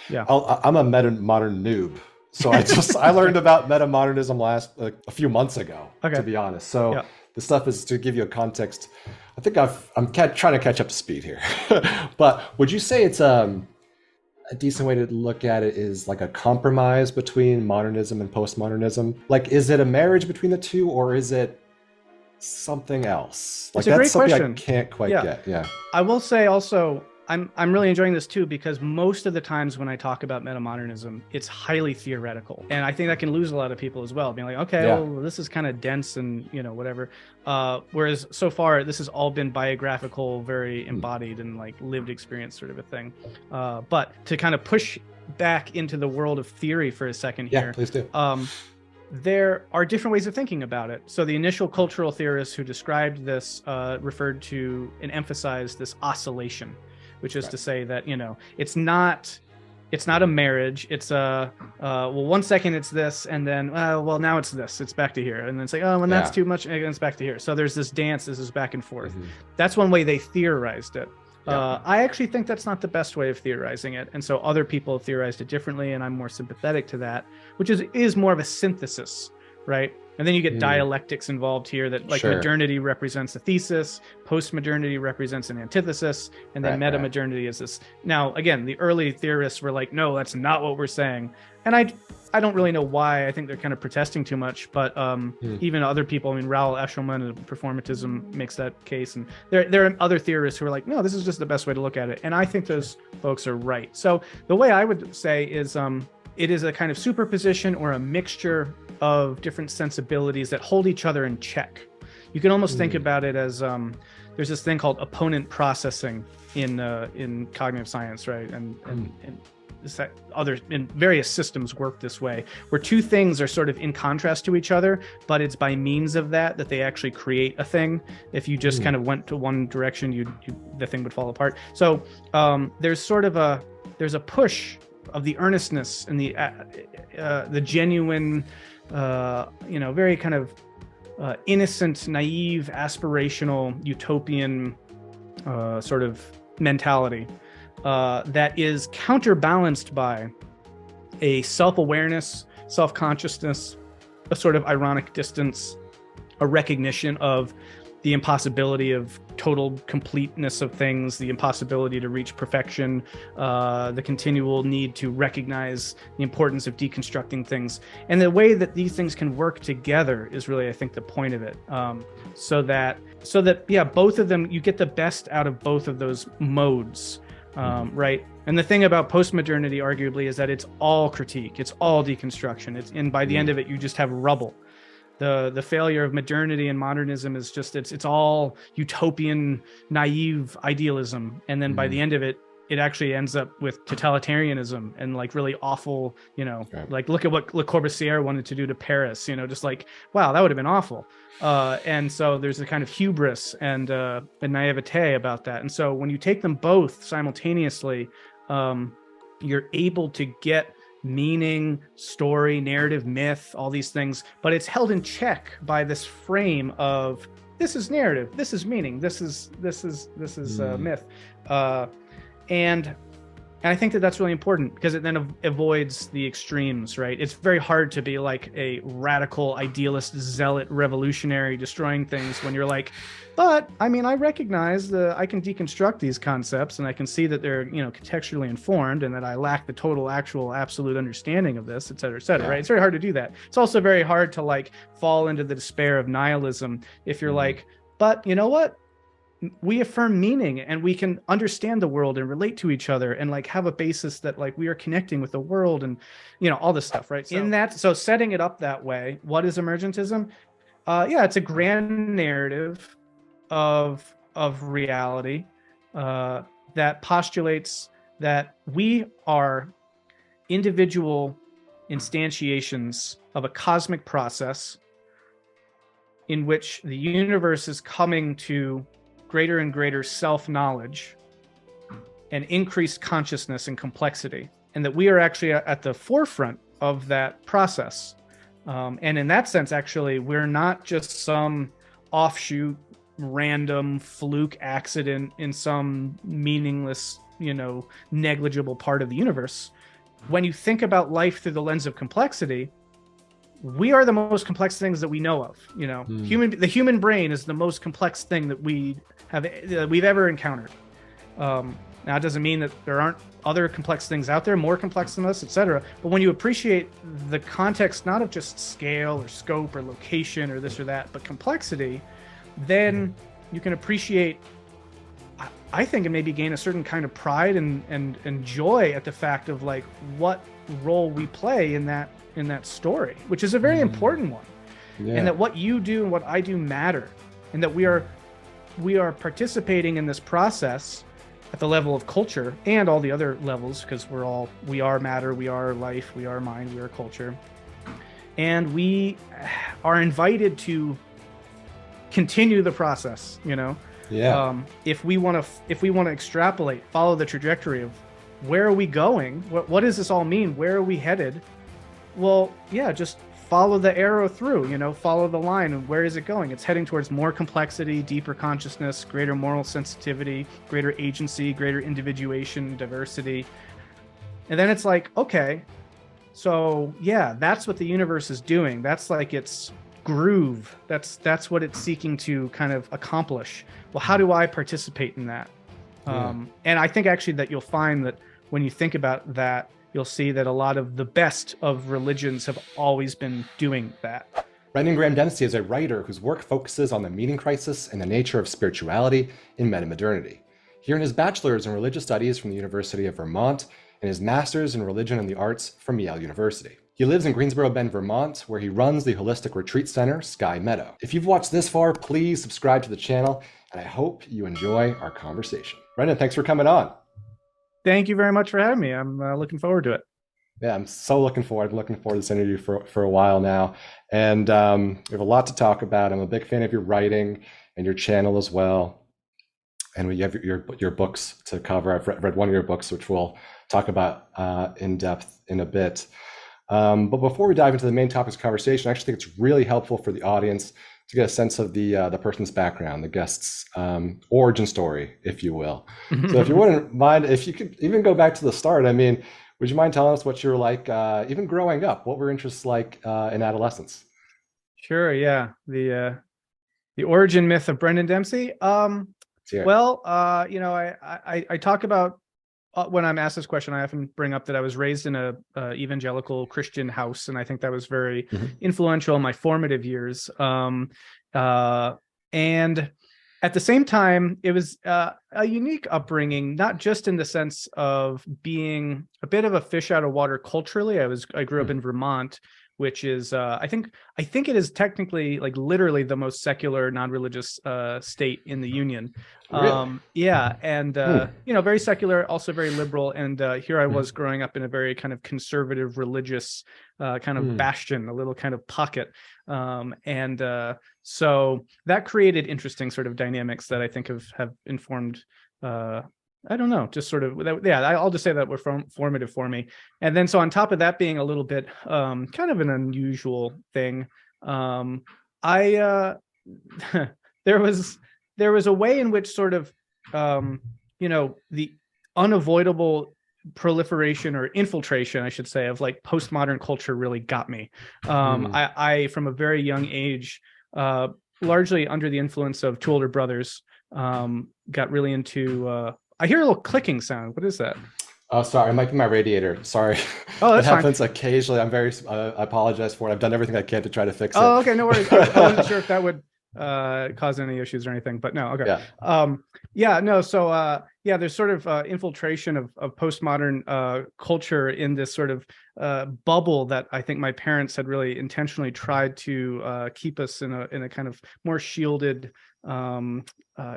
Yeah. I'm a modern noob. So I learned about metamodernism a few months ago, to Okay. be honest. So Yeah. the stuff is to give you a context. I think trying to catch up to speed here. But would you say it's a decent way to look at it is like a compromise between modernism and postmodernism? Like, is it a marriage between the two, or is it something else? Like, It's a that's great something I question. can't quite Yeah. get. Yeah. I will say also, I'm really enjoying this too, because most of the times when I talk about metamodernism, it's highly theoretical. And I think that can lose a lot of people as well, being like, okay, Yeah. well, this is kind of dense and, whatever. Whereas so far, this has all been biographical, very embodied and like lived experience sort of a thing. But to kind of push back into the world of theory for a second here. Yeah, please do. There are different ways of thinking about it. So the initial cultural theorists who described this referred to and emphasized this oscillation, which is to say that, it's not a marriage. It's well, 1 second it's this, and then, well, now it's this. It's back to here. And then it's like, oh, when that's too much, and it's back to here. So there's this dance, this is back and forth. Mm-hmm. That's one way they theorized it. Yeah. I actually think that's not the best way of theorizing it. And so other people have theorized it differently, and I'm more sympathetic to that, which is more of a synthesis, right? And then you get dialectics involved here that like modernity represents a thesis, postmodernity represents an antithesis, and then metamodernity is this. Now, again, the early theorists were like, no, that's not what we're saying. And I don't really know why. I think they're kind of protesting too much, but even other people, I mean, Raoul Eshelman of performatism makes that case. And there are other theorists who are like, no, this is just the best way to look at it. And I think those folks are right. So the way I would say is it is a kind of superposition or a mixture of different sensibilities that hold each other in check. You can almost think about it as there's this thing called opponent processing in cognitive science, right? And in various systems work this way, where two things are sort of in contrast to each other, but it's by means of that they actually create a thing. If you just kind of went to one direction, the thing would fall apart. So there's sort of a push of the earnestness and the genuine, very kind of innocent, naive, aspirational, utopian sort of mentality that is counterbalanced by a self-awareness, self-consciousness, a sort of ironic distance, a recognition of the impossibility of total completeness of things, the impossibility to reach perfection, the continual need to recognize the importance of deconstructing things. And the way that these things can work together is really, I think, the point of it. So that, both of them, you get the best out of both of those modes, right? And the thing about postmodernity, arguably, is that it's all critique, it's all deconstruction. And by the end of it, you just have rubble. The failure of modernity and modernism is just it's all utopian, naive idealism, and then by the end of it, it actually ends up with totalitarianism and like really awful, like look at what Le Corbusier wanted to do to Paris, just like, wow, that would have been awful. And so there's a kind of hubris and naivete about that. And so when you take them both simultaneously, you're able to get meaning, story, narrative, myth, all these things, but it's held in check by this frame of this is narrative, this is meaning, this is myth, and I think that that's really important because it then avoids the extremes, right? It's very hard to be like a radical idealist, zealot, revolutionary, destroying things when you're like, but I mean, I recognize I can deconstruct these concepts and I can see that they're, contextually informed and that I lack the total, actual, absolute understanding of this, et cetera, right? It's very hard to do that. It's also very hard to like fall into the despair of nihilism if you're like, but you know what? We affirm meaning and we can understand the world and relate to each other and like have a basis that like we are connecting with the world and, all this stuff, right? So setting it up that way, what is emergentism? It's a grand narrative of reality that postulates that we are individual instantiations of a cosmic process in which the universe is coming to greater and greater self-knowledge and increased consciousness and complexity, and that we are actually at the forefront of that process. And in that sense, actually, we're not just some offshoot, random fluke accident in some meaningless, negligible part of the universe. when you think about life through the lens of complexity, we are the most complex things that we know of. You know, the human brain is the most complex thing that we've ever encountered. Now, it doesn't mean that there aren't other complex things out there, more complex than us, etc. But when you appreciate the context, not of just scale or scope or location or this or that, but complexity, then you can appreciate, I think, and maybe gain a certain kind of pride and joy at the fact of like what role we play in that story, which is a very important one. Yeah. And that what you do and what I do matter, and that we are participating in this process at the level of culture and all the other levels, because we are matter, we are life, we are mind, we are culture, and we are invited to continue the process. You know, if we want to extrapolate, follow the trajectory of where are we going, what does this all mean, where are we headed? Well, yeah, just follow the arrow through, you know, follow the line. And where is it going? It's heading towards more complexity, deeper consciousness, greater moral sensitivity, greater agency, greater individuation, diversity. And then it's like, okay, so yeah, that's what the universe is doing. That's like its groove. That's what it's seeking to kind of accomplish. Well, how do I participate in that? And I think actually that you'll find that when you think about that, you'll see that a lot of the best of religions have always been doing that. Brendan Graham Dempsey is a writer whose work focuses on the meaning crisis and the nature of spirituality in metamodernity. He earned his bachelor's in religious studies from the University of Vermont and his master's in religion and the arts from Yale University. He lives in Greensboro Bend, Vermont, where he runs the holistic retreat center, Sky Meadow. If you've watched this far, please subscribe to the channel, and I hope you enjoy our conversation. Brendan, thanks for coming on. Thank you very much for having me. I'm looking forward to it. Yeah, I'm so looking forward. I've been looking forward to this interview for a while now. And we have a lot to talk about. I'm a big fan of your writing and your channel as well. And we have your books to cover. I've read one of your books, which we'll talk about in depth in a bit. But before we dive into the main topics of conversation, I actually think it's really helpful for the audience to get a sense of the person's background, the guest's origin story, if you will. So if you wouldn't mind, if you could even go back to the start, I mean, would you mind telling us what you were like, even growing up? What were interests like in adolescence? Sure, yeah. The origin myth of Brendan Dempsey. Well, you know, I talk about, when I'm asked this question, I often bring up that I was raised in a evangelical Christian house, and I think that was very influential in my formative years. And at the same time, it was a unique upbringing, not just in the sense of being a bit of a fish out of water culturally. I grew up in Vermont, which is I think it is technically, like, literally the most secular, non-religious state in the Union. Really? Yeah, and you know, very secular, also very liberal. And here I was growing up in a very kind of conservative, religious kind of bastion, a little kind of pocket. So that created interesting sort of dynamics that I think have informed. I don't know, just sort of, yeah, I'll just say that were formative for me. And then, so on top of that being a little bit kind of an unusual thing, there was a way in which sort of, you know, the unavoidable proliferation or infiltration, I should say, of like postmodern culture really got me. I from a very young age, largely under the influence of two older brothers, got really into, I hear a little clicking sound. What is that? Oh, sorry, it might be my radiator. Sorry. Oh, that's it happens fine. Occasionally. I'm very, I apologize for it. I've done everything I can to try to fix it. Oh, okay, no worries. I wasn't sure if that would cause any issues or anything, but no, okay. Yeah. Yeah, no, so yeah, there's sort of infiltration of postmodern culture in this sort of bubble that I think my parents had really intentionally tried to keep us in a kind of more shielded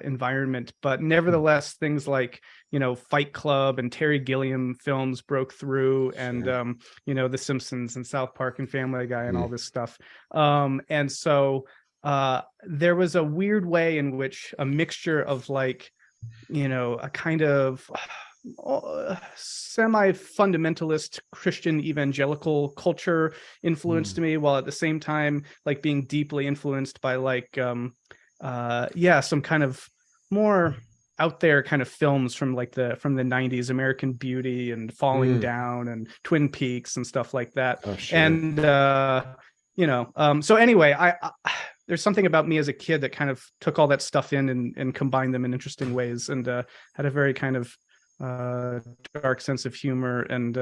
environment. But nevertheless, things like, you know, Fight Club and Terry Gilliam films broke through, and you know, The Simpsons and South Park and Family Guy and all this stuff. And so there was a weird way in which a mixture of, like, you know, a kind of semi-fundamentalist Christian evangelical culture influenced me, while at the same time, like, being deeply influenced by, like, yeah, some kind of more out there kind of films from like from the 90s, American Beauty and Falling Down and Twin Peaks and stuff like that. Oh, sure. And so anyway, I there's something about me as a kid that kind of took all that stuff in and combined them in interesting ways, and had a very kind of dark sense of humor. And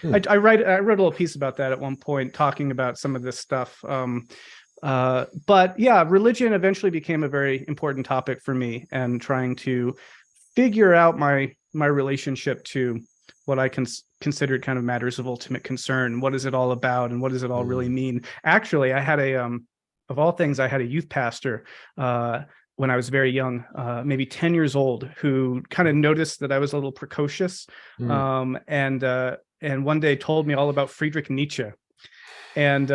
I wrote a little piece about that at one point, talking about some of this stuff. But yeah, religion eventually became a very important topic for me, and trying to figure out my relationship to what I considered kind of matters of ultimate concern. What is it all about, and what does it all really mean? Actually, I had of all things, I had a youth pastor when I was very young, maybe 10 years old, who kind of noticed that I was a little precocious, and one day told me all about Friedrich Nietzsche. And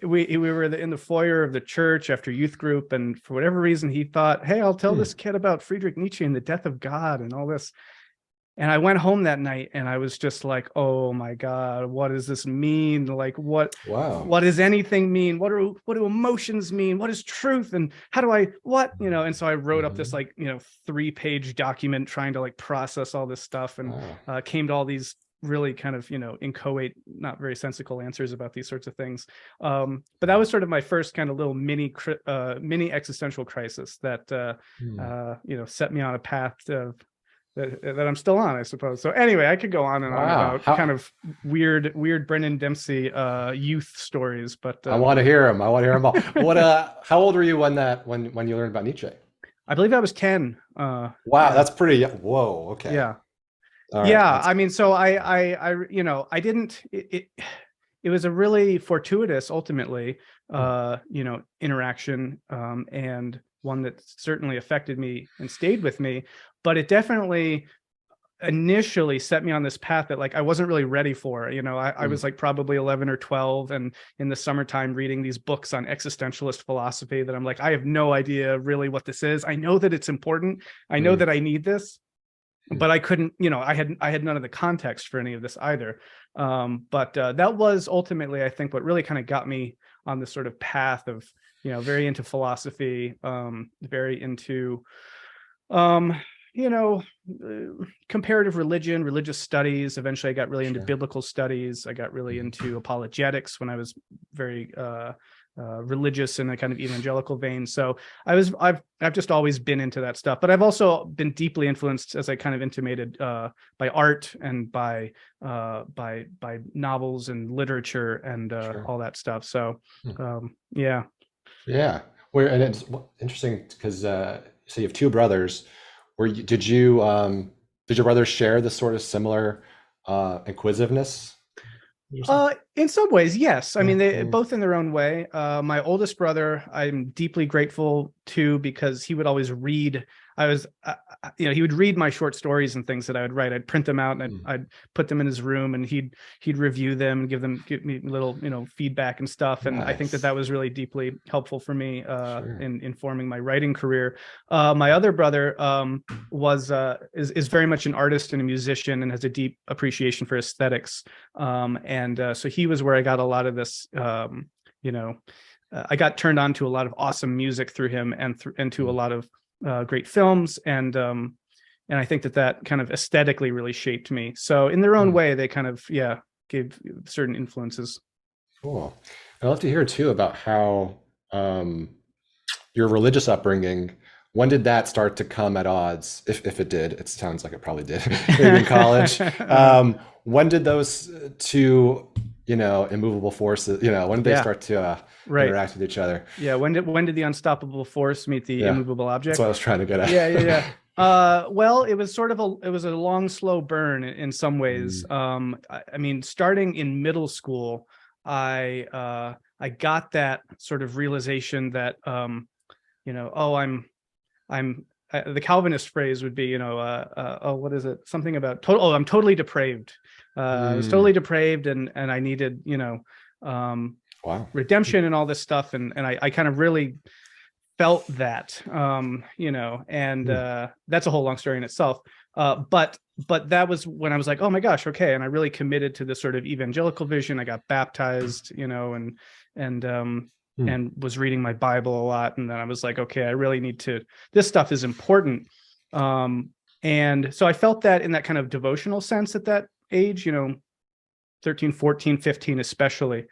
we were in the foyer of the church after youth group, and for whatever reason, he thought, hey, I'll tell this kid about Friedrich Nietzsche and the death of God and all this. And I went home that night, and I was just like, oh my God, what does this mean? Like, what does anything mean? What do emotions mean? What is truth? And how do and so I wrote up this 3-page document trying to like process all this stuff, and came to all these really kind of, inchoate, not very sensical answers about these sorts of things. But that was sort of my first kind of little mini existential crisis that, set me on a path that I'm still on, I suppose. So anyway, I could go on and on about kind of weird Brennan Dempsey youth stories, but I want to hear them. I want to hear them all. How old were you when you learned about Nietzsche? I believe I was 10. Wow, yeah. That's pretty. Whoa. Okay. Yeah. All yeah. Right. I mean, so I didn't. It was a really fortuitous, ultimately, interaction, and one that certainly affected me and stayed with me. But it definitely initially set me on this path that like I wasn't really ready for. I was like probably 11 or 12, and in the summertime reading these books on existentialist philosophy that I'm like, I have no idea really what this is. I know that it's important. I know that I need this, but I couldn't, I had none of the context for any of this either. But that was ultimately, I think, what really kind of got me on this sort of path of, very into philosophy, very into, comparative religion, religious studies. Eventually I got really into biblical studies. I got really into apologetics when I was very religious in a kind of evangelical vein. So I've just always been into that stuff, but I've also been deeply influenced, as I kind of intimated, by art and by novels and literature and all that stuff. So yeah. Yeah. And it's interesting because so you have two brothers. Did your brothers share this sort of similar inquisitiveness? In some ways, yes. I mean, they both in their own way. My oldest brother, I'm deeply grateful to, because he would always read. He would read my short stories and things that I would write. I'd print them out and I'd put them in his room, and he'd review them and give me little, feedback and stuff. And I think that was really deeply helpful for me in informing my writing career. My other brother is very much an artist and a musician, and has a deep appreciation for aesthetics. So he was where I got a lot of this, I got turned on to a lot of awesome music through him, and to a lot of great films, and I think that kind of aesthetically really shaped me. So in their own way, they kind of gave certain influences. Cool. I'd love to hear too about how your religious upbringing, when did that start to come at odds, if it did? It sounds like it probably did, maybe in college. When did those two immovable forces, when did they start to interact with each other? Yeah. When did the unstoppable force meet the immovable object? That's what I was trying to get at. Yeah. Well, it was sort of a long, slow burn in some ways. I mean, starting in middle school, I got that sort of realization that, the Calvinist phrase would be, what is it? Something about I'm totally depraved. I was totally depraved, and I needed, redemption and all this stuff. And I kind of really felt that, that's a whole long story in itself. But that was when I was like, oh my gosh, okay. And I really committed to this sort of evangelical vision. I got baptized, and was reading my Bible a lot. And then I was like, okay, I really need to, this stuff is important. And so I felt that in that kind of devotional sense at that age, 13, 14, 15, especially.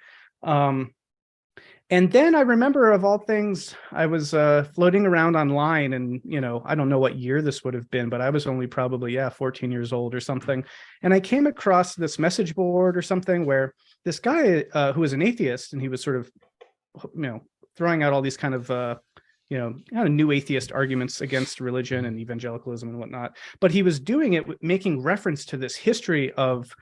And then I remember, of all things, I was floating around online, and I don't know what year this would have been, but I was only probably 14 years old or something. And I came across this message board or something where this guy who was an atheist, and he was sort of, throwing out all these kind of new atheist arguments against religion and evangelicalism and whatnot. But he was doing it making reference to this history of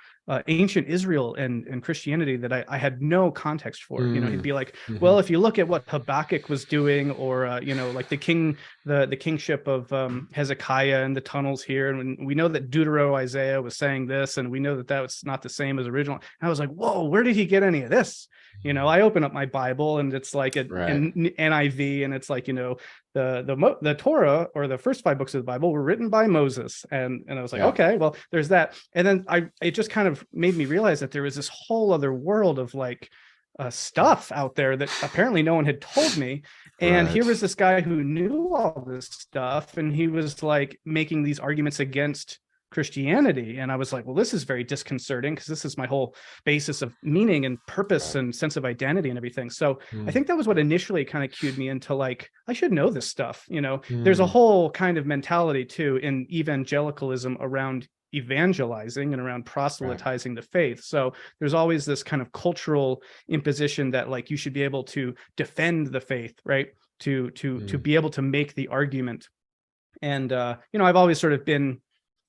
ancient Israel and Christianity that I had no context for. He'd be like, well, if you look at what Habakkuk was doing, or like the kingship of Hezekiah and the tunnels here, and we know that Isaiah was saying this, and we know that was not the same as original. And I was like, whoa, where did he get any of this? I open up my Bible, and it's like an NIV, and it's like, the Torah, or the first 5 books of the Bible, were written by Moses. And I was like, okay, well, there's that. And then it just kind of made me realize that there was this whole other world of like stuff out there that apparently no one had told me. And here was this guy who knew all this stuff, and he was like making these arguments against Christianity. And I was like, well, this is very disconcerting, because this is my whole basis of meaning and purpose and sense of identity and everything. So I think that was what initially kind of cued me into like, I should know this stuff. There's a whole kind of mentality too in evangelicalism around evangelizing and around proselytizing the faith. So there's always this kind of cultural imposition that like you should be able to defend the faith, right? To be able to make the argument. And I've always sort of been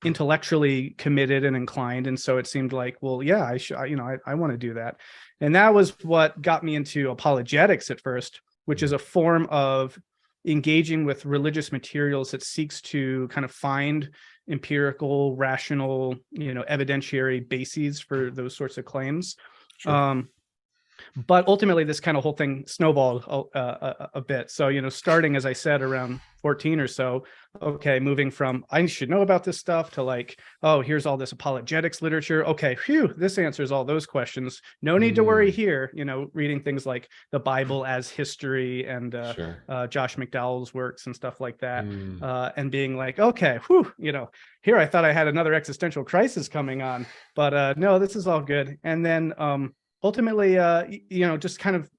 intellectually committed and inclined, and so it seemed like, well, I should, I want to do that. And that was what got me into apologetics at first, which is a form of engaging with religious materials that seeks to kind of find empirical, rational, evidentiary bases for those sorts of claims. Sure. But ultimately, this kind of whole thing snowballed a bit. So, starting, as I said, around 14 or so, okay, moving from I should know about this stuff to like, oh, here's all this apologetics literature. Okay, phew, this answers all those questions. No need to worry here. Reading things like the Bible as history and Josh McDowell's works and stuff like that, and being like, okay, whew, here I thought I had another existential crisis coming on, but no, this is all good. And then ultimately, just kind of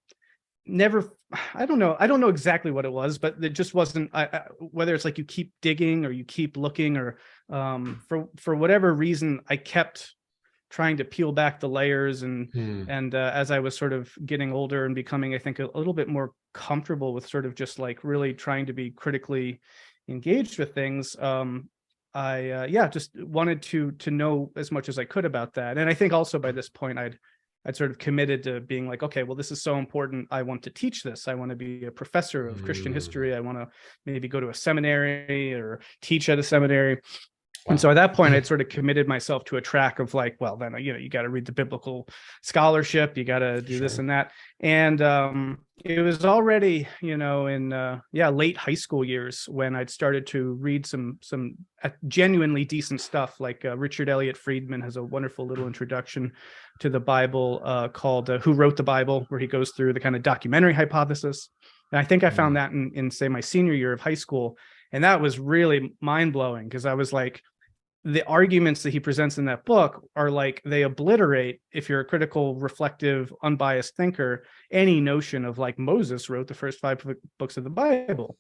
never, I don't know exactly what it was, but it just wasn't, whether it's like you keep digging or you keep looking, or for whatever reason, I kept trying to peel back the layers. And as I was sort of getting older and becoming, I think, a little bit more comfortable with sort of just like really trying to be critically engaged with things, I just wanted to know as much as I could about that. And I think also by this point, I'd sort of committed to being like, okay, well, this is so important. I want to teach this. I want to be a professor of Christian history. I want to maybe go to a seminary or teach at a seminary. And so at that point, I'd sort of committed myself to a track of like, well, then, you got to read the biblical scholarship, you got to do this and that. And it was already, in late high school years when I'd started to read some genuinely decent stuff. Like Richard Elliott Friedman has a wonderful little introduction to the Bible called Who Wrote the Bible, where he goes through the kind of documentary hypothesis. And I think I found that in say my senior year of high school. And that was really mind blowing, because I was like, the arguments that he presents in that book are like, they obliterate, if you're a critical, reflective, unbiased thinker, any notion of like Moses wrote the first 5 books of the Bible.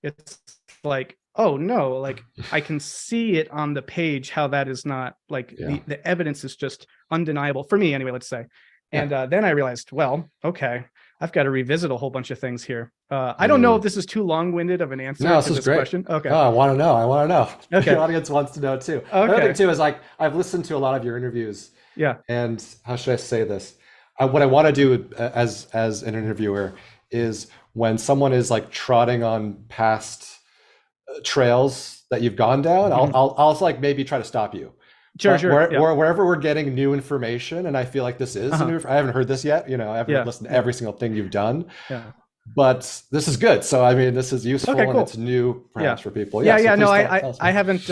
It's like, oh no, like I can see it on the page how that is not like the evidence is just undeniable for me anyway, let's say. And then I realized, well, okay, I've got to revisit a whole bunch of things here. I don't know if this is too long-winded of an answer to this question. Okay. Oh, I want to know. Okay. The audience wants to know too. Okay. Another thing too is like, I've listened to a lot of your interviews. Yeah. And how should I say this? What I want to do as an interviewer is when someone is like trotting on past trails that you've gone down, I'll like maybe try to stop you. Sure. Wherever we're getting new information, and I feel like this is new, I haven't heard this yet. I haven't listened to every single thing you've done. Yeah. But this is good. So I mean, this is useful and it's new perhaps for people. I haven't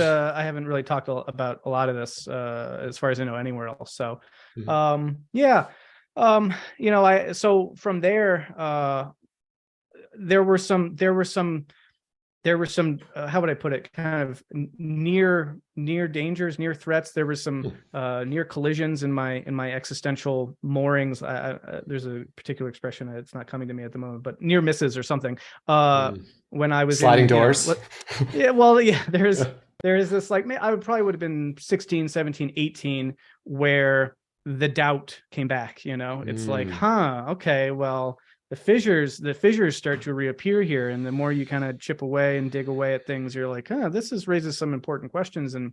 really talked about a lot of this as far as I know anywhere else. So so from there there were some there were some how would I put it, kind of near dangers, near threats. There were some near collisions in my existential moorings. There's a particular expression, it's not coming to me at the moment, but near misses or something, when I was sliding doors. Yeah, well, yeah, there's this, like, I would have been 16, 17, 18, where the doubt came back. It's like, okay, well, the fissures start to reappear here, and the more you kind of chip away and dig away at things, you're like, this raises some important questions. And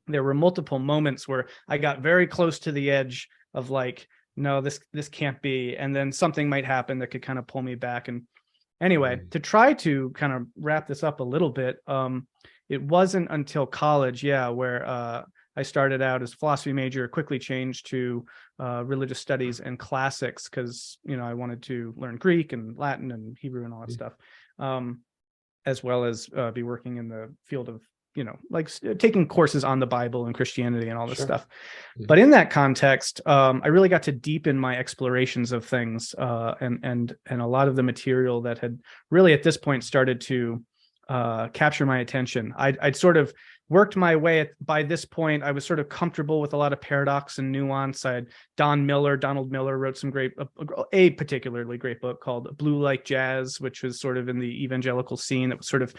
there were multiple moments where I got very close to the edge of like, no, this can't be, and then something might happen that could kind of pull me back. And anyway, to try to kind of wrap this up a little bit, it wasn't until college, where I started out as a philosophy major, quickly changed to religious studies and classics, because I wanted to learn Greek and Latin and Hebrew and all that stuff, as well as be working in the field of like taking courses on the Bible and Christianity and all this stuff. But in that context, I really got to deepen my explorations of things, and a lot of the material that had really at this point started to capture my attention. I'd sort of worked my way by this point. I was sort of comfortable with a lot of paradox and nuance. Donald Miller wrote some a particularly great book called Blue Like Jazz, which was sort of in the evangelical scene. That was sort of,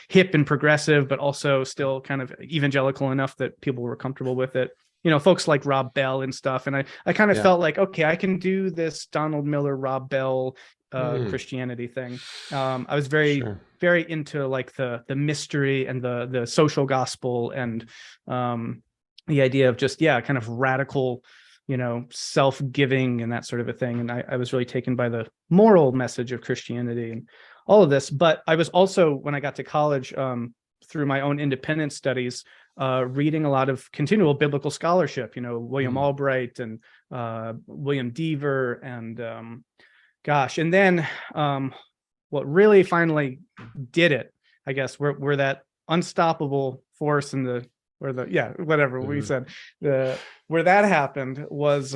hip and progressive, but also still kind of evangelical enough that people were comfortable with it. Folks like Rob Bell and stuff. And I kind of felt like, okay, I can do this Donald Miller, Rob Bell, Christianity thing. I was very into like the mystery and the social gospel, and the idea of just kind of radical self-giving and that sort of a thing. And I was really taken by the moral message of Christianity and all of this. But I was also, when I got to college, through my own independent studies, reading a lot of continual biblical scholarship, William Albright and William Deaver, and and then what really finally did it, I guess, where that unstoppable force in we said, where that happened was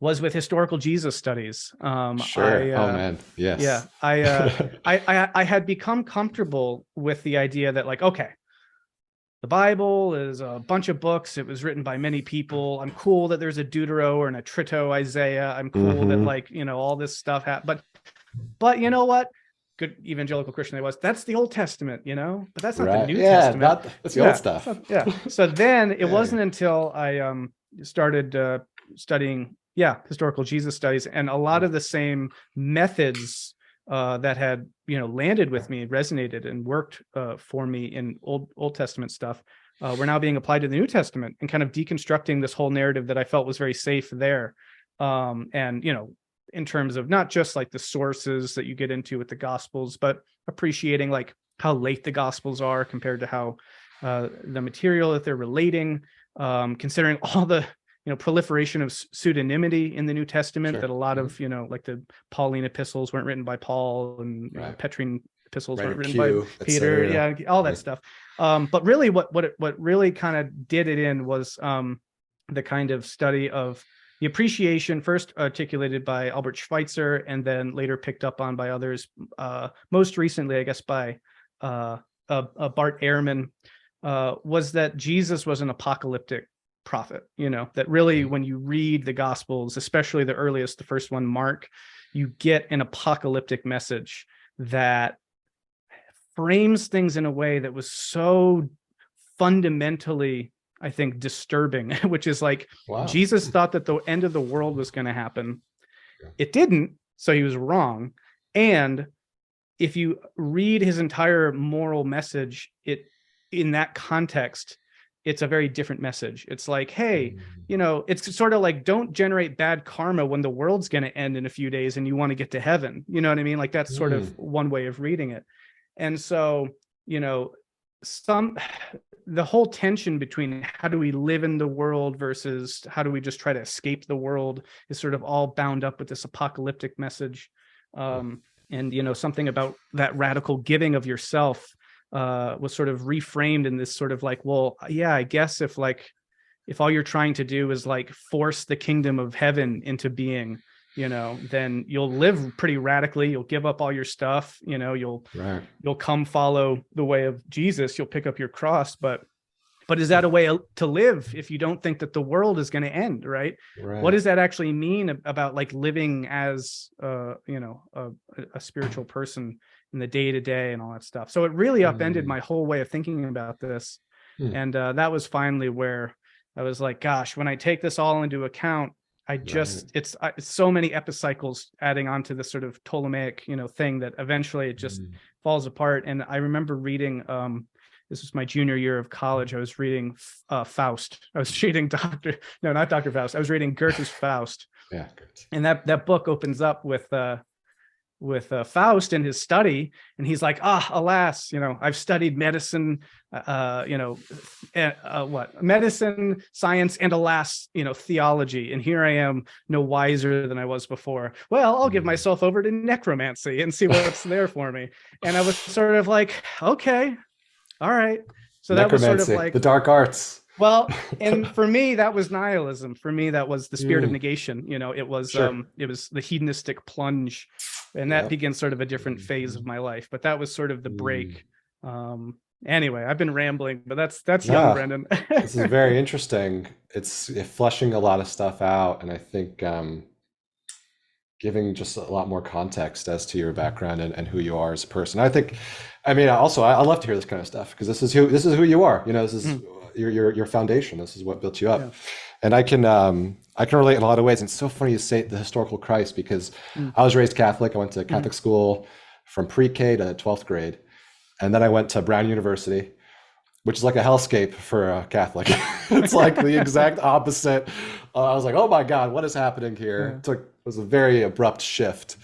with historical Jesus studies. Man, yes. I had become comfortable with the idea that, like, okay, the Bible is a bunch of books. It was written by many people. I'm cool that there's a Deutero and a Trito Isaiah. I'm cool that, like, all this stuff happened. But you know what? Good evangelical Christian I was. That's the Old Testament, but that's not the New Testament. That's the old stuff. So then it wasn't until I started studying, historical Jesus studies, and a lot of the same methods that had landed with me, resonated and worked for me in Old Testament stuff, were now being applied to the New Testament, and kind of deconstructing this whole narrative that I felt was very safe there. And in terms of not just like the sources that you get into with the Gospels, but appreciating like how late the Gospels are compared to how the material that they're relating, considering all the proliferation of pseudonymity in the New Testament, that a lot of, like the Pauline epistles weren't written by Paul, and Petrine epistles weren't written by Peter, all that stuff. But really what really kind of did it in was the kind of study of the appreciation, first articulated by Albert Schweitzer, and then later picked up on by others, most recently, I guess, by Bart Ehrman, was that Jesus was an apocalyptic prophet. That really, when you read the Gospels, especially the earliest, the first one, Mark, you get an apocalyptic message that frames things in a way that was so fundamentally, I think, disturbing, which is like, Jesus thought that the end of the world was going to happen. It didn't, so he was wrong. And if you read his entire moral message, in that context, it's a very different message. It's like, hey, it's sort of like, don't generate bad karma when the world's going to end in a few days and you want to get to heaven. You know what I mean? Like, that's sort of one way of reading it. And so, the whole tension between how do we live in the world versus how do we just try to escape the world is sort of all bound up with this apocalyptic message. And, something about that radical giving of yourself was sort of reframed in this sort of like, well, I guess if all you're trying to do is like force the kingdom of heaven into being, then you'll live pretty radically. You'll give up all your stuff. You'll come follow the way of Jesus. You'll pick up your cross, but is that a way to live if you don't think that the world is going to end, right? What does that actually mean about like living as a spiritual person in the day to day and all that stuff? So it really upended my whole way of thinking about this. And that was finally where I was like, gosh, when I take this all into account, it's so many epicycles adding on to this sort of Ptolemaic, thing that eventually it just falls apart. And I remember reading, this was my junior year of college. I was reading Faust. I was reading not Dr. Faust. I was reading Goethe's Faust. Yeah. And that book opens up with Faust in his study, and he's like, alas, I've studied medicine, medicine, science, and alas, theology, and here I am no wiser than I was before. Well, I'll give myself over to necromancy and see what's there for me. And I was sort of like, okay, all right. So that was sort of like the dark arts. Well, and for me, that was nihilism. For me, that was the spirit of negation. It was the hedonistic plunge, and that begins sort of a different phase of my life. But that was sort of the break. Anyway, I've been rambling, but that's young Brendan. This is very interesting. It's fleshing a lot of stuff out, and I think giving just a lot more context as to your background and who you are as a person. I love to hear this kind of stuff, because this is who you are. This is your foundation. This is what built you up. Yeah. And I can relate in a lot of ways. And it's so funny you say the historical Christ, because I was raised Catholic. I went to Catholic school from pre-K to 12th grade. And then I went to Brown University, which is like a hellscape for a Catholic. It's like the exact opposite. I was like, oh my God, what is happening here? It was a very abrupt shift.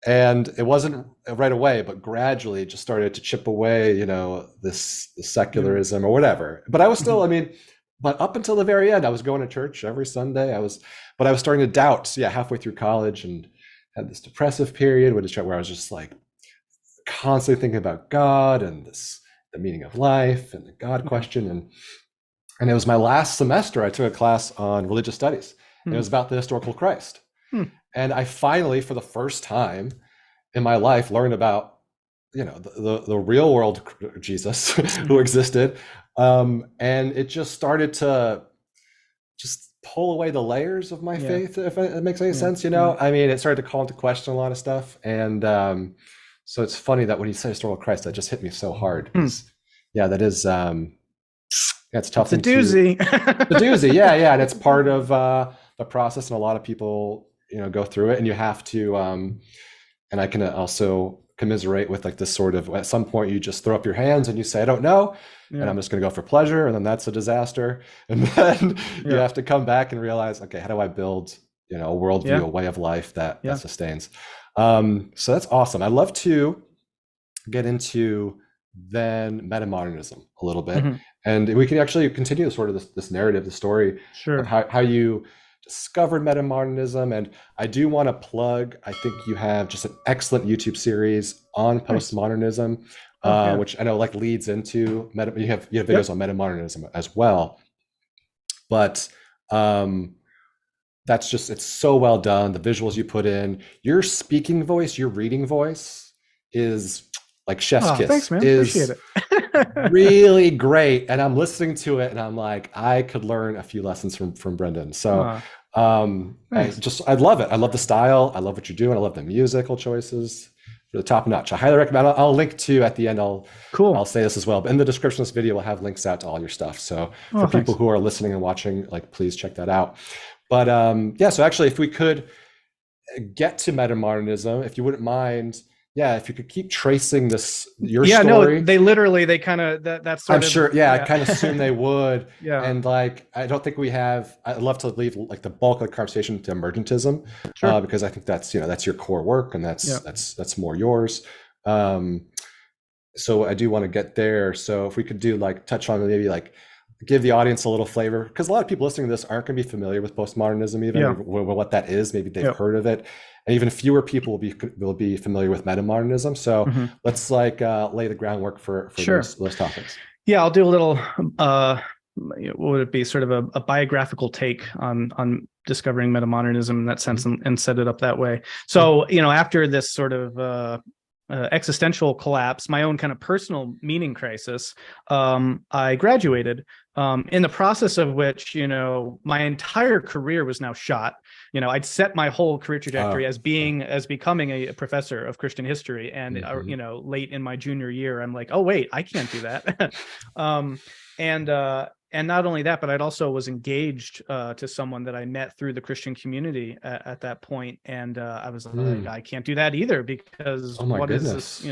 And it wasn't right away, but gradually just started to chip away, this secularism or whatever. But I was still, but up until the very end, I was going to church every Sunday. I was starting to doubt, halfway through college, and had this depressive period where I was just like constantly thinking about God and the meaning of life and the God question. And it was my last semester, I took a class on religious studies, and it was about the historical Christ. And I finally, for the first time in my life, learned about, the real world Jesus who existed. And it just started to just pull away the layers of my faith, if it makes any sense, it started to call into question a lot of stuff. And so it's funny that when you say historical Christ, that just hit me so hard. That is, it's tough. It's a doozy. The doozy, yeah. And it's part of the process, and a lot of people go through it, and you have to and I can also commiserate with like this sort of, at some point you just throw up your hands and you say, I don't know, and I'm just going to go for pleasure, and then that's a disaster. And then you have to come back and realize, okay, how do I build a worldview, a way of life that sustains. So that's awesome. I'd love to get into then metamodernism a little bit, and we can actually continue sort of this narrative, the story of how you discovered metamodernism. And I do want to plug, I think you have just an excellent YouTube series on postmodernism, which I know like leads into you have videos on metamodernism as well. But that's just, it's so well done. The visuals you put in, your speaking voice, your reading voice is like chef's kiss. Thanks, man. Appreciate it. Really great. And I'm listening to it and I'm like, I could learn a few lessons from Brendan. So I love it. I love the style. I love what you're doing. I love the musical choices. The top notch. I highly recommend. I'll link to at the end. I'll say this as well. But in the description of this video, we'll have links out to all your stuff. So for people who are listening and watching, like, please check that out. But so actually, if we could get to metamodernism, if you wouldn't mind, if you could keep tracing your story. No, they kind of that's sort I'm of, sure. I kind of assume they would. And like, I don't think we have. I'd love to leave like the bulk of the conversation to emergentism, because I think that's that's your core work, and that's more yours. So I do want to get there. So if we could do like touch on maybe like give the audience a little flavor, because a lot of people listening to this aren't going to be familiar with postmodernism, even what that is. Maybe they've heard of it, and even fewer people will be familiar with metamodernism. So let's like lay the groundwork for those topics. I'll do a little what would it be, sort of a biographical take on discovering metamodernism in that sense, and set it up that way. So, after this sort of existential collapse, my own kind of personal meaning crisis, I graduated, in the process of which, my entire career was now shot. I'd set my whole career trajectory as becoming a professor of Christian history. And, late in my junior year, I'm like, oh, wait, I can't do that. And not only that, but I'd also was engaged to someone that I met through the Christian community at that point. And I was like, I can't do that either, because what is this,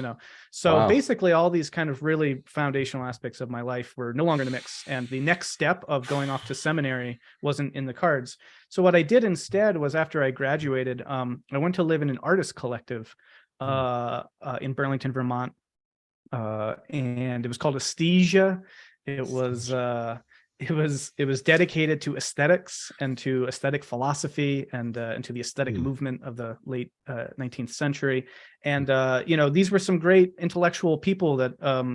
So basically all these kind of really foundational aspects of my life were no longer in the mix. And the next step of going off to seminary wasn't in the cards. So what I did instead was, after I graduated, I went to live in an artist collective in Burlington, Vermont. And it was called Aesthesia. It was dedicated to aesthetics and to aesthetic philosophy and to the aesthetic movement of the late 19th century. And these were some great intellectual people that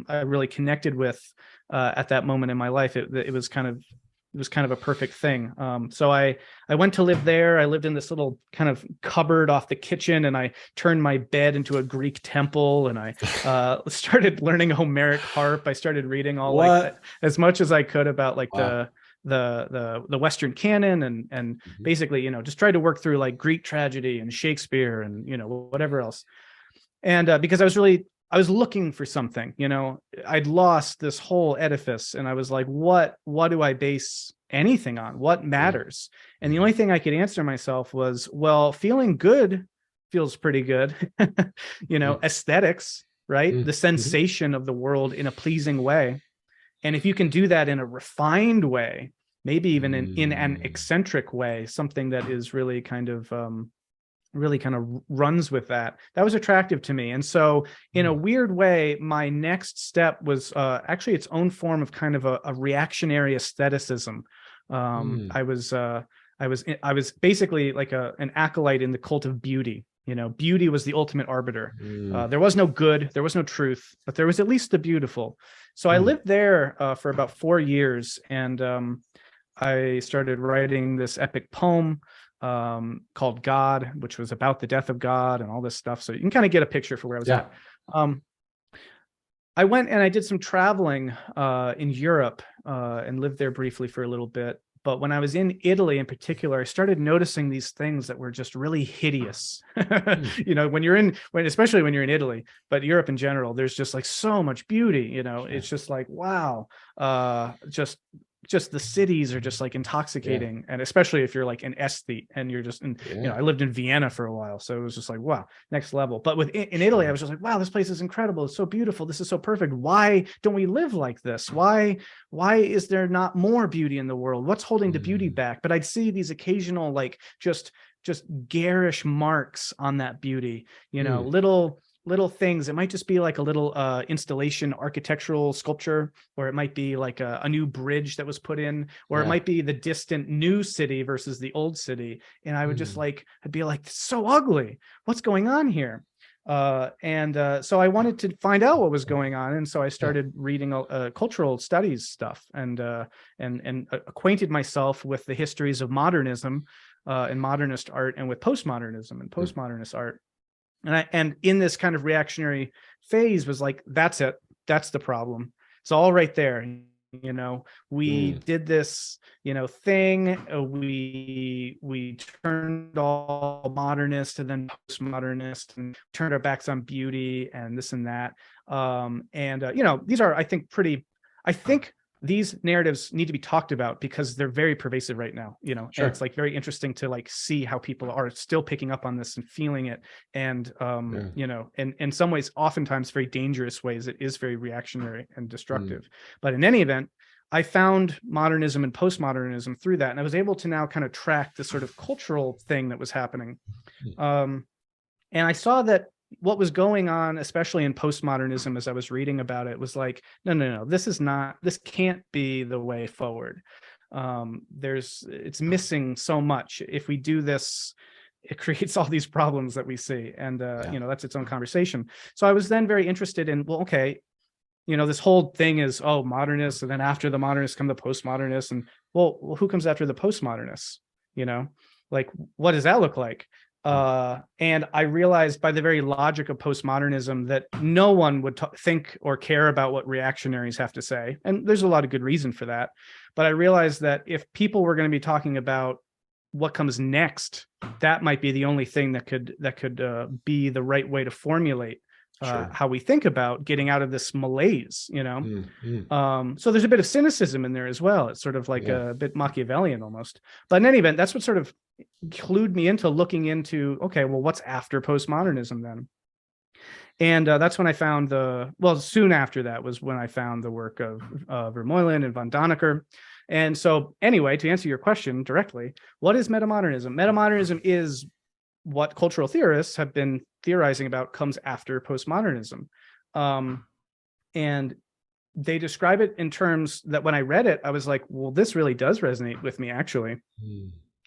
I really connected with at that moment in my life. It was kind of a perfect thing. So I went to live there. I lived in this little kind of cupboard off the kitchen, and I turned my bed into a Greek temple, and I started learning Homeric harp. I started reading like as much as I could about like the Western canon, and basically, just tried to work through like Greek tragedy and Shakespeare and, whatever else. And because I was looking for something, I'd lost this whole edifice, and I was like, what do I base anything on? What matters? And the only thing I could answer myself was, well, feeling good feels pretty good. Aesthetics, right? The sensation of the world in a pleasing way. And if you can do that in a refined way, maybe even in an eccentric way, something that is really kind of runs with that was attractive to me. And so in a weird way, my next step was actually its own form of kind of a reactionary aestheticism. I was basically like an acolyte in the cult of beauty. Beauty was the ultimate arbiter. There was no good, there was no truth, but there was at least the beautiful. So I lived there for about 4 years, and I started writing this epic poem called God, which was about the death of God and all this stuff. So you can kind of get a picture for where I was at. I went and I did some traveling in Europe and lived there briefly for a little bit. But when I was in Italy in particular, I started noticing these things that were just really hideous. Especially when you're in Italy, but Europe in general, there's just like so much beauty. It's just like, wow, just the cities are just like intoxicating. And especially if you're like an aesthete and you're just I lived in Vienna for a while, so it was just like, wow, next level. But in Italy, I was just like, wow, this place is incredible, it's so beautiful, this is so perfect. Why don't we live like this? Why is there not more beauty in the world? What's holding the beauty back? But I'd see these occasional like just garish marks on that beauty, little things. It might just be like a little installation, architectural sculpture, or it might be like a new bridge that was put in, or it might be the distant new city versus the old city. And I would just I'd be like, it's so ugly, what's going on here? So I wanted to find out what was going on. And so I started reading cultural studies stuff, and acquainted myself with the histories of modernism and modernist art, and with postmodernism and postmodernist art. And in this kind of reactionary phase was like, that's it. That's the problem. It's all right there. We did this, thing. We turned all modernist and then postmodernist, and turned our backs on beauty and this and that. These are, I think these narratives need to be talked about because they're very pervasive right now, and it's like very interesting to like see how people are still picking up on this and feeling it. And, and in some ways, oftentimes very dangerous ways, it is very reactionary and destructive. But in any event, I found modernism and postmodernism through that. And I was able to now kind of track this sort of cultural thing that was happening. And I saw that what was going on, especially in postmodernism, as I was reading about it, was like, no, this can't be the way forward. It's missing so much. If we do this, it creates all these problems that we see. And, that's its own conversation. So I was then very interested in, well, okay, this whole thing is, oh, modernists, and then after the modernists come the postmodernists, and well, who comes after the postmodernists? Like, what does that look like? And I realized by the very logic of postmodernism that no one would think or care about what reactionaries have to say. And there's a lot of good reason for that. But I realized that if people were going to be talking about what comes next, that might be the only thing that could be the right way to formulate how we think about getting out of this malaise, So there's a bit of cynicism in there as well. It's sort of like a bit Machiavellian almost. But in any event, that's what sort of clued me into looking into, okay, well, what's after postmodernism then? And that's when I found soon after that was when I found the work of Vermeulen and von Daniker. And so anyway, to answer your question directly, what is metamodernism? Metamodernism is what cultural theorists have been theorizing about comes after postmodernism. And they describe it in terms that when I read it, I was like, well, this really does resonate with me, actually.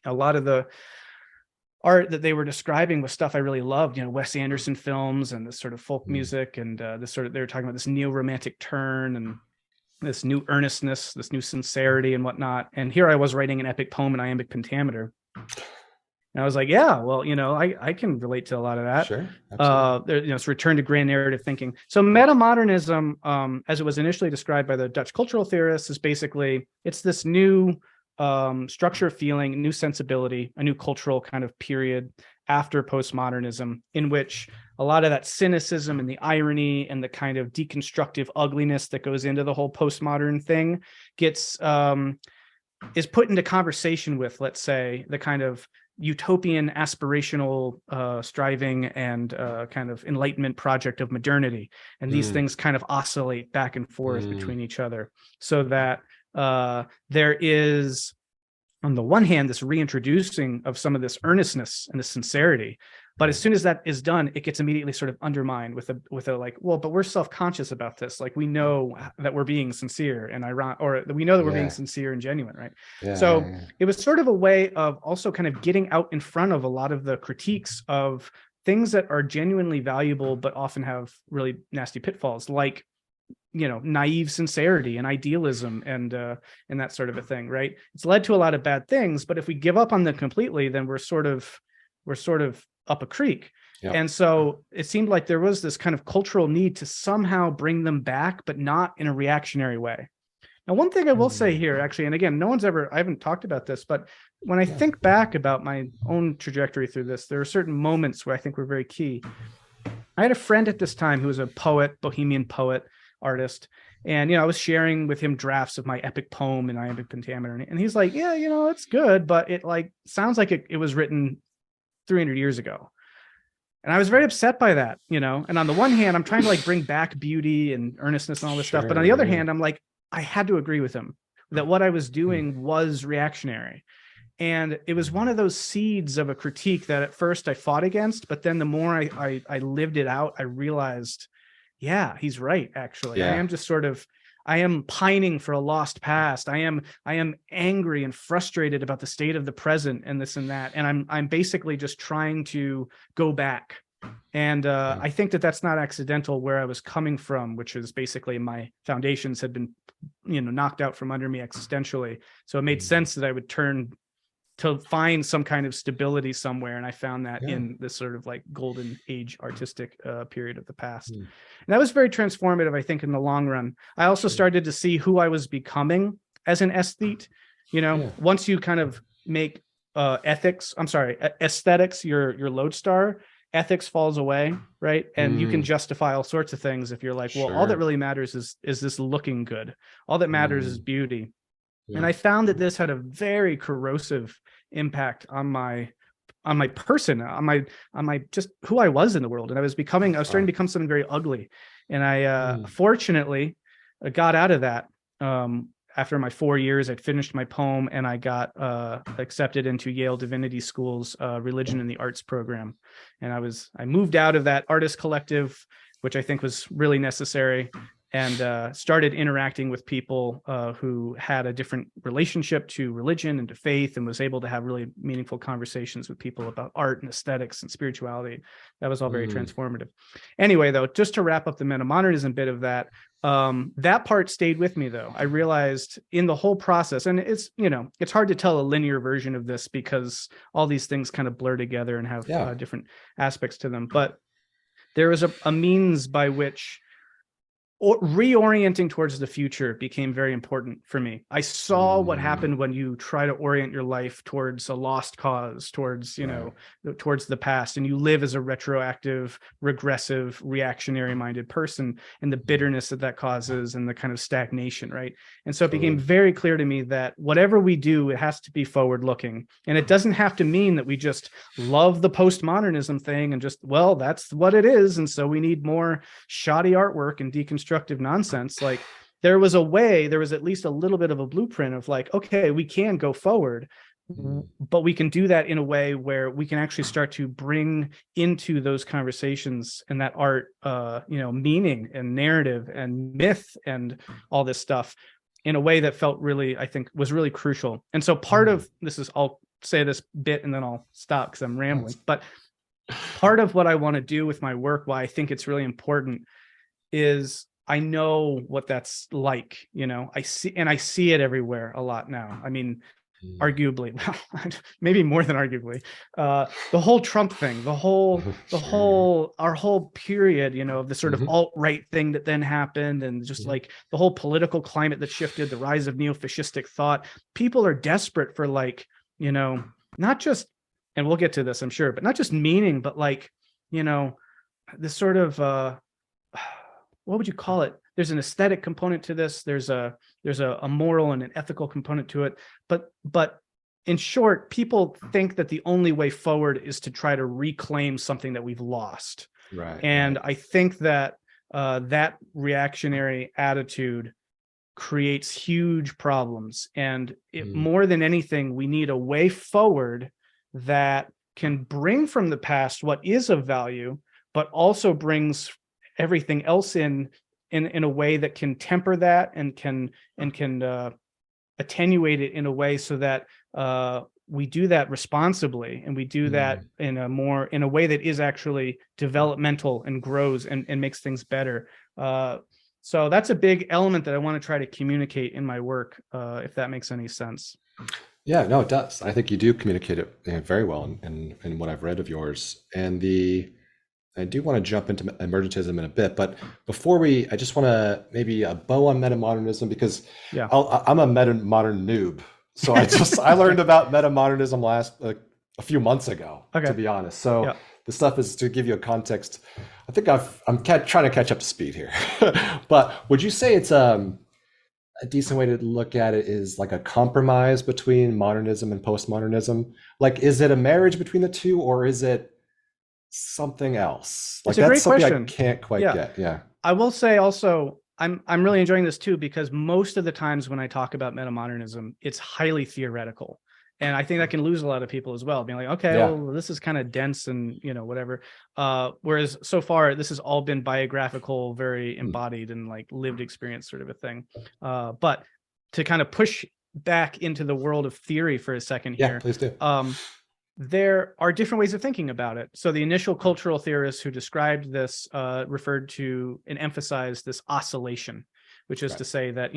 A lot of the art that they were describing was stuff I really loved, Wes Anderson films and this sort of folk music and they were talking about this neo-romantic turn and this new earnestness, this new sincerity and whatnot. And here I was writing an epic poem in iambic pentameter. And I was like, yeah, well, I can relate to a lot of that. Sure. It's return to grand narrative thinking. So metamodernism, as it was initially described by the Dutch cultural theorists, is basically, it's this new structure of feeling, new sensibility, a new cultural kind of period after postmodernism, in which a lot of that cynicism and the irony and the kind of deconstructive ugliness that goes into the whole postmodern thing is put into conversation with, let's say, the kind of utopian aspirational striving and kind of enlightenment project of modernity. And these things kind of oscillate back and forth between each other, so that there is, on the one hand, this reintroducing of some of this earnestness and the sincerity. But as soon as that is done, it gets immediately sort of undermined with a like, well, but we're self-conscious about this. Like, we know that we're being sincere and ironic, or we know that we're being sincere and genuine, right? It was sort of a way of also kind of getting out in front of a lot of the critiques of things that are genuinely valuable, but often have really nasty pitfalls, like, naive sincerity and idealism and that sort of a thing, right? It's led to a lot of bad things, but if we give up on them completely, then we're sort of up a creek. And so it seemed like there was this kind of cultural need to somehow bring them back, but not in a reactionary way. Now, one thing I will say here, actually, and again, I haven't talked about this, but when I think back about my own trajectory through this, there are certain moments where I think were very key. I had a friend at this time who was a poet, bohemian poet, artist. And, I was sharing with him drafts of my epic poem in iambic pentameter. And he's like, yeah, it's good, but it sounds like it was written 300 years ago. And I was very upset by that, and on the one hand, I'm trying to bring back beauty and earnestness and all this stuff. But on the other hand, I'm like, I had to agree with him that what I was doing was reactionary. And it was one of those seeds of a critique that at first I fought against, but then the more I lived it out, I realized, yeah, he's right. Actually, I am just I am pining for a lost past. I am angry and frustrated about the state of the present and this and that. And I'm basically just trying to go back. And I think that that's not accidental where I was coming from, which is basically my foundations had been, knocked out from under me existentially. So it made sense that I would turn to find some kind of stability somewhere. And I found that in this sort of golden age artistic period of the past. And that was very transformative, I think, in the long run. I also started to see who I was becoming as an aesthete. Once you kind of make aesthetics your lodestar, ethics falls away, right? And you can justify all sorts of things if you're like, well, all that really matters is this looking good. All that matters is beauty. And I found that this had a very corrosive impact on my person, on my just who I was in the world. And I was starting to become something very ugly. And I fortunately got out of that. After my 4 years, I'd finished my poem and I got accepted into Yale Divinity School's Religion and the Arts program. And I moved out of that artist collective, which I think was really necessary. and started interacting with people who had a different relationship to religion and to faith, and was able to have really meaningful conversations with people about art and aesthetics and spirituality. That was all very transformative. Anyway, though, just to wrap up the metamodernism bit of that, that part stayed with me, though. I realized in the whole process, and it's, it's hard to tell a linear version of this because all these things kind of blur together and have different aspects to them. But there was a means by which reorienting towards the future became very important for me. I saw what happened when you try to orient your life towards a lost cause, towards, towards the past, and you live as a retroactive, regressive, reactionary minded person, and the bitterness that causes and the kind of stagnation, right? And so it became very clear to me that whatever we do, it has to be forward looking. And it doesn't have to mean that we just love the postmodernism thing and just, well, that's what it is. And so we need more shoddy artwork and deconstructive nonsense. Like there was at least a little bit of a blueprint of like, okay, we can go forward, but we can do that in a way where we can actually start to bring into those conversations and that art, meaning and narrative and myth and all this stuff in a way that felt really, I think, was really crucial. And so part of this is, I'll say this bit and then I'll stop because I'm rambling, but part of what I want to do with my work, why I think it's really important, is I know what that's like. I see it everywhere a lot now. I mean, arguably, maybe more than arguably, the whole Trump thing, our whole period, of the sort of alt-right thing that then happened, and just like the whole political climate that shifted, the rise of neo-fascistic thought. People are desperate for not just, and we'll get to this, I'm sure, but not just meaning, but like, this sort of, what would you call it? There's an aesthetic component to this. There's a moral and an ethical component to it. But in short, people think that the only way forward is to try to reclaim something that we've lost. Right. And I think that that reactionary attitude creates huge problems. And more than anything, we need a way forward that can bring from the past what is of value, but also brings everything else in a way that can temper that and can attenuate it in a way so that we do that responsibly, and we do that in a way that is actually developmental and grows and makes things better. So that's a big element that I want to try to communicate in my work, if that makes any sense. Yeah, no, it does. I think you do communicate it very well in what I've read of yours. And I do want to jump into emergentism in a bit, but before I just want to maybe a bow on metamodernism, because I'm a metamodern noob. So I learned about metamodernism a few months ago, to be honest. So the stuff is to give you a context. I think I'm trying to catch up to speed here. But would you say it's a decent way to look at it is like a compromise between modernism and postmodernism? Like, is it a marriage between the two, or is it something else? Like, that's something question. I can't quite get. Yeah. I will say also, I'm really enjoying this too, because most of the times when I talk about metamodernism, it's highly theoretical. And I think that can lose a lot of people as well, being like, okay, well, this is kind of dense and, whatever. Whereas so far, this has all been biographical, very embodied and like lived experience sort of a thing. But to kind of push back into the world of theory for a second here. Yeah, please do. There are different ways of thinking about it. So the initial cultural theorists who described this referred to and emphasized this oscillation, which is to say that,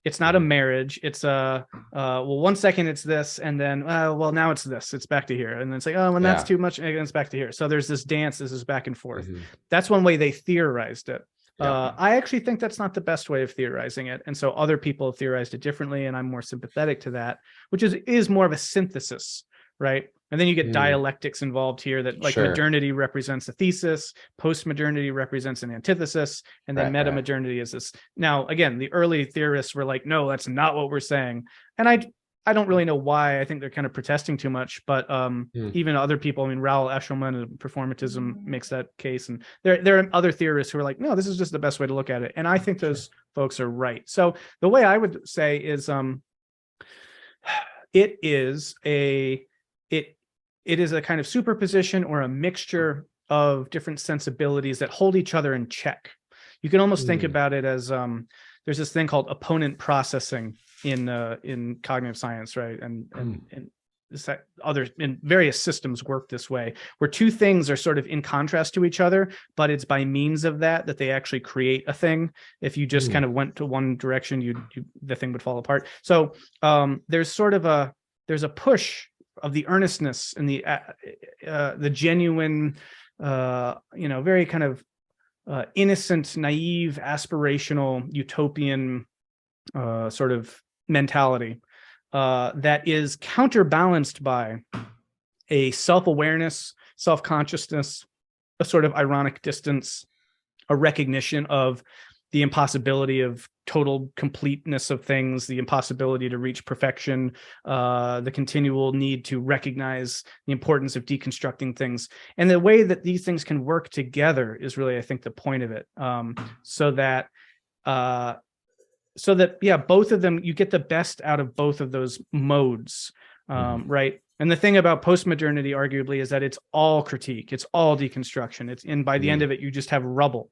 it's not a marriage. It's well, 1 second it's this, and then well, now it's this. It's back to here, and then it's like, oh, when that's too much, and it's back to here. So there's this dance. This is back and forth. That's one way they theorized it. I actually think that's not the best way of theorizing it. And so other people have theorized it differently, and I'm more sympathetic to that, which is more of a synthesis, right? And then you get dialectics involved here that like modernity represents a thesis, postmodernity represents an antithesis, and then metamodernity is this. Now, again, the early theorists were like, no, that's not what we're saying. And I don't really know why. I think they're kind of protesting too much, but even other people, I mean, Raoul Eshelman of performatism makes that case. And there are other theorists who are like, no, this is just the best way to look at it. And I think those folks are right. So the way I would say is it is a kind of superposition or a mixture of different sensibilities that hold each other in check. You can almost think about it as there's this thing called opponent processing in cognitive science, right? And other in various systems work this way, where two things are sort of in contrast to each other, but it's by means of that they actually create a thing. If you just kind of went to one direction, the thing would fall apart. So there's a push of the earnestness and the genuine, very kind of innocent, naive, aspirational, utopian sort of mentality that is counterbalanced by a self-awareness, self-consciousness, a sort of ironic distance, a recognition of the impossibility of total completeness of things, the impossibility to reach perfection, the continual need to recognize the importance of deconstructing things. And the way that these things can work together is really, I think, the point of it. So that both of them, you get the best out of both of those modes, right? And the thing about postmodernity, arguably, is that it's all critique, it's all deconstruction. And by the end of it, you just have rubble.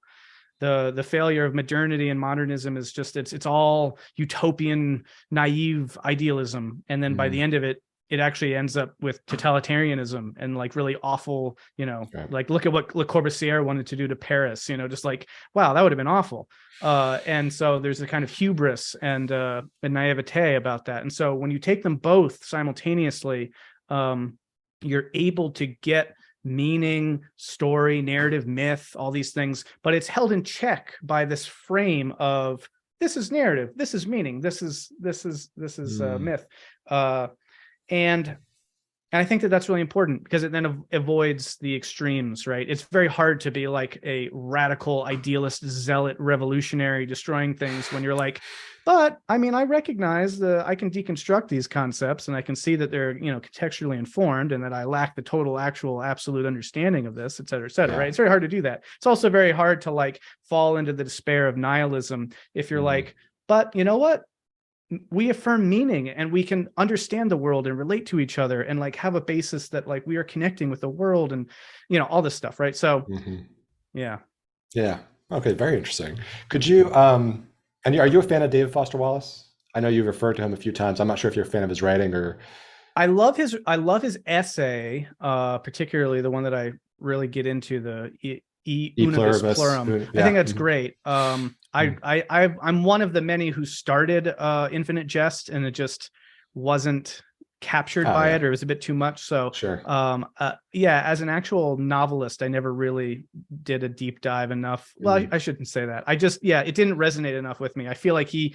The failure of modernity and modernism is just it's all utopian, naive idealism, and then by the end of it, it actually ends up with totalitarianism and like really awful, like look at what Le Corbusier wanted to do to Paris, just like, wow, that would have been awful. And so there's a kind of hubris and naivete about that. And so when you take them both simultaneously, you're able to get meaning, story, narrative, myth, all these things, but it's held in check by this frame of this is narrative, this is meaning, this is myth. And I think that that's really important because it then avoids the extremes, right? It's very hard to be like a radical idealist, zealot, revolutionary, destroying things when you're like, but I mean, I recognize I can deconstruct these concepts and I can see that they're, contextually informed and that I lack the total, actual, absolute understanding of this, et cetera, right? It's very hard to do that. It's also very hard to like fall into the despair of nihilism if you're like, but you know what? We affirm meaning and we can understand the world and relate to each other and like have a basis that like we are connecting with the world and all this stuff, right? So yeah Okay, very interesting. Could you and are you a fan of David Foster Wallace? I know you've referred to him a few times. I'm not sure if you're a fan of his writing or I love his essay, particularly the one that I really get into, the E Unibus Plurum. I think that's great. I'm one of the many who started Infinite Jest, and it just wasn't captured by it, or it was a bit too much. So, as an actual novelist, I never really did a deep dive enough. Well, I shouldn't say that. It didn't resonate enough with me. I feel like he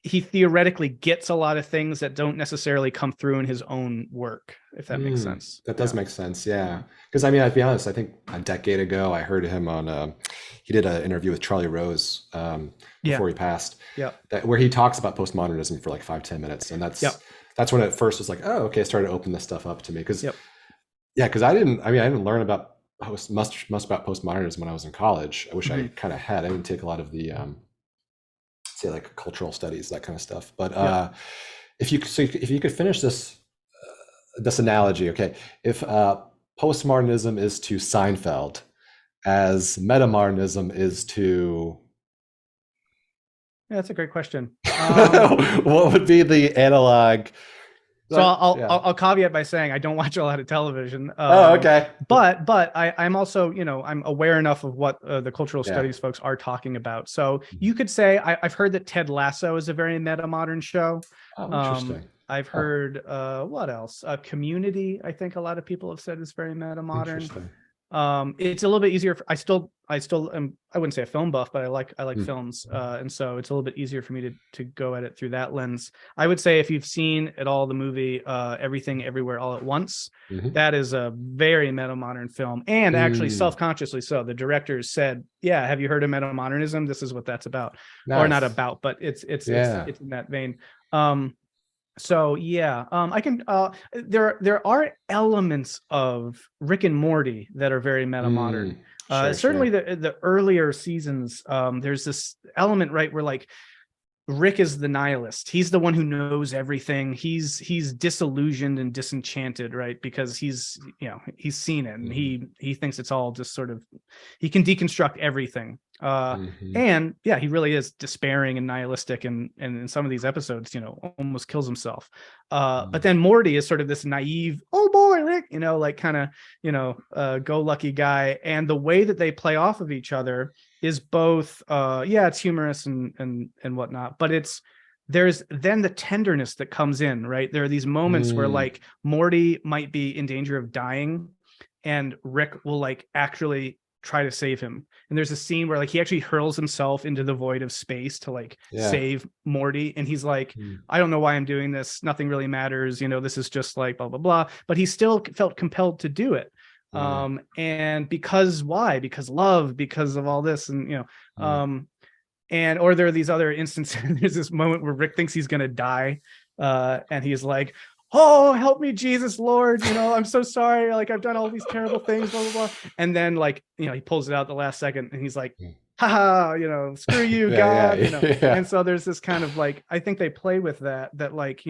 theoretically gets a lot of things that don't necessarily come through in his own work, if that makes sense. That does make sense. Yeah. Because I mean, I'll be honest, I think a decade ago, I heard him on, he did an interview with Charlie Rose before he passed, where he talks about postmodernism for like 5-10 minutes. And that's when it first was like, oh, okay, I started to open this stuff up to me. Because I didn't learn about much about postmodernism when I was in college. I wish I kind of had. I didn't take a lot of the, say like cultural studies, that kind of stuff. But if you could finish this analogy, okay, if postmodernism is to Seinfeld as metamodernism is to that's a great question. What would be the analog? So I'll caveat by saying I don't watch a lot of television. Okay. But I'm also, I'm aware enough of what the cultural studies folks are talking about. So you could say I've heard that Ted Lasso is a very metamodern show. Oh, interesting. I've heard what else? Community, I think a lot of people have said is very metamodern. Interesting. It's a little bit easier. I still am, I wouldn't say a film buff, but I like films. And so it's a little bit easier for me to go at it through that lens. I would say if you've seen at all the movie, Everything Everywhere All at Once, that is a very metamodern film, and actually self-consciously so. The directors said, yeah, have you heard of metamodernism? This is what that's about. Nice. Or not about, but it's in that vein. So I can. There are elements of Rick and Morty that are very metamodern. Certainly the earlier seasons. There's this element, right, where like Rick is the nihilist. He's the one who knows everything. He's disillusioned and disenchanted, right? Because he's seen it, and he thinks it's all just sort of, he can deconstruct everything. And yeah, he really is despairing and nihilistic, and in some of these episodes, almost kills himself. But then Morty is sort of this naive, oh boy, Rick, like kind of go lucky guy, and the way that they play off of each other is both it's humorous and whatnot, but there's then the tenderness that comes in, right? There are these moments where like Morty might be in danger of dying, and Rick will like actually try to save him. And there's a scene where like he actually hurls himself into the void of space to like save Morty, and he's like, I don't know why I'm doing this, nothing really matters, this is just like blah blah blah, but he still felt compelled to do it. And because love, because of all this, and or there are these other instances. There's this moment where Rick thinks he's gonna die, and he's like, oh, help me, Jesus Lord, I'm so sorry, like I've done all these terrible things, blah blah blah. And then like he pulls it out the last second, and he's like, haha, screw you, God. And so there's this kind of like, I think they play with that like,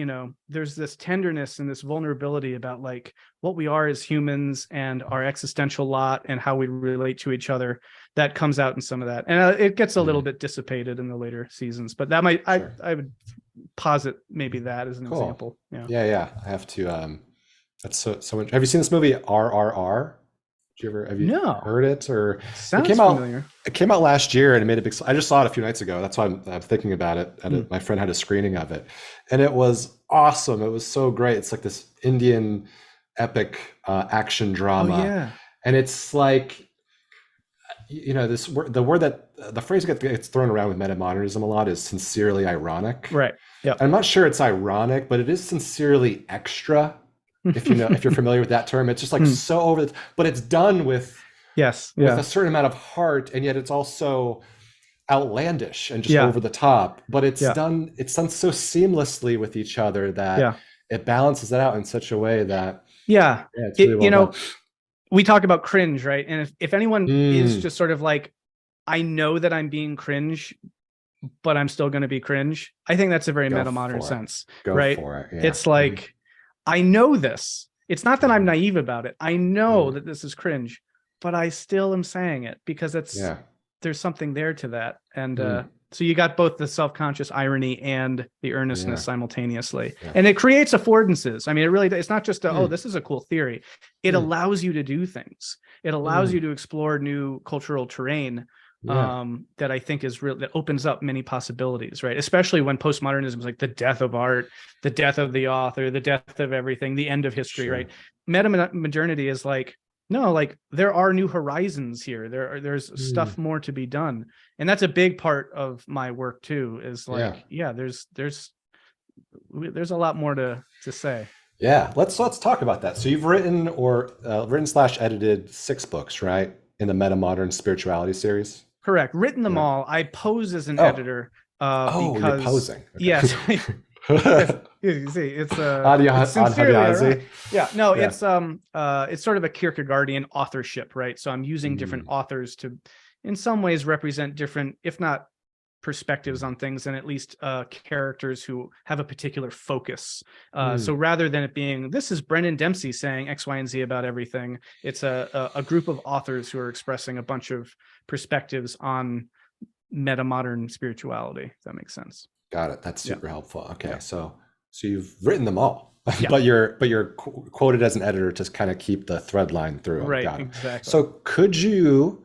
there's this tenderness and this vulnerability about like what we are as humans and our existential lot and how we relate to each other, that comes out in some of that. And it gets a little bit dissipated in the later seasons, but that might, I would posit maybe that as an example. I have to that's so much. Have you seen this movie RRR? Have you heard it? Or sounds familiar. It came out last year, and it made a big. I just saw it a few nights ago. That's why I'm thinking about it. And my friend had a screening of it, and it was awesome. It was so great. It's like this Indian epic action drama, and it's like, this the phrase that gets thrown around with metamodernism a lot is sincerely ironic. Right. Yeah. I'm not sure it's ironic, but it is sincerely extra. If you're familiar with that term, it's just like so over the, but it's done with a certain amount of heart, and yet it's also outlandish and just over the top, but it's done so seamlessly with each other that it balances it out in such a way that it's really well done. We talk about cringe, right? And if anyone is just sort of like, I know that I'm being cringe, but I'm still going to be cringe, I think that's a very metamodern sense. Right? It's like, I know this. It's not that I'm naive about it. I know that this is cringe, but I still am saying it because there's something there to that. And so you got both the self-conscious irony and the earnestness simultaneously. And it creates affordances. I mean, it's not just this is a cool theory. It allows you to do things. It allows you to explore new cultural terrain that I think is real, that opens up many possibilities, right? Especially when postmodernism is like the death of art, the death of the author, the death of everything, the end of history, right? Metamodernity is like, no, like there are new horizons here. There's stuff more to be done. And that's a big part of my work too, is like, there's a lot more to say. Yeah, let's talk about that. So you've written / edited 6 books, right? In the Metamodern Spirituality series. Correct. Written them all. I pose as an editor because you're posing. Okay. Yes. You see, it's sincerely, it's sort of a Kierkegaardian authorship, right? So I'm using different authors to, in some ways, represent different, if not perspectives on things, and at least characters who have a particular focus. So rather than it being, this is Brendan Dempsey saying X, Y, and Z about everything, it's a group of authors who are expressing a bunch of perspectives on metamodern spirituality, if that makes sense. Got it. That's super helpful. Okay, so you've written them all, but you're quoted as an editor to kind of keep the thread line through. Right, exactly. So could you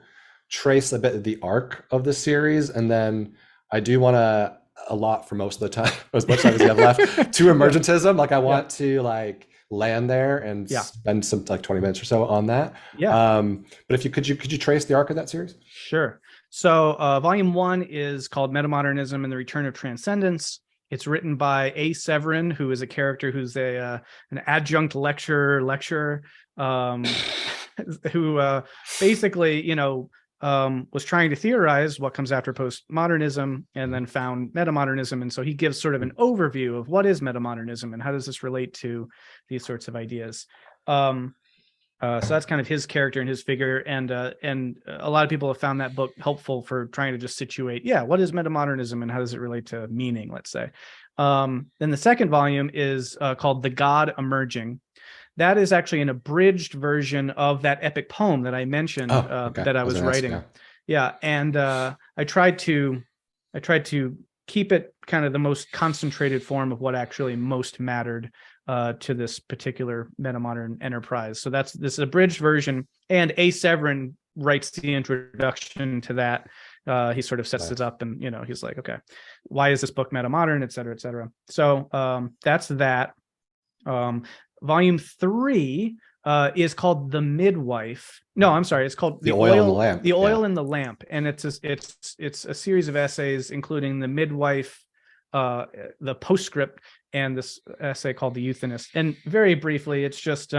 trace a bit of the arc of the series, and then I do want to allot for most of the time, as much time as we have left, to emergentism. Like I want to like land there and spend some like 20 minutes or so on that. But if you could you trace the arc of that series? Sure. So volume 1 is called Metamodernism and the Return of Transcendence. It's written by A. Severin, who is a character who's an adjunct lecturer who basically, was trying to theorize what comes after postmodernism, and then found metamodernism. And so he gives sort of an overview of what is metamodernism and how does this relate to these sorts of ideas. So that's kind of his character and his figure, and a lot of people have found that book helpful for trying to just situate, what is metamodernism and how does it relate to meaning, let's say. Then the second volume is called The God Emerging. That is actually an abridged version of that epic poem that I mentioned that I was writing. And I tried to keep it kind of the most concentrated form of what actually most mattered to this particular metamodern enterprise. So this abridged version, and A. Severin writes the introduction to that. He sort of sets it up, and he's like, okay, why is this book metamodern, et cetera, et cetera. So that's that. Volume 3 is called The Midwife. No, I'm sorry, it's called The Oil in the Lamp. The Oil in the Lamp, and it's a series of essays, including The Midwife, the postscript, and this essay called The Euthanist. And very briefly, it's just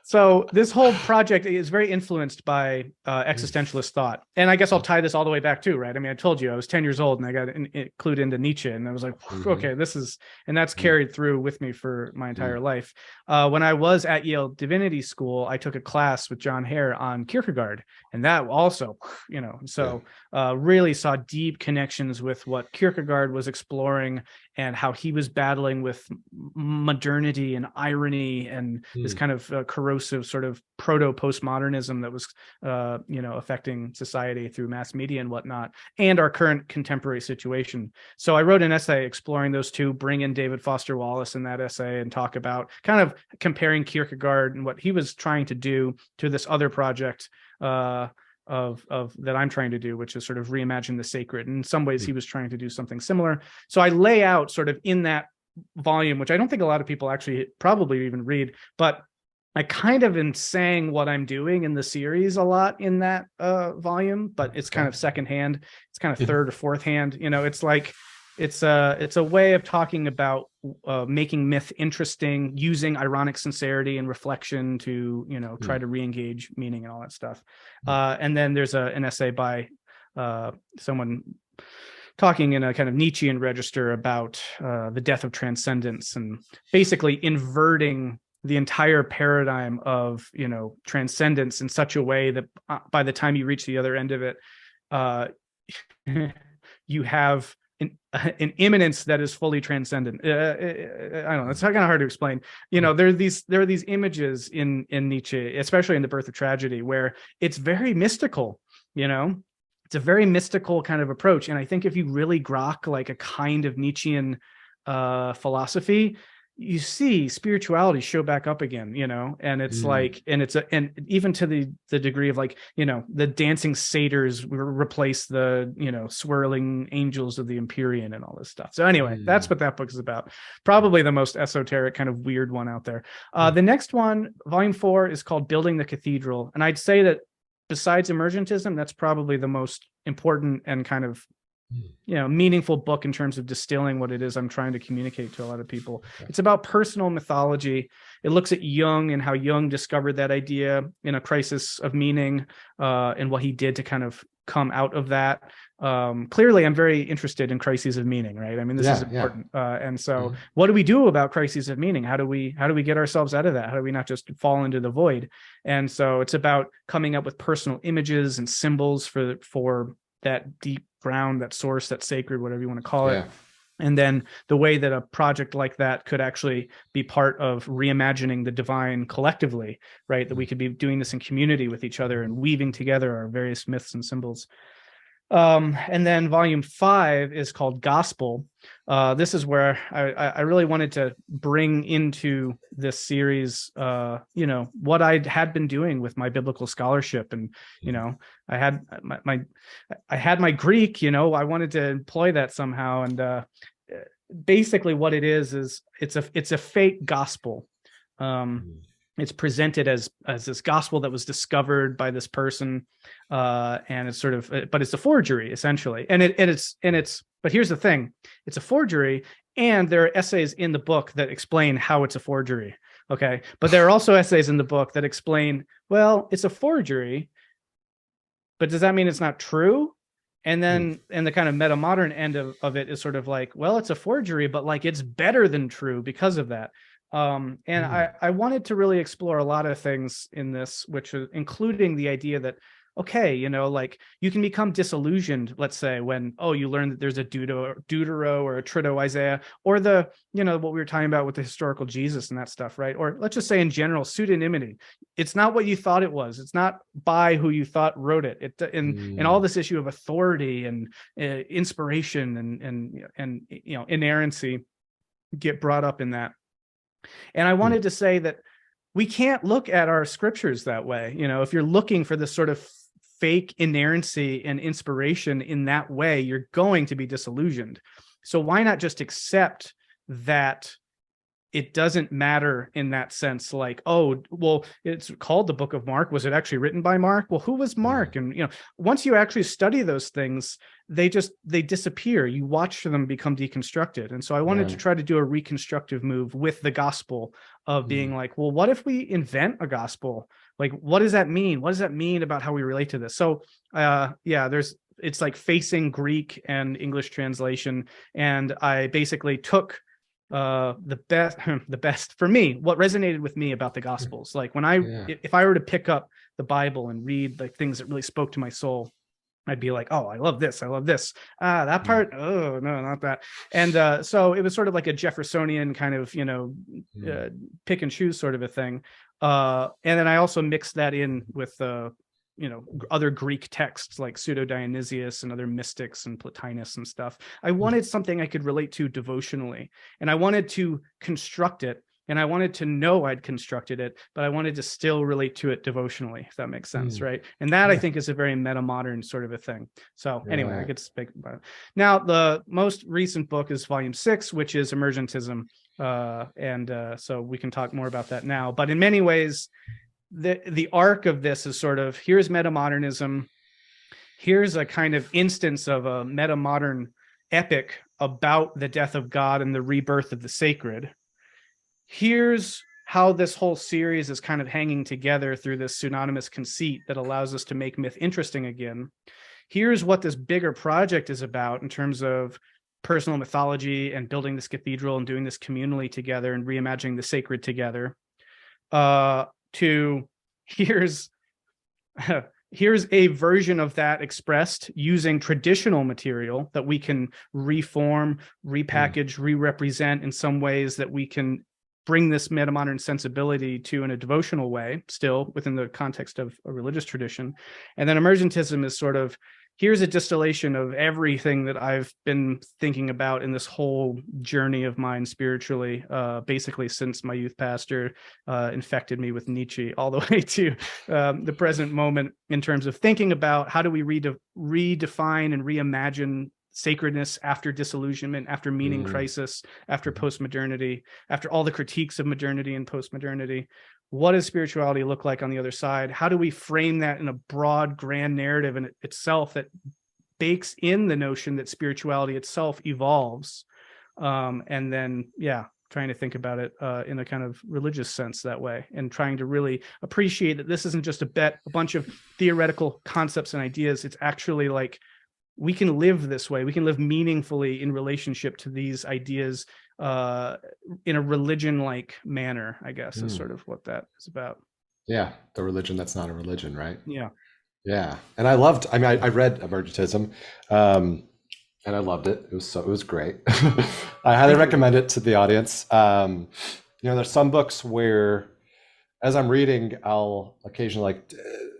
so this whole project is very influenced by existentialist thought. And I guess I'll tie this all the way back too, right? I mean, I told you I was 10 years old and I got included into Nietzsche, and I was like, okay, and that's carried through with me for my entire life. When I was at Yale Divinity School, I took a class with John Hare on Kierkegaard, and that also, really saw deep connections with what Kierkegaard was exploring and how he was battling with modernity and irony and this kind of corrosive sort of proto-postmodernism that was, affecting society through mass media and whatnot, and our current contemporary situation. So I wrote an essay exploring those two, bring in David Foster Wallace in that essay, and talk about kind of comparing Kierkegaard and what he was trying to do to this other project of that I'm trying to do, which is sort of reimagine the sacred. And in some ways, he was trying to do something similar. So I lay out sort of in that volume, which I don't think a lot of people actually probably even read, but I kind of am saying what I'm doing in the series a lot in that volume, but it's kind of secondhand. It's kind of third or fourth hand. It's like it's a way of talking about making myth interesting, using ironic sincerity and reflection to try to re-engage meaning and all that stuff. And then there's an essay by someone talking in a kind of Nietzschean register about the death of transcendence, and basically inverting the entire paradigm of transcendence in such a way that by the time you reach the other end of it, you have an immanence that is fully transcendent. I don't know. It's kind of hard to explain. There are these images in Nietzsche, especially in The Birth of Tragedy, where it's very mystical. It's a very mystical kind of approach. And I think if you really grok like a kind of Nietzschean philosophy, you see spirituality show back up again, and it's like, and even to the degree of like, the dancing satyrs replace the, swirling angels of the Empyrean and all this stuff. So anyway, that's what that book is about. Probably the most esoteric kind of weird one out there. The next one, volume 4, is called Building the Cathedral. And I'd say that besides Emergentism, that's probably the most important and kind of meaningful book in terms of distilling what it is I'm trying to communicate to a lot of people. It's about personal mythology. It looks at Jung and how Jung discovered that idea in A Crisis of Meaning, and what he did to kind of come out of that. Clearly, I'm very interested in crises of meaning, right? I mean, this is important. And so what do we do about crises of meaning? How do we get ourselves out of that? How do we not just fall into the void? And so it's about coming up with personal images and symbols for that deep ground, that source, that sacred, whatever you want to call it. And then the way that a project like that could actually be part of reimagining the divine collectively, right? That we could be doing this in community with each other and weaving together our various myths and symbols. And then volume 5 is called Gospel. This is where I really wanted to bring into this series, what I had been doing with my biblical scholarship. And, I had my Greek, I wanted to employ that somehow. And basically what it is it's a fake gospel. It's presented as this gospel that was discovered by this person, and it's sort of, but it's a forgery essentially. But here's the thing: it's a forgery, and there are essays in the book that explain how it's a forgery. Okay, but there are also essays in the book that explain, well, it's a forgery, but does that mean it's not true? And then and the kind of metamodern end of it is sort of like, well, it's a forgery, but like it's better than true because of that. And I wanted to really explore a lot of things in this, which is including the idea that, okay, you know, like you can become disillusioned, let's say, when, oh, you learn that there's a Deutero or a Trito Isaiah, or the, you know, what we were talking about with the historical Jesus and that stuff, right? Or let's just say in general, pseudonymity. It's not what you thought it was. It's not by who you thought wrote it. And all this issue of authority and inspiration and you know, inerrancy get brought up in that. And I wanted to say that we can't look at our scriptures that way. You know, if you're looking for this sort of fake inerrancy and inspiration in that way, you're going to be disillusioned. So why not just accept that it doesn't matter in that sense? Like, oh, well, it's called the Book of Mark. Was it actually written by Mark? Well, who was Mark? And, you know, once you actually study those things, they disappear. You watch them become deconstructed. And so I wanted to try to do a reconstructive move with the gospel of being like, well, what if we invent a gospel? Like, what does that mean? What does that mean about how we relate to this? So, it's like facing Greek and English translation. And I basically took the best for me, what resonated with me about the gospels. Like when if I were to pick up the Bible and read like things that really spoke to my soul, I'd be like, oh, I love this. I love this. That part. Oh, no, not that. And so it was sort of like a Jeffersonian kind of, you know, pick and choose sort of a thing. And then I also mixed that in with, you know, other Greek texts like Pseudo-Dionysius and other mystics and Plotinus and stuff. I wanted something I could relate to devotionally, and I wanted to construct it. And I wanted to know I'd constructed it, but I wanted to still relate to it devotionally, if that makes sense, right? And that I think is a very metamodern sort of a thing. So anyway, I get to speak about it. Now, the most recent book is volume 6, which is Emergentism. So we can talk more about that now. But in many ways, the arc of this is sort of, here's metamodernism. Here's a kind of instance of a metamodern epic about the death of God and the rebirth of the sacred. Here's how this whole series is kind of hanging together through this pseudonymous conceit that allows us to make myth interesting again. Here's what this bigger project is about in terms of personal mythology and building this cathedral and doing this communally together and reimagining the sacred together. Here's a version of that expressed using traditional material that we can reform, repackage, re-represent in some ways that we can bring this metamodern sensibility to in a devotional way, still within the context of a religious tradition. And then emergentism is sort of, here's a distillation of everything that I've been thinking about in this whole journey of mine spiritually, basically since my youth pastor infected me with Nietzsche, all the way to the present moment in terms of thinking about how do we redefine and reimagine sacredness after disillusionment, after meaning crisis, after postmodernity, after all the critiques of modernity and postmodernity. What does spirituality look like on the other side? How do we frame that in a broad, grand narrative in itself that bakes in the notion that spirituality itself evolves? And then, trying to think about it in a kind of religious sense that way, and trying to really appreciate that this isn't just a bunch of theoretical concepts and ideas. It's actually like, we can live this way. We can live meaningfully in relationship to these ideas in a religion-like manner, I guess, is sort of what that is about. Yeah, the religion that's not a religion, right? Yeah. Yeah, and I read Emergentism, and I loved it. It was great. I highly recommend it to the audience. There's some books where, as I'm reading, I'll occasionally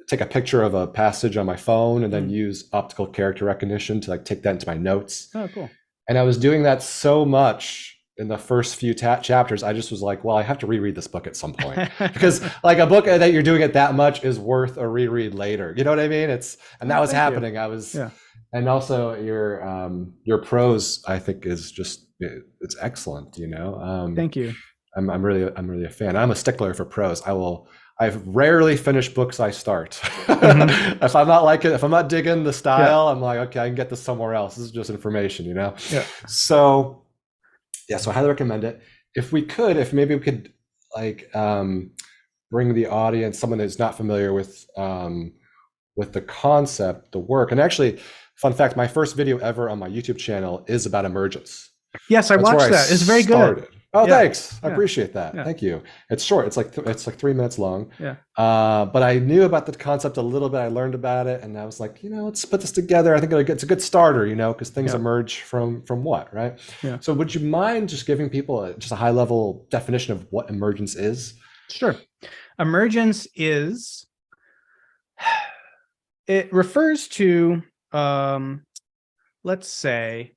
take a picture of a passage on my phone and then use optical character recognition to take that into my notes. Oh, cool. And I was doing that so much in the first few chapters, I just was like, well, I have to reread this book at some point, because a book that you're doing it that much is worth a reread later. You know what I mean? That was happening. And also your prose, I think, is just, it's excellent. Thank you. I'm really a fan. I'm a stickler for prose. I've rarely finished books I start. If I'm not if I'm not digging the style, I'm like, okay, I can get this somewhere else. This is just information, Yeah. So I highly recommend it. If maybe we could bring the audience, someone who's not familiar with the concept, the work. And actually, Fun fact, my first video ever on my YouTube channel is about emergence. Yes, I That's where watched that. It's very good. started. Oh, Yeah. thanks. I Yeah. appreciate that. Yeah. Thank you. It's short. It's like 3 minutes long. Yeah. But I knew about the concept a little bit. I learned about it, and I was like, let's put this together. I think it's a good starter, because things Yeah. emerge from what, right? Yeah. So, would you mind just giving people just a high level definition of what emergence is? Sure. Emergence is, it refers to, let's say,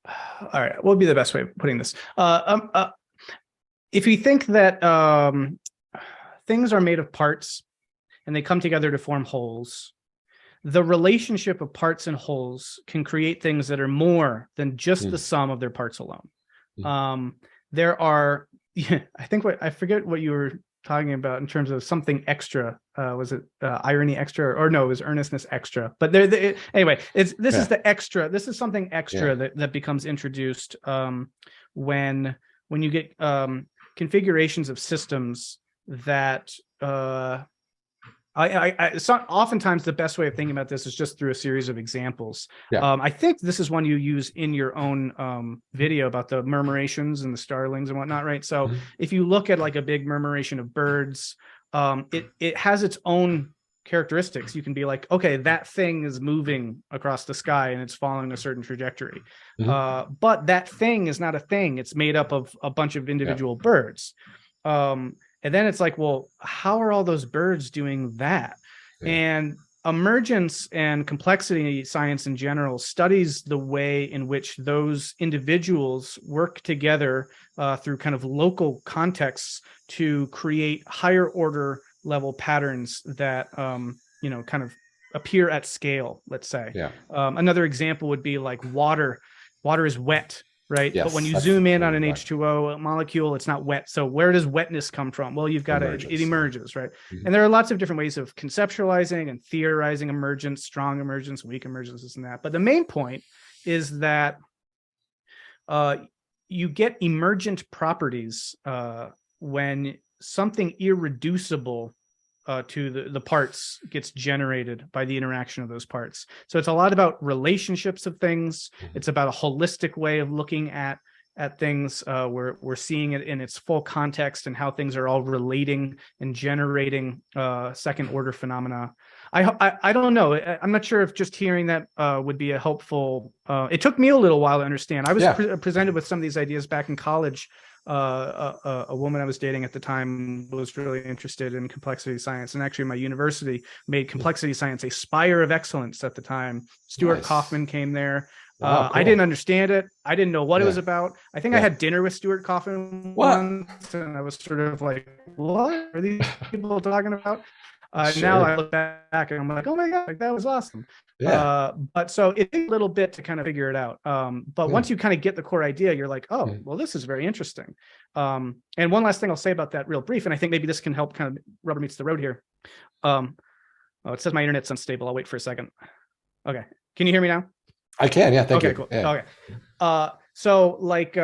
all right, what would be the best way of putting this? If you think that things are made of parts and they come together to form wholes, the relationship of parts and wholes can create things that are more than just the sum of their parts alone. There are, I forget what you were talking about in terms of something extra. Was it irony extra, or no, it was earnestness extra? But anyway, this is the extra. This is something extra that becomes introduced when you get configurations of systems that oftentimes the best way of thinking about this is just through a series of examples. I think this is one you use in your own video about the murmurations and the starlings and whatnot, right? So if you look at like a big murmuration of birds, it has its own characteristics. You can be like, okay, that thing is moving across the sky and it's following a certain trajectory. But that thing is not a thing. It's made up of a bunch of individual birds. And then it's like, well, how are all those birds doing that? And emergence and complexity science in general studies the way in which those individuals work together through kind of local contexts to create higher order level patterns that, kind of appear at scale, let's say. Another example would be like water. Water is wet. Right. But when you zoom in on an H2O molecule, it's not wet. So where does wetness come from? Well, you've got it emerges, right? And there are lots of different ways of conceptualizing and theorizing emergence, strong emergence, weak emergence, this and that. But the main point is that you get emergent properties when something irreducible to the parts gets generated by the interaction of those parts. So it's a lot about relationships of things. It's about a holistic way of looking at things. We're seeing it in its full context and how things are all relating and generating second order phenomena. I don't know. I'm not sure if just hearing that would be a helpful. It took me a little while to understand. I was presented with some of these ideas back in college. A woman I was dating at the time was really interested in complexity science, and actually my university made complexity science a spire of excellence at the time. Stuart Kaufman came there. Wow, cool. I didn't understand it. I didn't know what it was about. I think I had dinner with Stuart Kaufman once, and I was sort of like, what are these people talking about? Now I look back and I'm like, oh my God, like, that was awesome. But so it takes a little bit to kind of figure it out. But once you kind of get the core idea, you're like, oh, well, this is very interesting. And one last thing I'll say about that real brief, and I think maybe this can help kind of rubber meets the road here. It says my internet's unstable. I'll wait for a second. Okay. Can you hear me now? I can. Yeah. Thank you. Okay, cool. Okay. So like,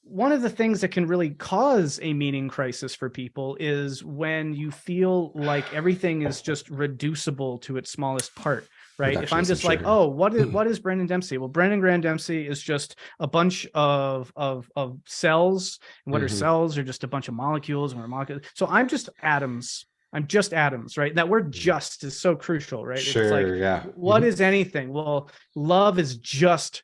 one of the things that can really cause a meaning crisis for people is when you feel like everything is just reducible to its smallest part, right? If I'm just like, oh, what is Brendan Dempsey? Well, Brendan Graham Dempsey is just a bunch of cells, and what are cells? Are just a bunch of molecules, and we're molecules. So I'm just atoms. I'm just atoms, right? That word "just" is so crucial, right? It's like, what is anything? Well, love is just,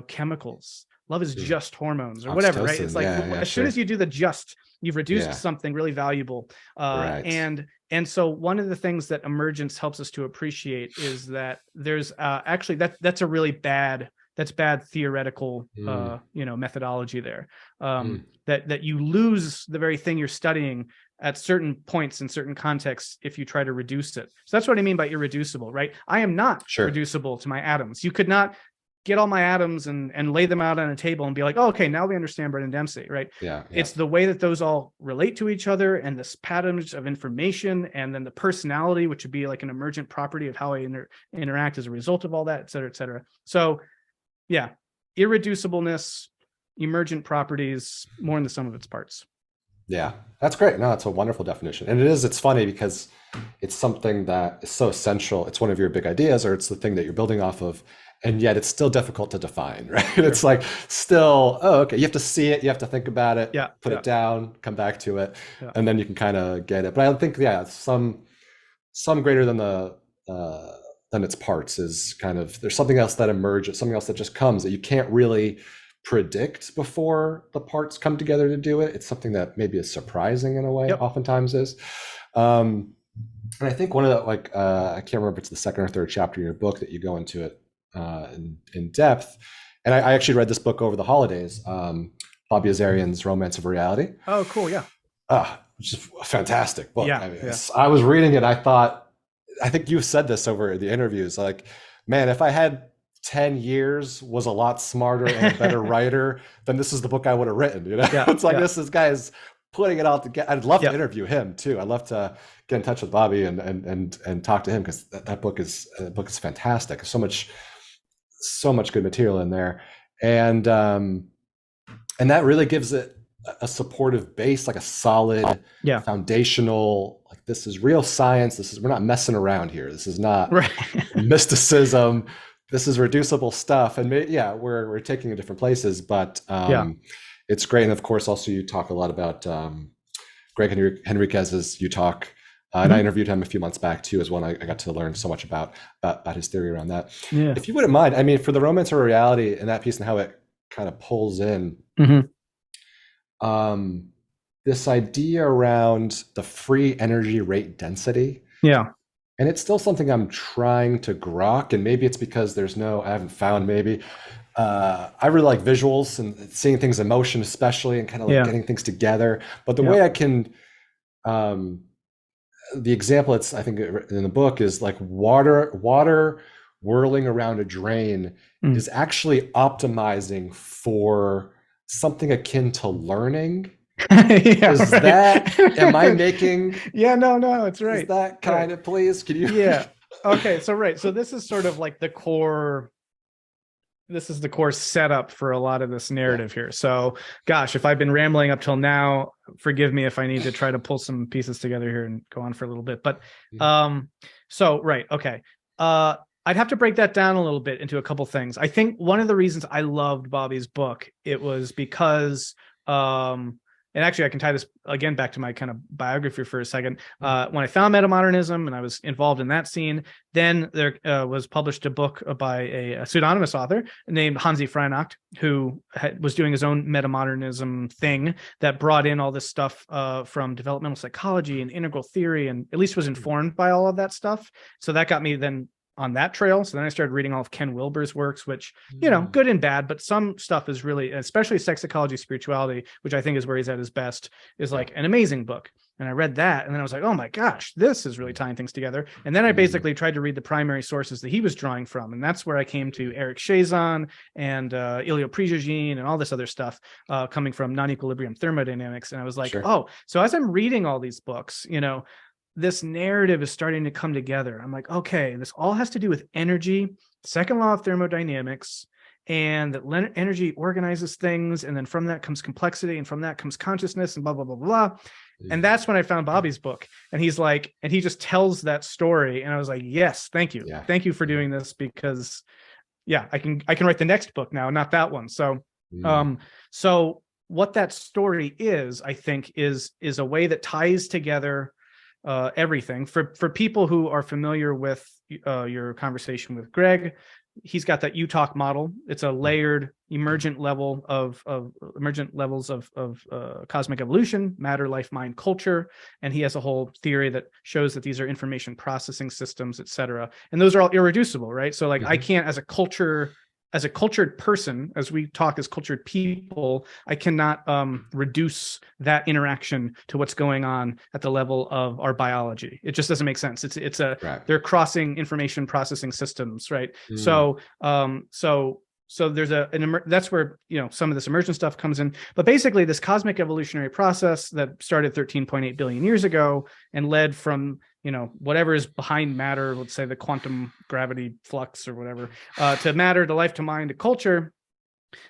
chemicals. Love is just hormones or whatever, right? It's like as soon as you do the just, you've reduced something really valuable. And so one of the things that emergence helps us to appreciate is that there's actually that's a really bad theoretical methodology there. That you lose the very thing you're studying at certain points in certain contexts if you try to reduce it. So that's what I mean by irreducible, right? I am not reducible to my atoms. You could not get all my atoms and lay them out on a table and be like, oh, okay, now we understand Brendan Dempsey, right? It's the way that those all relate to each other and this patterns of information, and then the personality, which would be like an emergent property of how I interact as a result of all that, et cetera, et cetera. So irreducibleness, emergent properties, more in the sum of its parts. Yeah, that's great. No, it's a wonderful definition. And it's funny because it's something that is so essential. It's one of your big ideas, or it's the thing that you're building off of. And yet it's still difficult to define, right? Sure. It's like still, oh, okay, you have to see it, you have to think about it, Yeah, put it down, come back to it, yeah, and then you can kind of get it. But I think, yeah, some greater than the than its parts is kind of, there's something else that emerges, something else that just comes that you can't really predict before the parts come together to do it. It's something that maybe is surprising in a way, Yep. oftentimes is. And I think one of the, like, I can't remember if it's the second or third chapter in your book that you go into it in depth. And I actually read this book over the holidays, Bobby Azarian's Romance of Reality. Oh, cool. Yeah. Which is a fantastic book. Yeah, I mean, yeah. I was reading it. I think you said this over the interviews, like, man, if I had 10 years, was a lot smarter and a better writer, then this is the book I would have written. You know, Yeah, it's like yeah. this guy is putting it all together. I'd love Yeah. to interview him too. I'd love to get in touch with Bobby and talk to him, because that book is fantastic. So much good material in there, and that really gives it a supportive base, like a solid foundational, like, this is real science. We're not messing around here. This is not Right. mysticism. This is reducible stuff. And we're taking it different places, but it's great. And of course, also you talk a lot about Greg Henriquez's You Talk. And I interviewed him a few months back too, as well. I got to learn so much about his theory around that. Yeah. If you wouldn't mind, I mean, for the Romance of Reality and that piece and how it kind of pulls in, this idea around the free energy rate density. Yeah. And it's still something I'm trying to grok, and maybe it's because I haven't found, maybe. I really like visuals and seeing things in motion, especially, and kind of like getting things together. But the way I can, the example it's, I think in the book, is like water whirling around a drain is actually optimizing for something akin to learning. Is that, am I making? Yeah, no, it's right. Is that kind of, please, can you? Yeah. Okay. So this is sort of like the core. This is the core setup for a lot of this narrative here. So, gosh, if I've been rambling up till now, forgive me if I need to try to pull some pieces together here and go on for a little bit. But, okay. I'd have to break that down a little bit into a couple things. I think one of the reasons I loved Bobby's book, it was because, and actually I can tie this again back to my kind of biography for a second. When I found Metamodernism and I was involved in that scene, then there was published a book by a pseudonymous author named Hansi Freinacht, who was doing his own Metamodernism thing that brought in all this stuff from developmental psychology and integral theory, and at least was informed by all of that stuff. So that got me then on that trail. So then I started reading all of Ken Wilber's works, which, good and bad, but some stuff is really, especially Sex Ecology Spirituality, which I think is where he's at his best, is like an amazing book. And I read that, and then I was like, oh my gosh, this is really tying things together. And then I basically tried to read the primary sources that he was drawing from. And that's where I came to Eric Chazon and Ilya Prigogine and all this other stuff coming from non-equilibrium thermodynamics. And I was like, so as I'm reading all these books, this narrative is starting to come together. I'm like, okay, this all has to do with energy, second law of thermodynamics, and that energy organizes things. And then from that comes complexity, and from that comes consciousness, and blah, blah, blah, blah. And that's when I found Bobby's book. And he's like, and he just tells that story. And I was like, yes, thank you. Yeah. Thank you for doing this, because I can write the next book now, not that one. So, so what that story is, I think, is a way that ties together everything. For people who are familiar with your conversation with Greg, he's got that U-Talk model. It's a layered emergent levels of cosmic evolution, matter, life, mind, culture. And he has a whole theory that shows that these are information processing systems, et cetera. And those are all irreducible, right? So like I can't, as a cultured person, as we talk as cultured people, I cannot reduce that interaction to what's going on at the level of our biology. It just doesn't make sense. They're crossing information processing systems, right? So there's that's where some of this emergent stuff comes in. But basically, this cosmic evolutionary process that started 13.8 billion years ago and led from whatever is behind matter, let's say the quantum gravity flux or whatever, to matter, to life, to mind, to culture.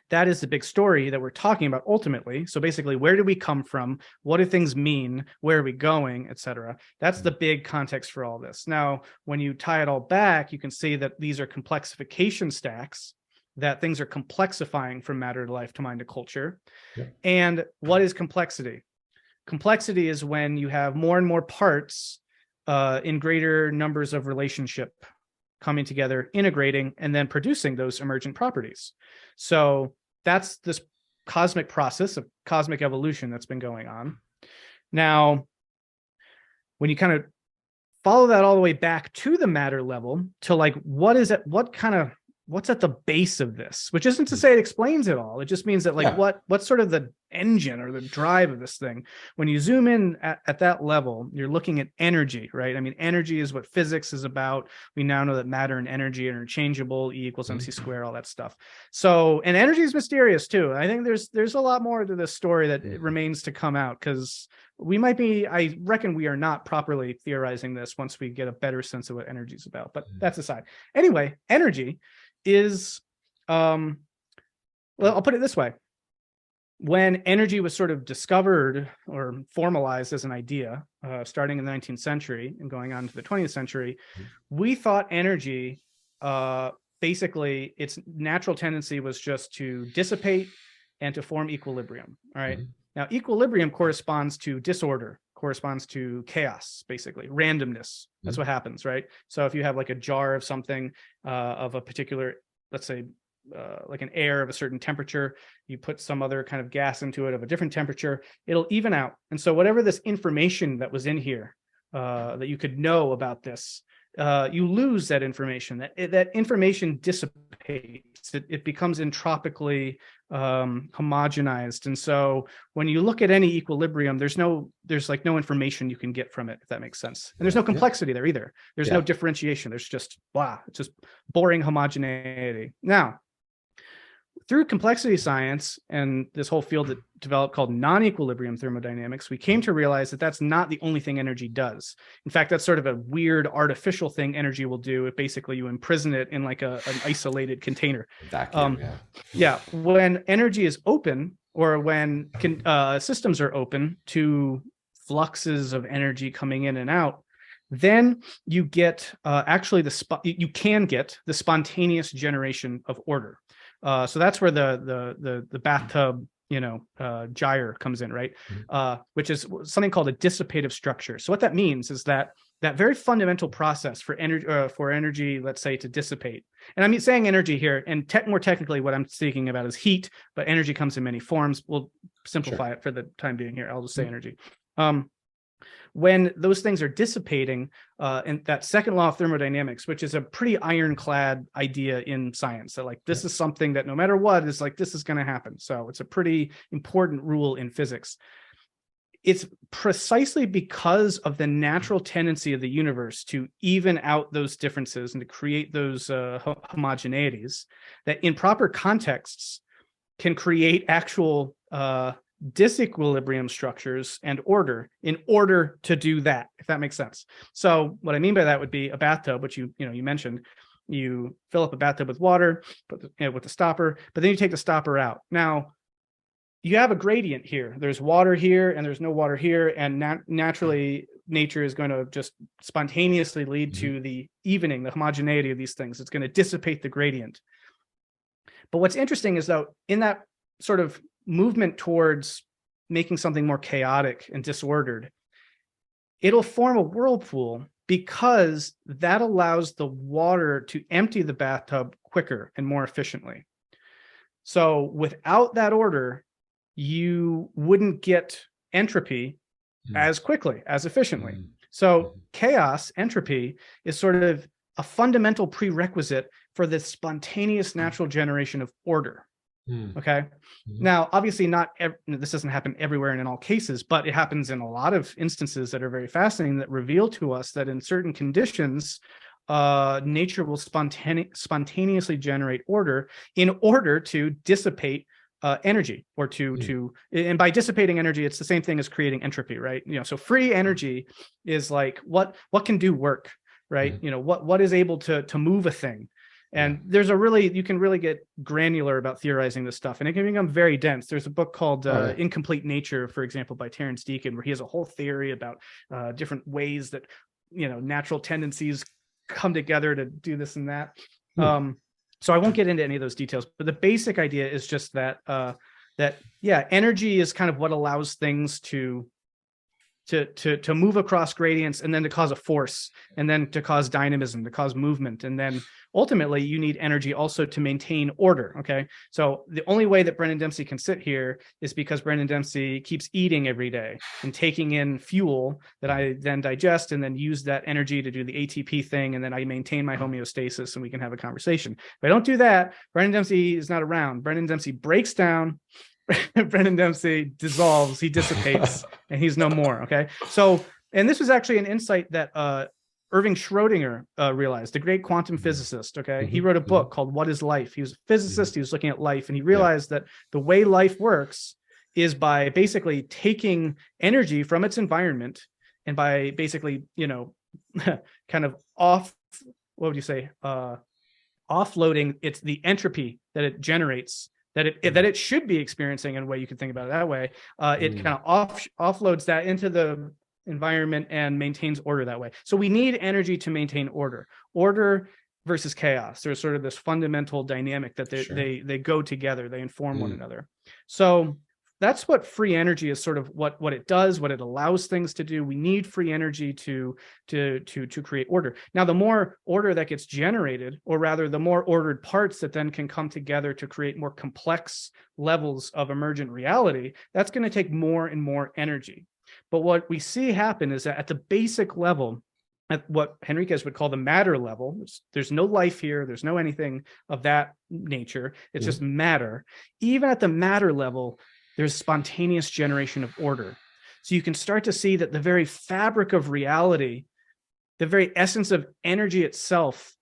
That is the big story that we're talking about ultimately. So basically, where do we come from? What do things mean? Where are we going, et cetera? That's the big context for all this. Now, when you tie it all back, you can see that these are complexification stacks, that things are complexifying from matter to life to mind to culture. Yeah. And what is complexity? Complexity is when you have more and more parts in greater numbers of relationship coming together, integrating, and then producing those emergent properties. So that's this cosmic process of cosmic evolution that's been going on. Now, when you kind of follow that all the way back to the matter level, to like, what is it? What's at the base of this? Which isn't to say it explains it all. It just means that like, what's sort of the engine or the drive of this thing? When you zoom in at that level, you're looking at energy, right? I mean, energy is what physics is about. We now know that matter and energy are interchangeable, E equals mc squared, all that stuff. So, and energy is mysterious too. I think there's a lot more to this story that remains to come out, because I reckon we are not properly theorizing this once we get a better sense of what energy is about, but that's aside. Anyway, energy is, well, I'll put it this way. When energy was sort of discovered or formalized as an idea, starting in the 19th century and going on to the 20th century, we thought energy, basically its natural tendency was just to dissipate and to form equilibrium. All right. Now, equilibrium corresponds to disorder, corresponds to chaos, basically randomness. That's what happens, right? So if you have like a jar of something of a particular, let's say, like an air of a certain temperature, you put some other kind of gas into it of a different temperature, it'll even out. And so whatever this information that was in here that you could know about this, you lose that information. That information dissipates. It becomes entropically homogenized. And so when you look at any equilibrium, there's like no information you can get from it, if that makes sense. And there's no complexity there either. There's no differentiation. There's just it's just boring homogeneity. Now, through complexity science and this whole field that developed called non-equilibrium thermodynamics, we came to realize that that's not the only thing energy does. In fact, that's sort of a weird artificial thing energy will do. It basically, you imprison it in like an isolated container. Vacuum, when energy is open, or when systems are open to fluxes of energy coming in and out, then you get you can get the spontaneous generation of order. So that's where the bathtub, gyre comes in, right? Which is something called a dissipative structure. So what that means is that very fundamental process for energy, let's say, to dissipate. And I'm saying energy here, and more technically, what I'm speaking about is heat, but energy comes in many forms. We'll simplify it for the time being here. I'll just say energy. When those things are dissipating, and that second law of thermodynamics, which is a pretty ironclad idea in science, that like this is something that no matter what is like, this is going to happen. So it's a pretty important rule in physics. It's precisely because of the natural tendency of the universe to even out those differences and to create those homogeneities that in proper contexts can create actual disequilibrium structures and order in order to do that, if that makes sense. So what I mean by that would be a bathtub, which you mentioned. You fill up a bathtub with water, with the stopper, but then you take the stopper out. Now, you have a gradient here. There's water here and there's no water here, and naturally nature is going to just spontaneously lead to the evening, the homogeneity of these things. It's going to dissipate the gradient. But what's interesting is, though, in that sort of movement towards making something more chaotic and disordered, it'll form a whirlpool, because that allows the water to empty the bathtub quicker and more efficiently. So without that order, you wouldn't get entropy as quickly, as efficiently. So chaos, entropy, is sort of a fundamental prerequisite for the spontaneous natural generation of order. Okay. Now, obviously, this doesn't happen everywhere and in all cases, but it happens in a lot of instances that are very fascinating, that reveal to us that in certain conditions, nature will spontaneously generate order in order to dissipate energy, or and by dissipating energy, it's the same thing as creating entropy, right? So free energy is like what can do work, right? What is able to move a thing. And there's you can really get granular about theorizing this stuff, and it can become very dense. There's a book called Incomplete Nature, for example, by Terence Deacon, where he has a whole theory about different ways that, natural tendencies come together to do this and that. So I won't get into any of those details, but the basic idea is just that, energy is kind of what allows things to move across gradients, and then to cause a force, and then to cause dynamism, to cause movement. And then ultimately you need energy also to maintain order. Okay. So the only way that Brennan Dempsey can sit here is because Brennan Dempsey keeps eating every day and taking in fuel that I then digest, and then use that energy to do the ATP thing. And then I maintain my homeostasis, and we can have a conversation. If I don't do that, Brennan Dempsey is not around. Brennan Dempsey breaks down. Brennan Dempsey dissolves, he dissipates, and he's no more. Okay. So, and this was actually an insight that Irving Schrödinger realized, the great quantum physicist. Okay. He wrote a book called What is Life? He was a physicist. He was looking at life, and he realized that the way life works is by basically taking energy from its environment, and by basically, kind of offloading the entropy that it generates, that it should be experiencing, in a way you could think about it that way. It kind of offloads that into the environment and maintains order that way. So we need energy to maintain order versus chaos. There's sort of this fundamental dynamic that they go together, they inform one another. So that's what free energy is, sort of what it does, what it allows things to do. We need free energy to create order. Now, the more order that gets generated, or rather the more ordered parts that then can come together to create more complex levels of emergent reality, that's going to take more and more energy. But what we see happen is that at the basic level, at what Henriquez would call the matter level, there's no life here, there's no anything of that nature, it's just matter. Even at the matter level, there's spontaneous generation of order. So you can start to see that the very fabric of reality, the very essence of energy itself,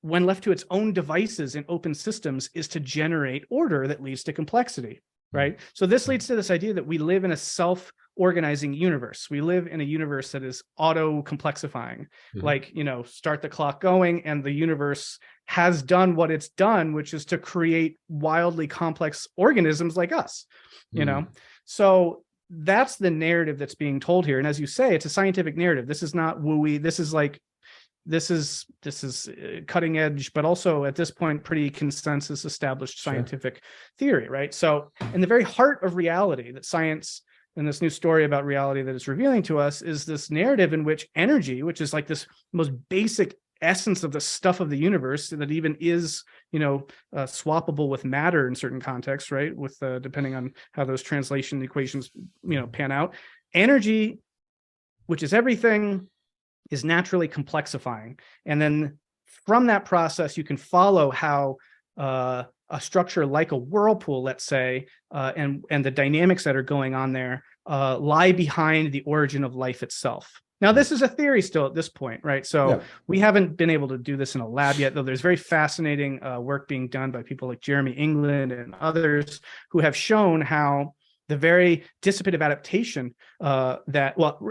when left to its own devices in open systems, is to generate order that leads to complexity, right? So this leads to this idea that we live in a self-organizing universe. We live in a universe that is auto-complexifying, like, start the clock going, and the universe has done what it's done, which is to create wildly complex organisms like us. So that's the narrative that's being told here. And as you say, it's a scientific narrative. This is not wooey. This is cutting edge, but also at this point, pretty consensus established scientific theory, right? So in the very heart of reality that science, and this new story about reality that it's revealing to us, is this narrative in which energy, which is like this most basic essence of the stuff of the universe that even is, swappable with matter in certain contexts, right? With depending on how those translation equations, pan out. Energy, which is everything, is naturally complexifying. And then from that process, you can follow how a structure like a whirlpool, let's say, and the dynamics that are going on there lie behind the origin of life itself. Now, this is a theory still at this point, right? So we haven't been able to do this in a lab yet, though there's very fascinating work being done by people like Jeremy England and others who have shown how the very dissipative adaptation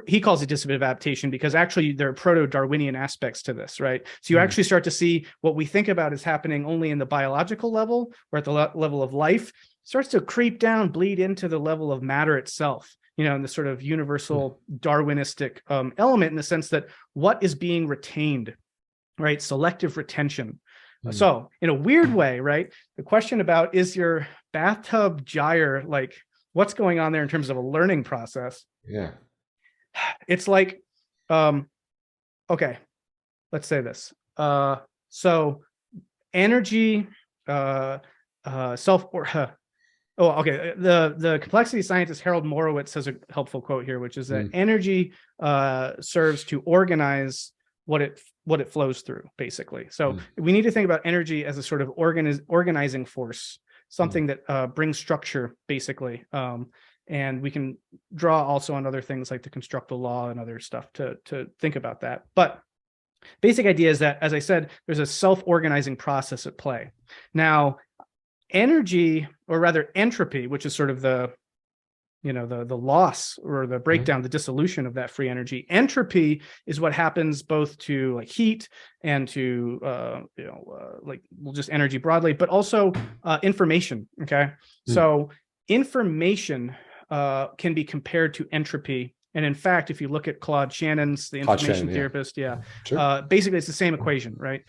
he calls it dissipative adaptation because actually there are proto-Darwinian aspects to this, right? So you actually start to see what we think about as happening only in the biological level or at the level of life starts to creep down, bleed into the level of matter itself, in the sort of universal Darwinistic element, in the sense that what is being retained, right? Selective retention. So in a weird way, right? The question about, is your bathtub gyre, like, what's going on there in terms of a learning process? Yeah. It's like, okay, let's say this. So energy, the complexity scientist Harold Morowitz has a helpful quote here, which is that energy serves to organize what it flows through, basically. So we need to think about energy as a sort of organizing force, something that brings structure, basically. And we can draw also on other things like the constructal law and other stuff to think about that. But basic idea is that, as I said, there's a self-organizing process at play. Now, energy, or rather entropy, which is sort of the the loss or the breakdown, the dissolution of that free energy. Entropy is what happens both to like heat and to just energy broadly, but also information. Okay, so information can be compared to entropy. And in fact, if you look at Claude Shannon's, the information therapist, basically it's the same equation, right?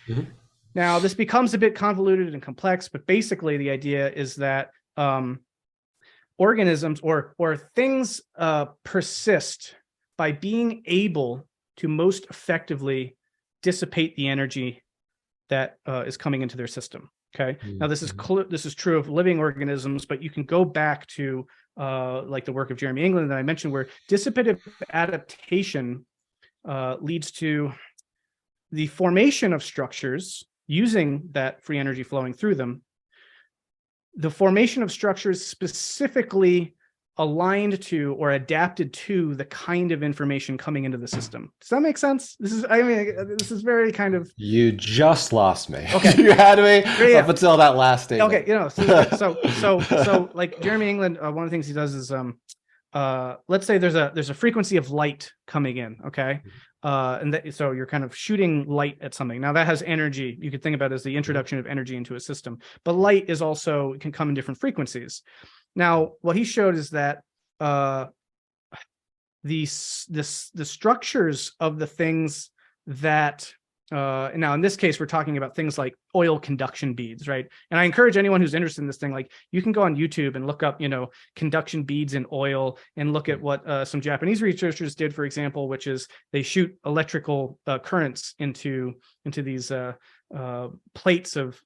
Now, this becomes a bit convoluted and complex, but basically the idea is that organisms or things persist by being able to most effectively dissipate the energy that is coming into their system. Okay. Now this is true of living organisms, but you can go back to like the work of Jeremy England that I mentioned, where dissipative adaptation leads to the formation of structures using that free energy flowing through them. The formation of structures specifically aligned to or adapted to the kind of information coming into the system. Does that make sense? This is very kind of... You just lost me. Okay. You had me up until that last statement. Okay, so like Jeremy England, one of the things he does is let's say there's a frequency of light coming in, okay? So you're kind of shooting light at something. Now that has energy. You could think about it as the introduction of energy into a system. But light is also, it can come in different frequencies. Now, what he showed is that the structures of the things that now in this case we're talking about things like oil conduction beads, right? And I encourage anyone who's interested in this thing, like you can go on YouTube and look up conduction beads in oil and look at what some Japanese researchers did, for example, which is they shoot electrical currents into these plates of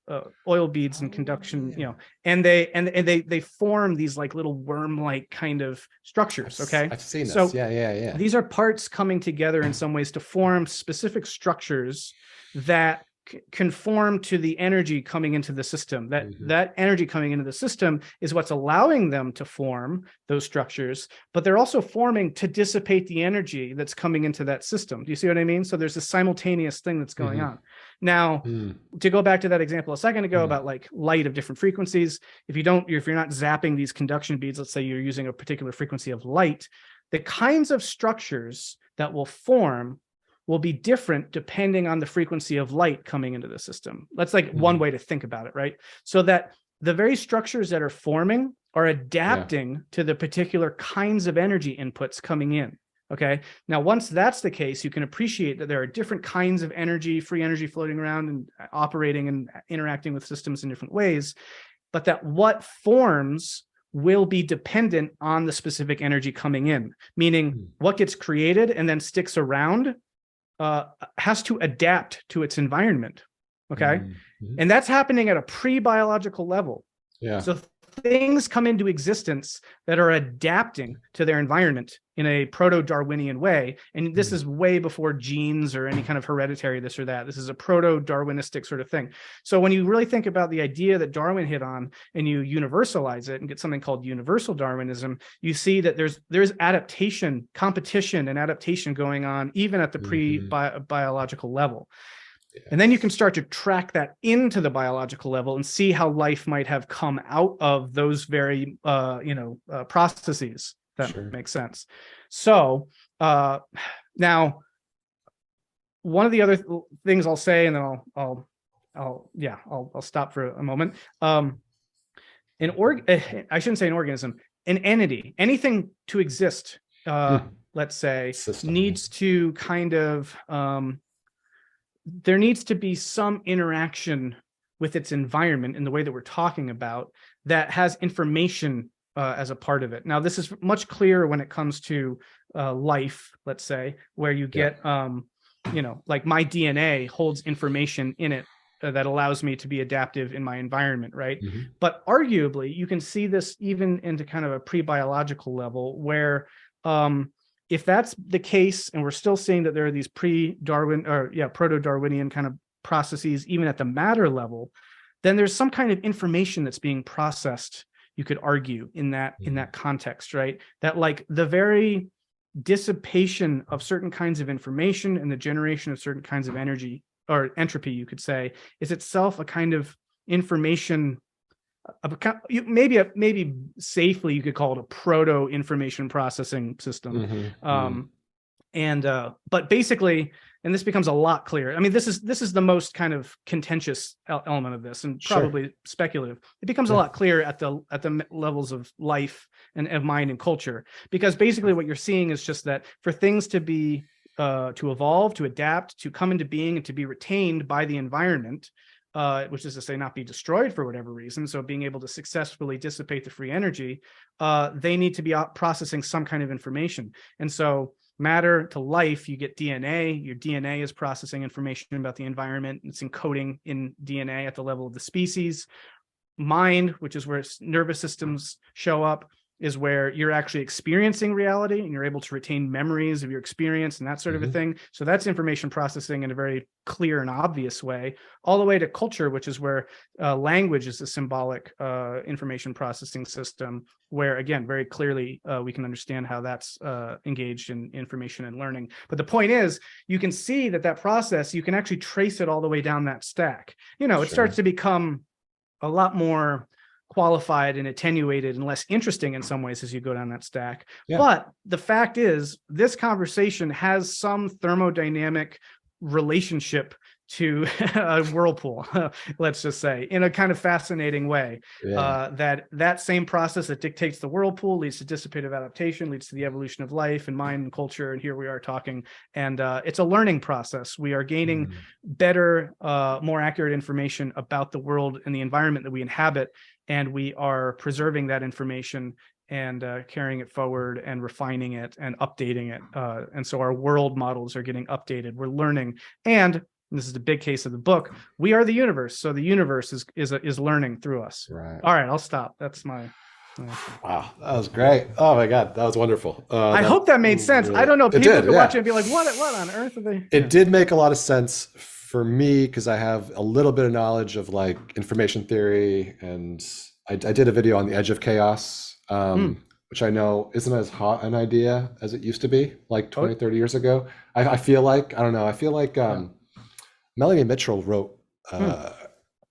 oil beads and conduction, and they form these like little worm-like kind of structures. Okay, I've seen this. So yeah. These are parts coming together in some ways to form specific structures that conform to the energy coming into the system. That energy coming into the system is what's allowing them to form those structures, but they're also forming to dissipate the energy that's coming into that system. Do you see what I mean? So there's a simultaneous thing that's going on. Now, to go back to that example a second ago about like light of different frequencies, if you're not zapping these conduction beads, let's say you're using a particular frequency of light, the kinds of structures that will form will be different depending on the frequency of light coming into the system. That's like one way to think about it, right? So that the very structures that are forming are adapting to the particular kinds of energy inputs coming in. Okay. Now, once that's the case, you can appreciate that there are different kinds of energy, free energy floating around and operating and interacting with systems in different ways, but that what forms will be dependent on the specific energy coming in, meaning what gets created and then sticks around has to adapt to its environment. Okay. And that's happening at a pre-biological level. So things come into existence that are adapting to their environment in a proto-Darwinian way. And this is way before genes or any kind of hereditary this or that. This is a proto-Darwinistic sort of thing. So when you really think about the idea that Darwin hit on and you universalize it and get something called universal Darwinism, you see that there's adaptation, competition and adaptation going on even at the pre-biological level. And then you can start to track that into the biological level and see how life might have come out of those very, processes. That makes sense. So now, one of the other things I'll say, and then I'll stop for a moment. I shouldn't say an organism, an entity, anything to exist. Let's say needs to kind of. There needs to be some interaction with its environment in the way that we're talking about that has information as a part of it. Now, this is much clearer when it comes to life, let's say, where you get, like my DNA holds information in it that allows me to be adaptive in my environment, right? But arguably, you can see this even into kind of a pre-biological level where if that's the case, and we're still seeing that there are these proto-Darwinian kind of processes, even at the matter level, then there's some kind of information that's being processed, you could argue, in that context, right? That like the very dissipation of certain kinds of information and the generation of certain kinds of energy or entropy, you could say, is itself a kind of information maybe safely you could call it a proto information processing system. But basically, and this becomes a lot clearer. I mean, this is the most kind of contentious element of this, and probably speculative. It becomes a lot clearer at the levels of life and of mind and culture, because basically what you're seeing is just that for things to be to evolve, to adapt, to come into being, and to be retained by the environment, which is to say not be destroyed for whatever reason, so being able to successfully dissipate the free energy, they need to be processing some kind of information. And so matter to life, you get DNA. Your DNA is processing information about the environment. It's encoding in DNA at the level of the species. Mind, which is where nervous systems show up, is where you're actually experiencing reality and you're able to retain memories of your experience and that sort of a thing. So that's information processing in a very clear and obvious way, all the way to culture, which is where language is a symbolic information processing system, where, again, very clearly we can understand how that's engaged in information and learning. But the point is, you can see that process, you can actually trace it all the way down that stack. It starts to become a lot more qualified and attenuated and less interesting in some ways as you go down that stack. But the fact is, this conversation has some thermodynamic relationship to a whirlpool, let's just say, in a kind of fascinating way. That same process that dictates the whirlpool leads to dissipative adaptation, leads to the evolution of life and mind and culture. And here we are talking, and it's a learning process. We are gaining better, more accurate information about the world and the environment that we inhabit, and we are preserving that information and carrying it forward and refining it and updating it. And so our world models are getting updated. We're learning, and this is the big case of the book, we are the universe. So the universe is learning through us. Right. All right, I'll stop. That's my. Wow, that was great. Oh my God, that was wonderful. I hope that made sense. Really, I don't know. People could watch it and be like, what on earth are they? It did make a lot of sense for me, because I have a little bit of knowledge of like information theory, and I did a video on the edge of chaos, which I know isn't as hot an idea as it used to be like 20, 30 years ago. I feel like, I don't know, I feel like Melanie Mitchell wrote,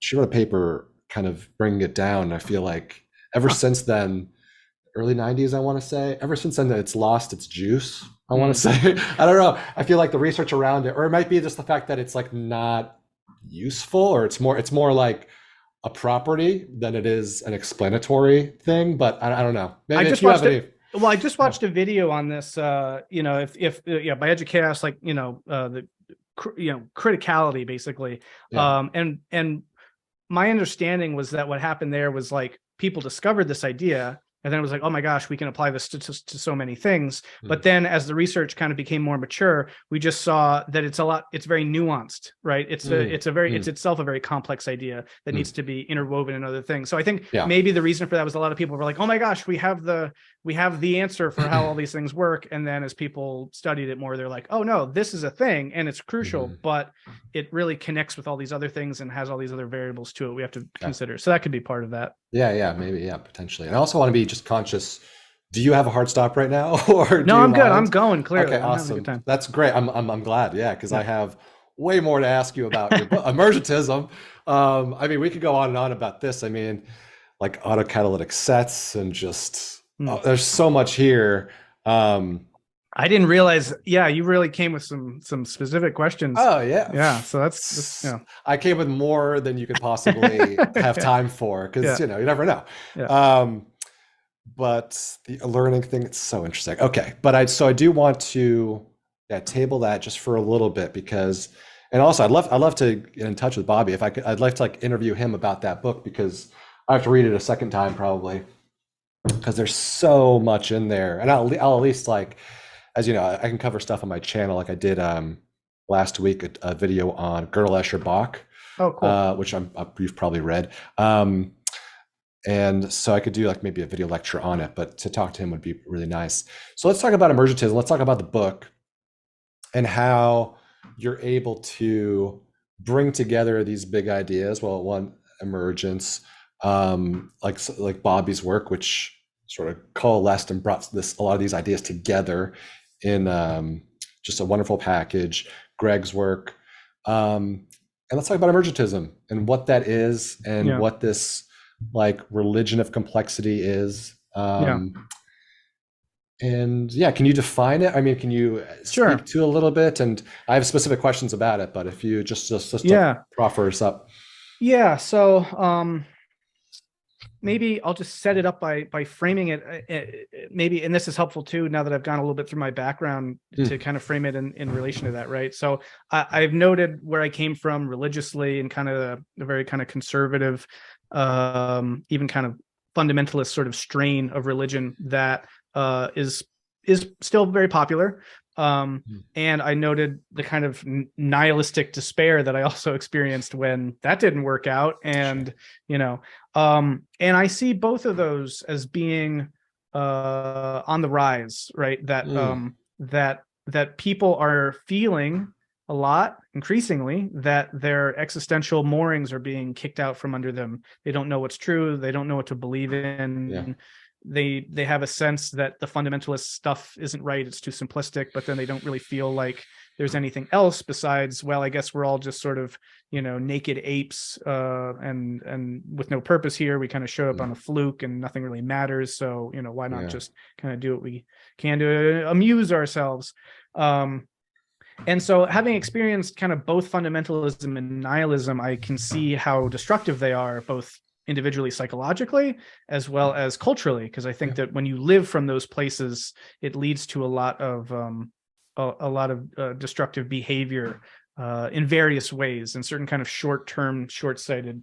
she wrote a paper kind of bringing it down. And I feel like ever since then, early 90s, I want to say, ever since then, it's lost its juice, I want to say. I don't know. I feel like the research around it, or it might be just the fact that it's like not useful, or it's more like a property than it is an explanatory thing. But I don't know. Maybe I just watched it. Well, I just watched a video on this, if by edge of chaos, like, the criticality, basically. And my understanding was that what happened there was like people discovered this idea, and then it was like, oh my gosh, we can apply this to so many things. But then as the research kind of became more mature, we just saw that it's very nuanced, right? It's itself a very complex idea that needs to be interwoven in other things. So I think maybe the reason for that was a lot of people were like, oh my gosh, we have the answer for how all these things work. And then as people studied it more, they're like, oh no, this is a thing and it's crucial, but it really connects with all these other things and has all these other variables to it we have to consider. So that could be part of that. Maybe, potentially. And I also want to be just conscious. Do you have a hard stop right now? Or no, I'm good. I'm going clearly. Okay, awesome. That's great. I'm glad. Yeah, because I have way more to ask you about your book, Emergentism. I mean, we could go on and on about this. I mean, like autocatalytic sets and just there's so much here. I didn't realize. Yeah, you really came with some specific questions. Oh yeah, yeah. So that's I came with more than you could possibly have time for, because you never know. But the learning thing, it's so interesting. Okay, but I do want to table that just for a little bit, because, and also I'd love to get in touch with Bobby if I could. I'd like to like interview him about that book, because I have to read it a second time probably, because there's so much in there, and I'll at least, like, as you know, I can cover stuff on my channel, like I did last week, a video on Gödel, Escher, Bach, which you've probably read. And so I could do like maybe a video lecture on it, but to talk to him would be really nice. So let's talk about emergentism. Let's talk about the book and how you're able to bring together these big ideas. Well, one, emergence, like Bobby's work, which sort of coalesced and brought a lot of these ideas together in just a wonderful package. Greg's work, and let's talk about emergentism and what that is, and what this like religion of complexity is. Yeah. And yeah, can you define it? I mean, can you speak Sure. to a little bit? And I have specific questions about it, but if you just to Yeah. proffer us up. Yeah. So maybe I'll just set it up by framing it, maybe, and this is helpful too, now that I've gone a little bit through my background, to kind of frame it in relation to that, right? So I've noted where I came from religiously, and kind of the very kind of conservative, even kind of fundamentalist sort of strain of religion that is still very popular. And I noted the kind of nihilistic despair that I also experienced when that didn't work out. And, and I see both of those as being on the rise, right? That people are feeling a lot, increasingly, that their existential moorings are being kicked out from under them. They don't know what's true. They don't know what to believe in. Yeah. They have a sense that the fundamentalist stuff isn't right, it's too simplistic, but then they don't really feel like there's anything else besides, well, I guess we're all just sort of, naked apes, and with no purpose here. We kind of show up on a fluke and nothing really matters. So, why not just kind of do what we can to amuse ourselves? And so, having experienced kind of both fundamentalism and nihilism, I can see how destructive they are, both individually, psychologically, as well as culturally, because I think that when you live from those places, it leads to a lot of destructive behavior in various ways, and certain kind of short-term, short-sighted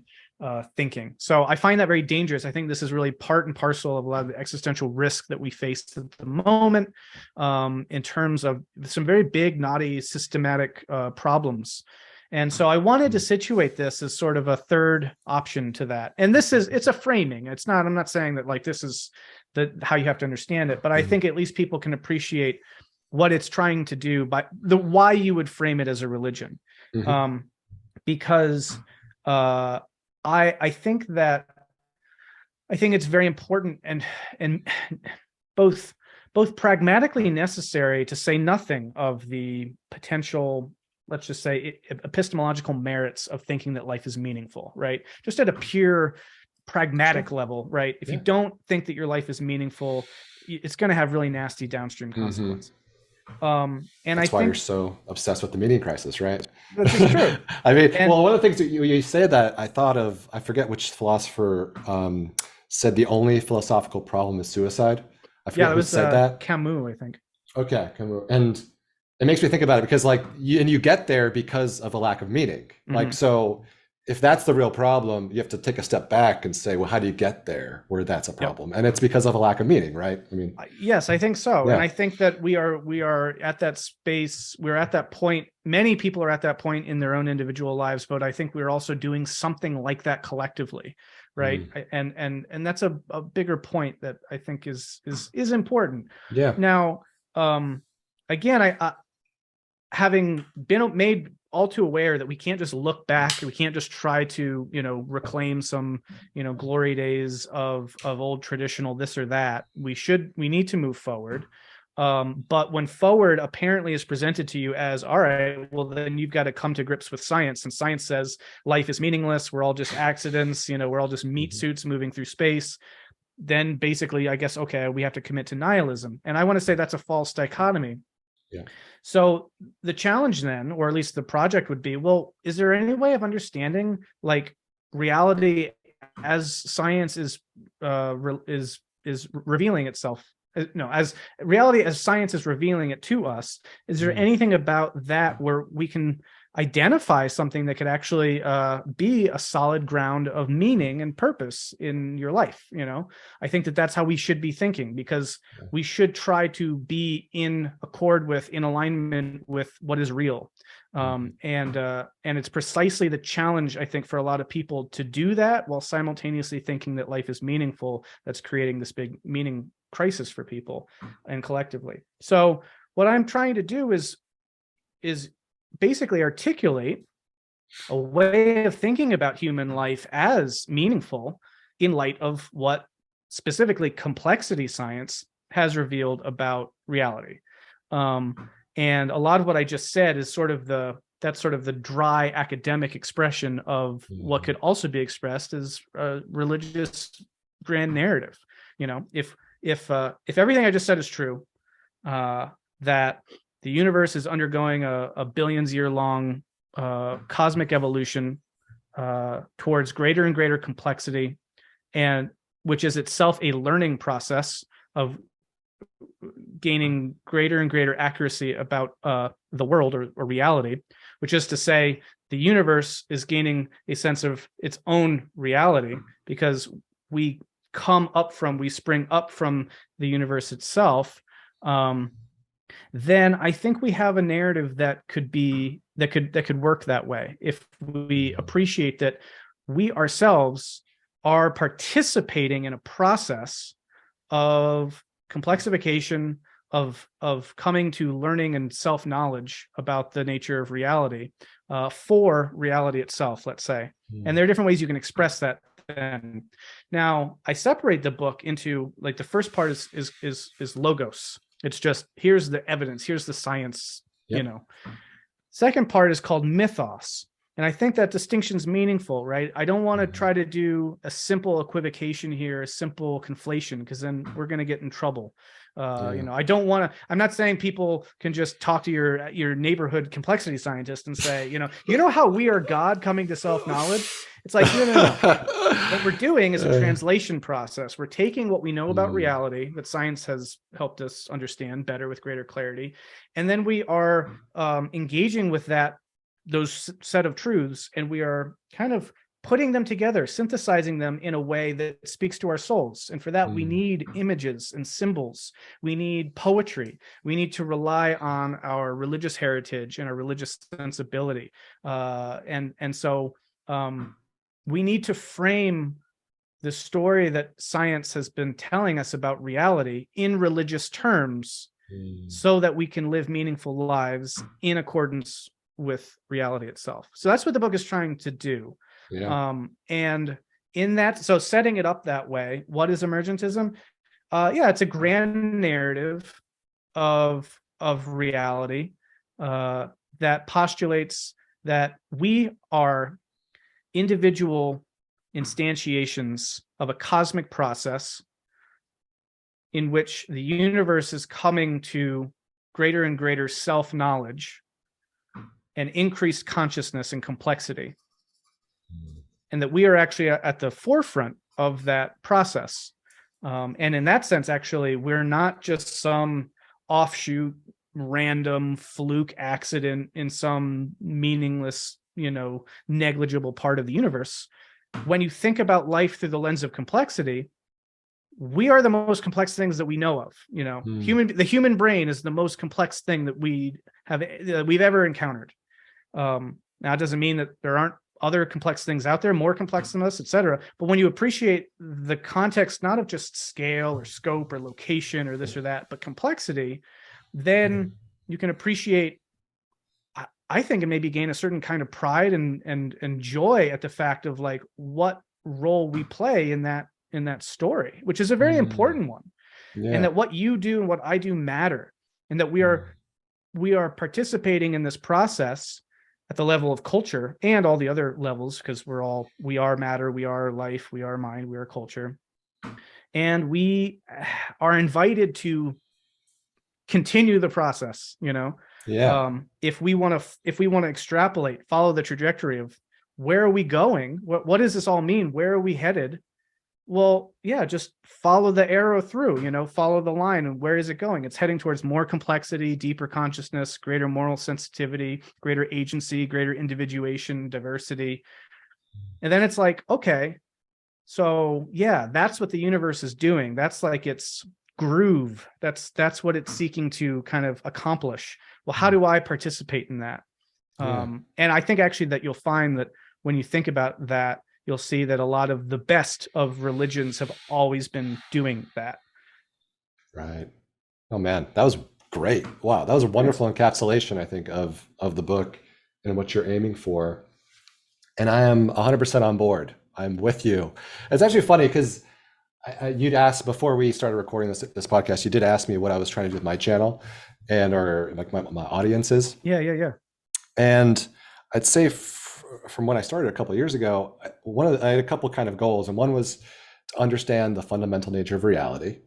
thinking. So I find that very dangerous. I think this is really part and parcel of a lot of the existential risk that we face at the moment, in terms of some very big, knotty, systematic problems. And so I wanted to situate this as sort of a third option to that. And it's a framing. I'm not saying that like this is how you have to understand it, but I think at least people can appreciate what it's trying to do by why you would frame it as a religion. Because I think it's very important and both pragmatically necessary, to say nothing of the potential, let's just say, epistemological merits of thinking that life is meaningful, right? Just at a pure pragmatic level, right? If you don't think that your life is meaningful, it's going to have really nasty downstream consequences. And that's why you're so obsessed with the meaning crisis, right? That's just true. I mean, one of the things that you say that I thought of, I forget which philosopher said the only philosophical problem is suicide. I forget who said that. Camus, I think. Okay, Camus. And it makes me think about it because you get there because of a lack of meaning. So if that's the real problem, you have to take a step back and say, well, how do you get there where that's a problem? And it's because of a lack of meaning, right? I mean, yes, I think so. And I think that we are at that space. We're at that point. Many people are at that point in their own individual lives, but I think we're also doing something like that collectively. Right. And that's a bigger point that I think is important. Yeah. Now, again, I having been made all too aware that we can't just look back, we can't just try to, reclaim some, glory days of old traditional this or that. We need to move forward. But when forward apparently is presented to you as, all right, well, then you've got to come to grips with science. And science says life is meaningless. We're all just accidents. We're all just meat suits moving through space. Then basically, I guess, okay, we have to commit to nihilism. And I want to say that's a false dichotomy. Yeah. So the challenge then, or at least the project would be, well, is there any way of understanding like reality as science is revealing itself? No, as reality as science is revealing it to us, is there anything about that where we can identify something that could actually be a solid ground of meaning and purpose in your life? I think that that's how we should be thinking, because we should try to be in accord with, in alignment with what is real. And it's precisely the challenge, I think, for a lot of people to do that while simultaneously thinking that life is meaningful, that's creating this big meaning crisis for people and collectively. So what I'm trying to do is basically articulate a way of thinking about human life as meaningful in light of what specifically complexity science has revealed about reality. And a lot of what I just said is sort of the that's sort of the dry academic expression of what could also be expressed as a religious grand narrative. You know, if everything I just said is true, that the universe is undergoing a billions year long cosmic evolution towards greater and greater complexity, and which is itself a learning process of gaining greater and greater accuracy about the world or reality, which is to say the universe is gaining a sense of its own reality because we spring up from the universe itself. Then I think we have a narrative that could work that way if we appreciate that we ourselves are participating in a process of complexification, of coming to learning and self-knowledge about the nature of reality for reality itself, let's say. And there are different ways you can express that then. Now, I separate the book into, like, the first part is logos. It's just, here's the evidence, here's the science, you know. Second part is called mythos. And I think that distinction's meaningful, right? I don't want to try to do a simple equivocation here, a simple conflation, because then we're going to get in trouble. You know, I don't want to, I'm not saying people can just talk to your neighborhood complexity scientist and say, you know how we are God coming to self-knowledge? It's like, no. What we're doing is a translation process. We're taking what we know about reality that science has helped us understand better with greater clarity. And then we are engaging with those set of truths, and we are kind of putting them together, synthesizing them in a way that speaks to our souls. And for that, we need images and symbols. We need poetry. We need to rely on our religious heritage and our religious sensibility. And so we need to frame the story that science has been telling us about reality in religious terms so that we can live meaningful lives in accordance with reality itself. So that's what the book is trying to do. And in that, so setting it up that way, what is emergentism? It's a grand narrative of reality that postulates that we are individual instantiations of a cosmic process in which the universe is coming to greater and greater self-knowledge and increased consciousness and complexity. And that we are actually at the forefront of that process. And in that sense, actually, we're not just some offshoot, random fluke accident in some meaningless, negligible part of the universe. When you think about life through the lens of complexity, we are the most complex things that we know of. The human brain is the most complex thing that we've ever encountered. Now, it doesn't mean that there aren't other complex things out there, more complex than us, et cetera. But when you appreciate the context, not of just scale or scope or location or this or that, but complexity, then you can appreciate, I think, and maybe gain a certain kind of pride and joy at the fact of, like, what role we play in that story, which is a very important one. And that what you do and what I do matter, and that we are participating in this process at the level of culture and all the other levels, because we are matter, we are life, we are mind, we are culture. And we are invited to continue the process, if we want to extrapolate, follow the trajectory of where are we going? What does this all mean? Where are we headed? Well, just follow the arrow through, follow the line. And where is it going? It's heading towards more complexity, deeper consciousness, greater moral sensitivity, greater agency, greater individuation, diversity. And then it's like, okay, so that's what the universe is doing. That's like its groove. That's what it's seeking to kind of accomplish. Well, how do I participate in that? And I think actually that you'll find that when you think about that, you'll see that a lot of the best of religions have always been doing that. Right. Oh man, that was great. Wow. That was a wonderful encapsulation, I think, of the book and what you're aiming for. And I am 100% on board. I'm with you. It's actually funny because you'd asked before we started recording this podcast, you did ask me what I was trying to do with my channel or like my audiences. Yeah. And I'd say from when I started a couple of years ago, I had a couple kind of goals, and one was to understand the fundamental nature of reality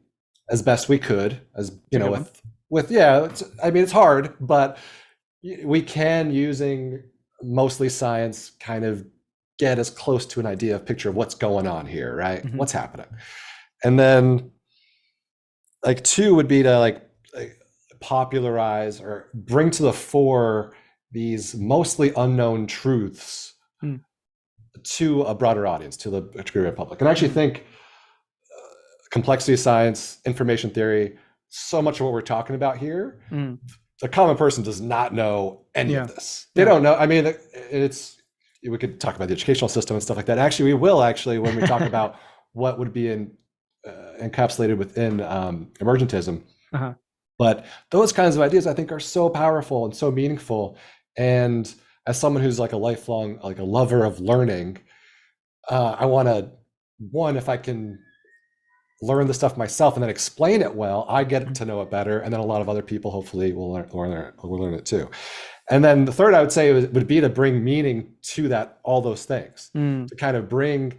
as best we could, as you know, I mean, it's hard, but we can, using mostly science, kind of get as close to an idea of picture of what's going on here, right? Mm-hmm. What's happening. And then like two would be to like popularize or bring to the fore these mostly unknown truths to a broader audience, to the greater public. And I actually think complexity of science, information theory, so much of what we're talking about here, the common person does not know any of this. They don't know. I mean, we could talk about the educational system and stuff like that. Actually, we will when we talk about what would be encapsulated within emergentism. Uh-huh. But those kinds of ideas, I think, are so powerful and so meaningful. And as someone who's like a lifelong, like a lover of learning, I want to, if I can learn the stuff myself and then explain it well, I get to know it better. And then a lot of other people hopefully will learn it too. And then the third I would say would be to bring meaning to that, all those things, to kind of bring,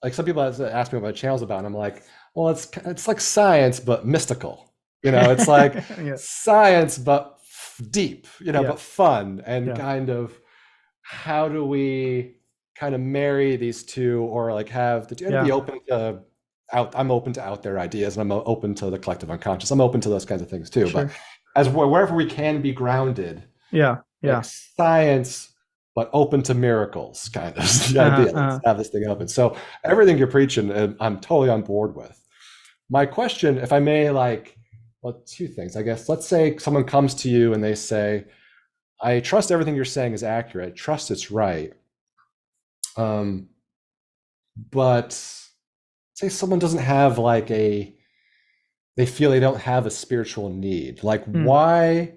like some people ask me what my channel's about, and I'm like, well, it's like science, but mystical. You know, it's like science, but deep, but fun, and kind of how do we kind of marry these two, or like have the be open to I'm open to out there ideas, and I'm open to the collective unconscious. I'm open to those kinds of things too. Sure. But as wherever we can be grounded, like science, but open to miracles, kind of the idea. Let's have this thing open. So everything you're preaching, I'm totally on board with. My question, if I may, two things, I guess. Let's say someone comes to you and they say, I trust everything you're saying is accurate. Trust it's right. But say someone doesn't have they feel they don't have a spiritual need. Why?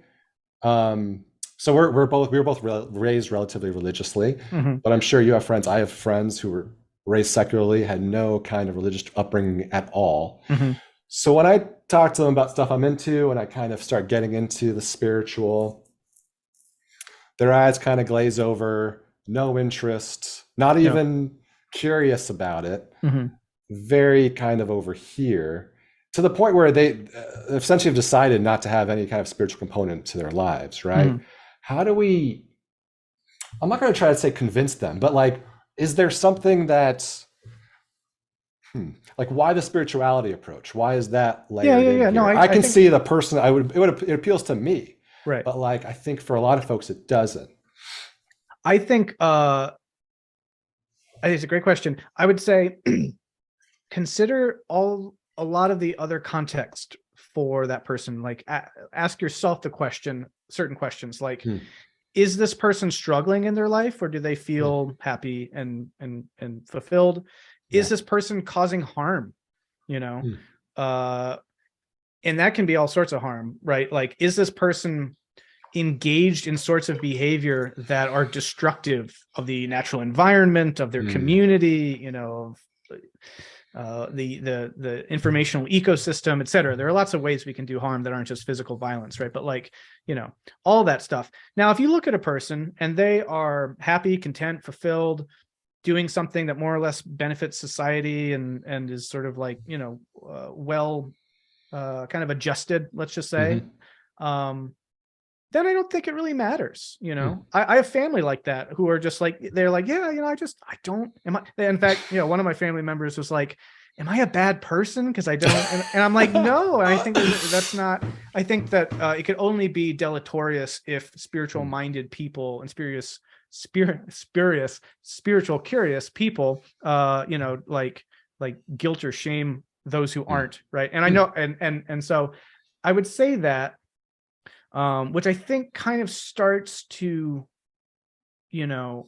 So we were both raised relatively religiously, but I'm sure you have friends. I have friends who were raised secularly, had no kind of religious upbringing at all. So when I talk to them about stuff I'm into, and I kind of start getting into the spiritual, their eyes kind of glaze over, no interest, not even curious about it, very kind of over here, to the point where they essentially have decided not to have any kind of spiritual component to their lives, right? How do we, I'm not going to try to say convince them, but is there something that, why the spirituality approach? Why is that layered in here? No, I can see the person. It appeals to me, right? But I think for a lot of folks, it doesn't. I think it's a great question. I would say consider a lot of the other context for that person. Ask yourself certain questions like, is this person struggling in their life, or do they feel happy and fulfilled? Is this person causing harm? And that can be all sorts of harm, right? Is this person engaged in sorts of behavior that are destructive of the natural environment, of their community, of the informational ecosystem, et cetera? There are lots of ways we can do harm that aren't just physical violence, right? But all that stuff. Now, if you look at a person and they are happy, content, fulfilled, doing something that more or less benefits society and is sort of well kind of adjusted, let's just say, then I don't think it really matters. I have family like that who are just they're I don't, in fact, one of my family members was like, am I a bad person? Because I don't, and I'm like, no. And I think that's not, I think that it could only be deleterious if spiritual minded people and spiritual curious people guilt or shame those who aren't, right? And I know, and so I would say that which I think kind of starts to there's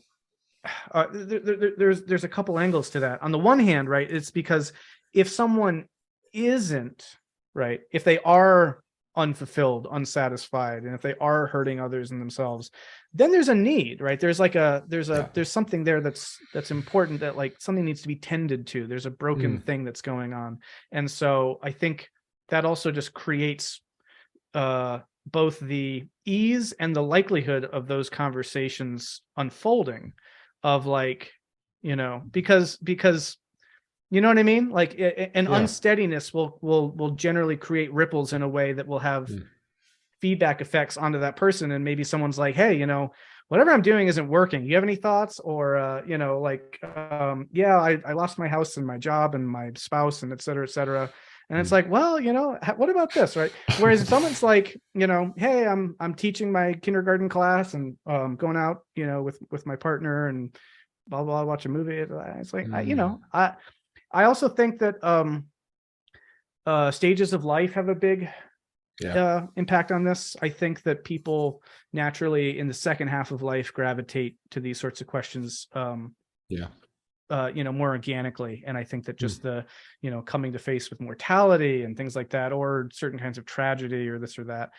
a couple angles to that. On the one hand, right, it's because if someone isn't, right, if they are unfulfilled, unsatisfied, and if they are hurting others and themselves, then there's a need, right? There's there's something there that's important, that something needs to be tended to. There's a broken thing that's going on. And so I think that also just creates both the ease and the likelihood of those conversations unfolding, of like, because you know what I mean? Like an unsteadiness will generally create ripples in a way that will have feedback effects onto that person. And maybe someone's like, hey, whatever I'm doing isn't working. You have any thoughts? Or, yeah, I lost my house and my job and my spouse and et cetera, et cetera. And it's like, well, what about this, right? Whereas if someone's like, hey, I'm teaching my kindergarten class and going out, with my partner and blah, blah, watch a movie. It's like, I also think that stages of life have a big impact on this. I think that people naturally in the second half of life gravitate to these sorts of questions more organically. And I think that just the coming to face with mortality and things like that, or certain kinds of tragedy or this or that,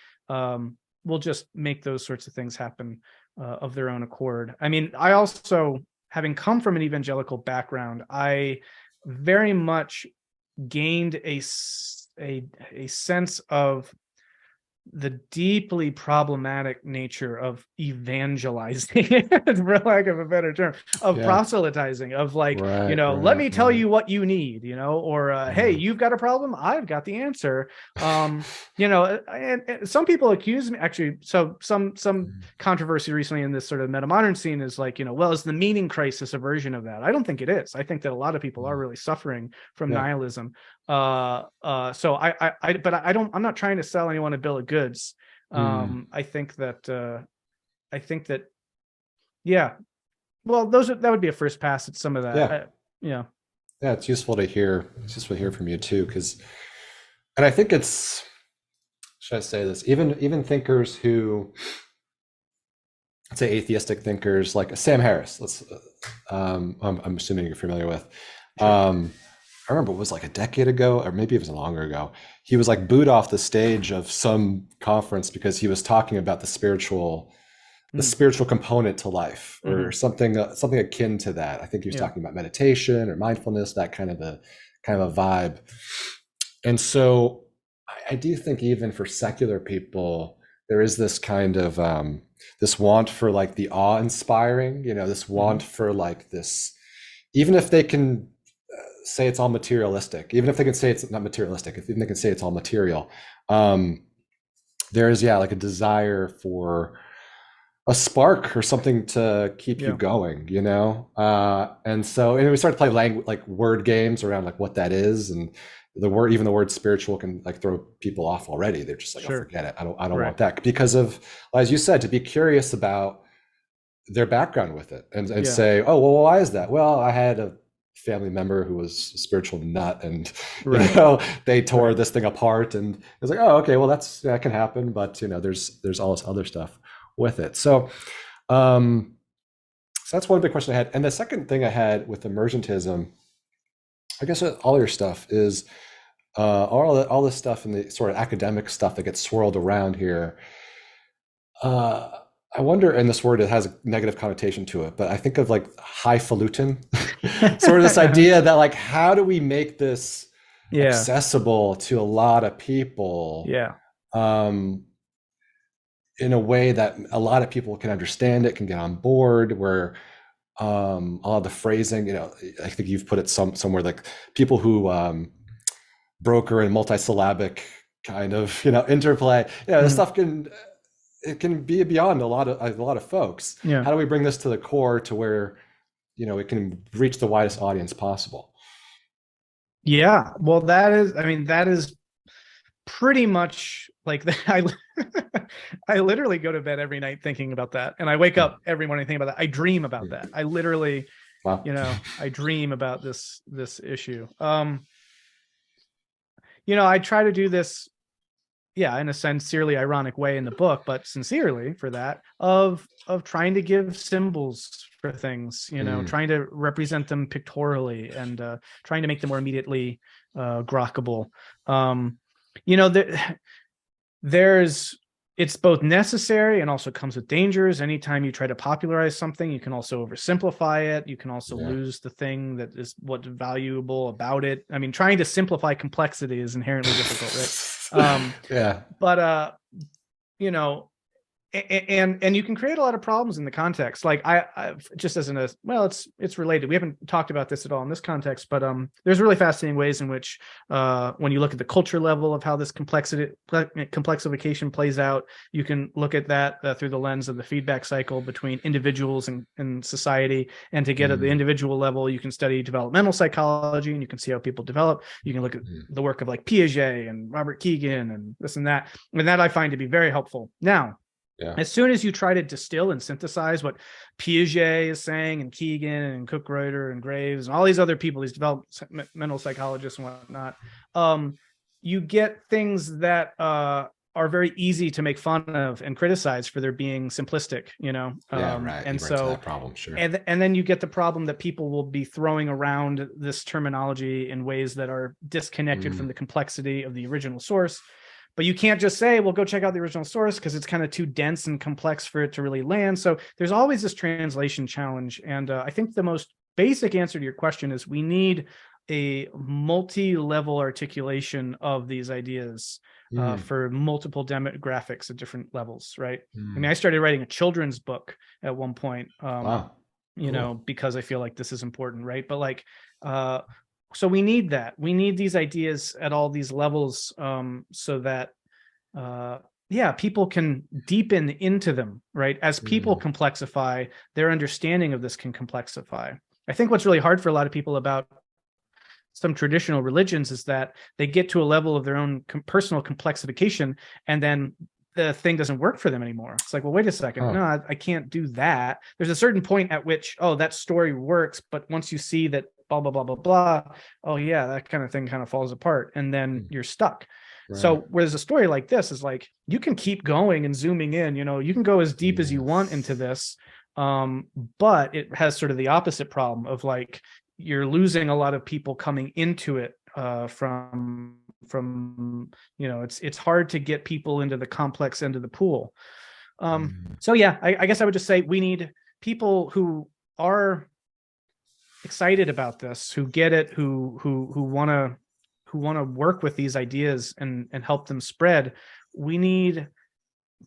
will just make those sorts of things happen of their own accord. I mean, I also, having come from an evangelical background, I very much gained a sense of the deeply problematic nature of evangelizing, for lack of a better term, of proselytizing, of like, let me tell you what you need, or hey, you've got a problem, I've got the answer. And some people accuse me, actually, so some controversy recently in this sort of metamodern scene is like, well, is the meaning crisis a version of that? I don't think it is. I think that a lot of people are really suffering from nihilism. So I'm not trying to sell anyone a bill of goods. I think that well, that would be a first pass at some of that. It's useful to hear. It's useful to hear from you too, and I think it's, should I say this, even thinkers who, let's say atheistic thinkers like Sam Harris, I'm assuming you're familiar with. I remember it was like a decade ago, or maybe it was longer ago. He was like booed off the stage of some conference because he was talking about the spiritual component to life, or something akin to that. I think he was talking about meditation or mindfulness, that kind of a vibe. And so I do think even for secular people, there is this kind of this want for like the awe-inspiring, this want for like this, even if they can say it's all materialistic, even if they can say it's not materialistic, if they can say it's all material, there is like a desire for a spark or something to keep you going, and so we start to play word games around like what that is, and the word spiritual can like throw people off already. They're just like, oh, forget it, I don't want that, because of, as you said, to be curious about their background with it and say, oh, well, why is that? Well, I had a family member who was a spiritual nut, and they tore this thing apart, and it's like, oh, okay, well, that can happen, but there's all this other stuff with it. So that's one big question I had. And the second thing I had with emergentism, I guess all your stuff is all this stuff and the sort of academic stuff that gets swirled around here. I wonder, and this word, it has a negative connotation to it, but I think of like highfalutin, sort of this idea that like, how do we make this accessible to a lot of people in a way that a lot of people can understand it, can get on board, where all the phrasing, I think you've put it somewhere like people who broker and multisyllabic kind of, interplay, this stuff it can be beyond a lot of folks. How do we bring this to the core to where, it can reach the widest audience possible? Yeah, well, that is pretty much like that. I literally go to bed every night thinking about that, and I wake up every morning thinking about that. I dream about that. I literally, I dream about this issue. I try to do this, in a sincerely ironic way in the book, but sincerely for that, of trying to give symbols for things, trying to represent them pictorially, and trying to make them more immediately grokkable. It's both necessary and also comes with dangers. Anytime you try to popularize something, you can also oversimplify it. You can also lose the thing that is what's valuable about it. I mean, trying to simplify complexity is inherently difficult, right? Yeah. But you know, and you can create a lot of problems in the context. Like I just as in a, well, it's related. We haven't talked about this at all in this context, but there's really fascinating ways in which when you look at the culture level of how this complexification plays out, you can look at that through the lens of the feedback cycle between individuals and society. And to get at the individual level, you can study developmental psychology, and you can see how people develop. You can look at the work of like Piaget and Robert Keegan and this and that I find to be very helpful. Now, as soon as you try to distill and synthesize what Piaget is saying, and Keegan and Cook-Reuter and Graves and all these other people, these developmental psychologists and whatnot, you get things that are very easy to make fun of and criticize for their being simplistic, you know? And so that problem, sure. And then you get the problem that people will be throwing around this terminology in ways that are disconnected from the complexity of the original source. But you can't just say, well, go check out the original source, because it's kind of too dense and complex for it to really land. So there's always this translation challenge. And I think the most basic answer to your question is we need a multi-level articulation of these ideas for multiple demographics at different levels, right? I mean, I started writing a children's book at one point, you know, because I feel like this is important, right? But like, so we need that. We need these ideas at all these levels so that, people can deepen into them, right? As people complexify, their understanding of this can complexify. I think what's really hard for a lot of people about some traditional religions is that they get to a level of their own personal complexification, and then the thing doesn't work for them anymore. It's like, well, wait a second. No, I can't do that. There's a certain point at which, that story works. But once you see that blah, blah, blah, blah, blah, that kind of thing kind of falls apart, and then you're stuck. Right. So whereas a story like this is like, you can keep going and zooming in, you know, you can go as deep as you want into this. But it has sort of the opposite problem of like, you're losing a lot of people coming into it from, you know, it's hard to get people into the complex end of the pool. So yeah, I guess I would just say we need people who are excited about this, who get it, who want to work with these ideas and help them spread. We need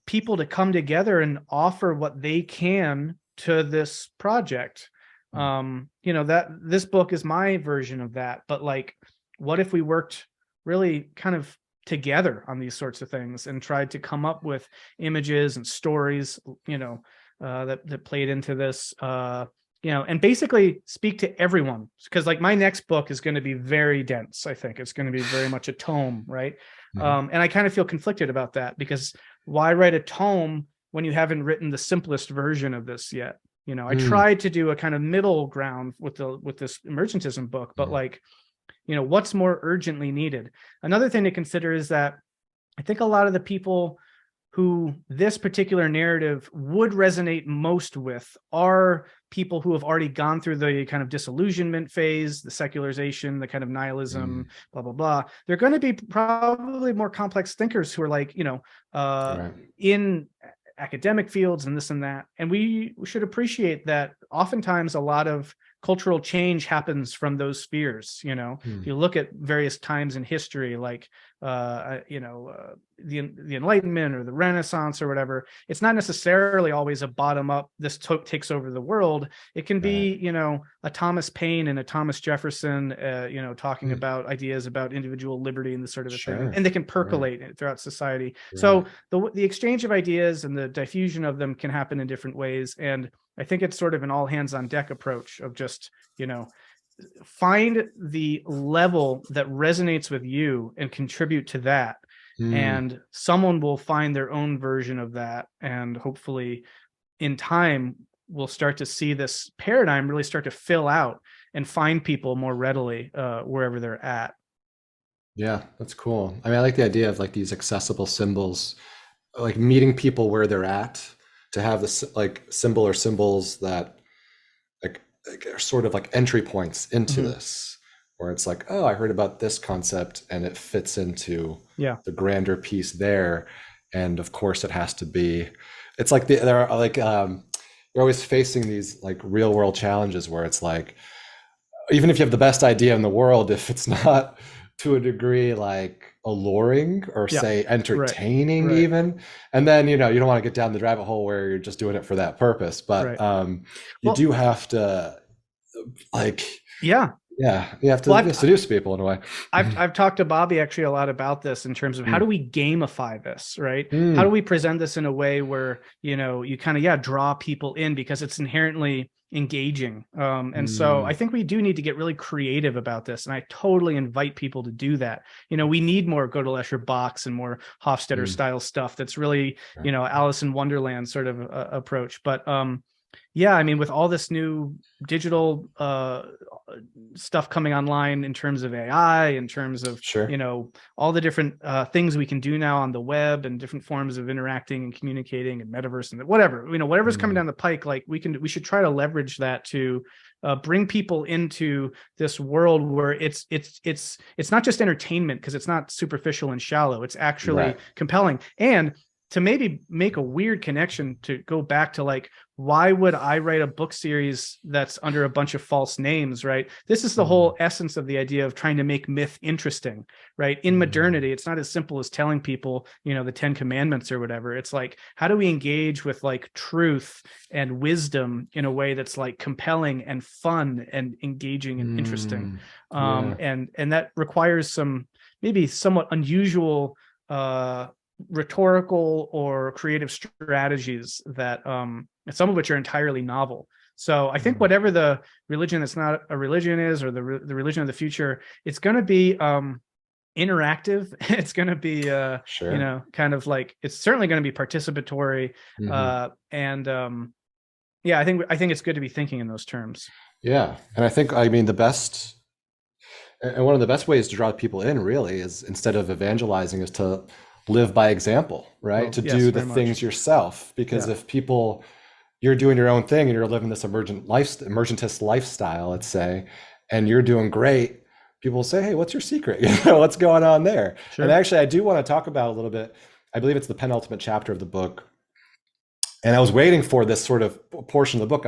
people to come together and offer what they can to this project. You know, that this book is my version of that, but like, what if we worked really kind of together on these sorts of things and tried to come up with images and stories, you know, that played into this, you know, and basically speak to everyone. Because like my next book is going to be very dense. I think it's going to be very much a tome, right? And I kind of feel conflicted about that, because why write a tome when you haven't written the simplest version of this yet? You know, I tried to do a kind of middle ground with this emergentism book, but like, you know, what's more urgently needed? Another thing to consider is that I think a lot of the people who this particular narrative would resonate most with are people who have already gone through the kind of disillusionment phase, the secularization, the kind of nihilism, blah, blah, blah. They're going to be probably more complex thinkers who are like, you know, in academic fields and this and that. And we should appreciate that oftentimes a lot of cultural change happens from those spheres. You know, if you look at various times in history, like, you know, the Enlightenment or the Renaissance or whatever, it's not necessarily always a bottom up, this takes over the world. It can be, you know, a Thomas Paine and a Thomas Jefferson, you know, talking about ideas about individual liberty and this sort of a thing, and they can percolate throughout society. So the exchange of ideas and the diffusion of them can happen in different ways. And I think it's sort of an all hands on deck approach of just, you know, find the level that resonates with you and contribute to that. And someone will find their own version of that. And hopefully in time, we'll start to see this paradigm really start to fill out and find people more readily wherever they're at. Yeah, that's cool. I mean, I like the idea of like these accessible symbols, like meeting people where they're at, to have this like symbol or symbols that like are sort of like entry points into this, where it's like, oh, I heard about this concept and it fits into the grander piece there. And of course it has to be, it's like there are like, you're always facing these like real world challenges where it's like, even if you have the best idea in the world, if it's not to a degree like alluring or Yeah. say Right. entertaining Right. even. And then, you don't want to get down the rabbit hole where you're just doing it for that purpose. But Right. you Well, do have to like, yeah. yeah, you have Well, to seduce people in a way. I've talked to Bobby actually a lot about this in terms of how do we gamify this, right? How do Mm. we present this in a way where, you kind of, draw people in because it's inherently engaging. And so I Mm. think we do need to get really creative about this. And I totally invite people to do that. We need more Gödel box and more Hofstadter Mm. style stuff that's really, Sure. Alice in Wonderland sort of approach. But yeah, I mean, with all this new digital stuff coming online in terms of AI, in terms of, Sure. all the different things we can do now on the web and different forms of interacting and communicating and metaverse and whatever, whatever's coming down the pike, like we should try to leverage that to bring people into this world where it's not just entertainment, because it's not superficial and shallow. It's actually Right. compelling. And to maybe make a weird connection to go back to, like, why would I write a book series that's under a bunch of false names, right? This is the whole essence of the idea of trying to make myth interesting, right? In modernity, it's not as simple as telling people, the 10 Commandments or whatever. It's like, how do we engage with like truth and wisdom in a way that's like compelling and fun and engaging and interesting? Yeah. And that requires some maybe somewhat unusual rhetorical or creative strategies that some of which are entirely novel. So I think whatever the religion that's not a religion is, or the religion of the future, it's going to be interactive. It's going to be Sure. kind of like, it's certainly going to be participatory. And yeah, I think it's good to be thinking in those terms. Yeah. And I mean, one of the best ways to draw people in really is, instead of evangelizing, is to live by example, right? Oh, To yes, do the very much. things yourself. Because Yeah. if you're doing your own thing and you're living this emergentist lifestyle, let's say, and you're doing great, people will say, hey, what's your secret? What's going on there? Sure. And actually, I do want to talk about a little bit. I believe it's the penultimate chapter of the book. And I was waiting for this sort of portion of the book.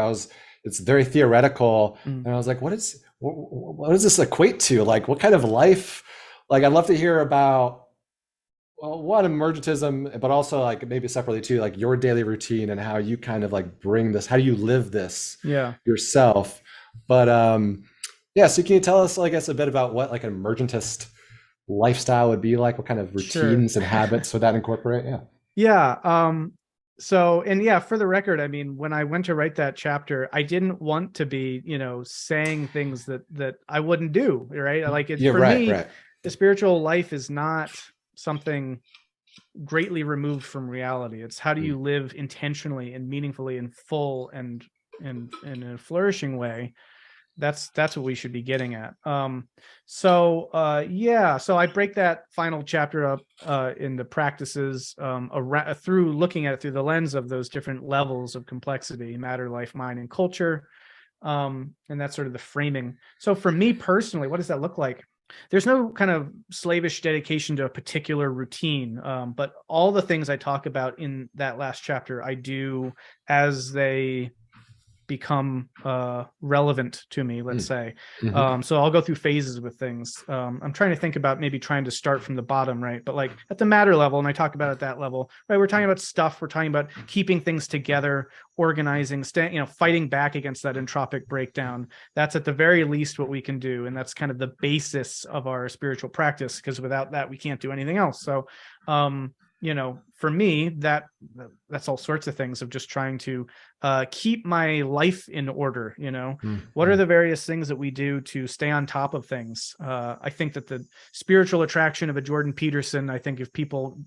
It's very theoretical. And I was like, what does this equate to? Like, what kind of life? Like, I'd love to hear about, well, one, emergentism, but also like maybe separately too, like your daily routine and how you kind of like bring this, how do you live this yourself? But yeah, so can you tell us, I guess, a bit about what like an emergentist lifestyle would be like? What kind of routines and habits would that incorporate? Yeah. Yeah. So, and yeah, for the record, I mean, when I went to write that chapter, I didn't want to be, saying things that I wouldn't do, right? Like, for me, the spiritual life is not something greatly removed from reality. It's how do you live intentionally and meaningfully and full and in a flourishing way. That's what we should be getting at. So I break that final chapter up into practices through looking at it through the lens of those different levels of complexity: matter, life, mind, and culture. And that's sort of the framing. So for me personally, what does that look like? There's no kind of slavish dedication to a particular routine, but all the things I talk about in that last chapter, I do as they become relevant to me, let's say. So I'll go through phases with things. I'm trying to think about maybe trying to start from the bottom, right? But like at the matter level, and I talk about it at that level, right? We're talking about stuff. We're talking about keeping things together, organizing, fighting back against that entropic breakdown. That's at the very least what we can do. And that's kind of the basis of our spiritual practice, because without that, we can't do anything else. So, for me, that's all sorts of things of just trying to keep my life in order. What are the various things that we do to stay on top of things? I think that the spiritual attraction of a Jordan Peterson, I think if people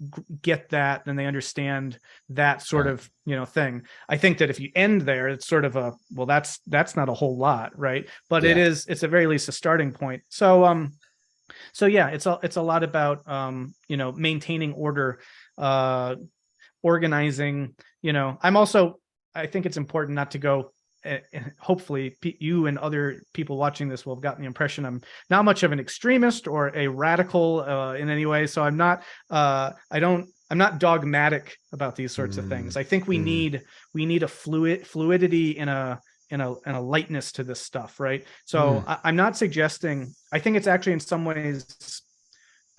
get that, then they understand that sort of thing. I think that if you end there, it's sort of that's not a whole lot, right? But it's at very least a starting point. So yeah, it's a lot about maintaining order, organizing. I think it's important not to go. Hopefully, you and other people watching this will have gotten the impression I'm not much of an extremist or a radical in any way. So I'm not. I'm not dogmatic about these sorts of things. I think we need a fluidity in a lightness to this stuff, right? So I'm not suggesting. I think it's actually in some ways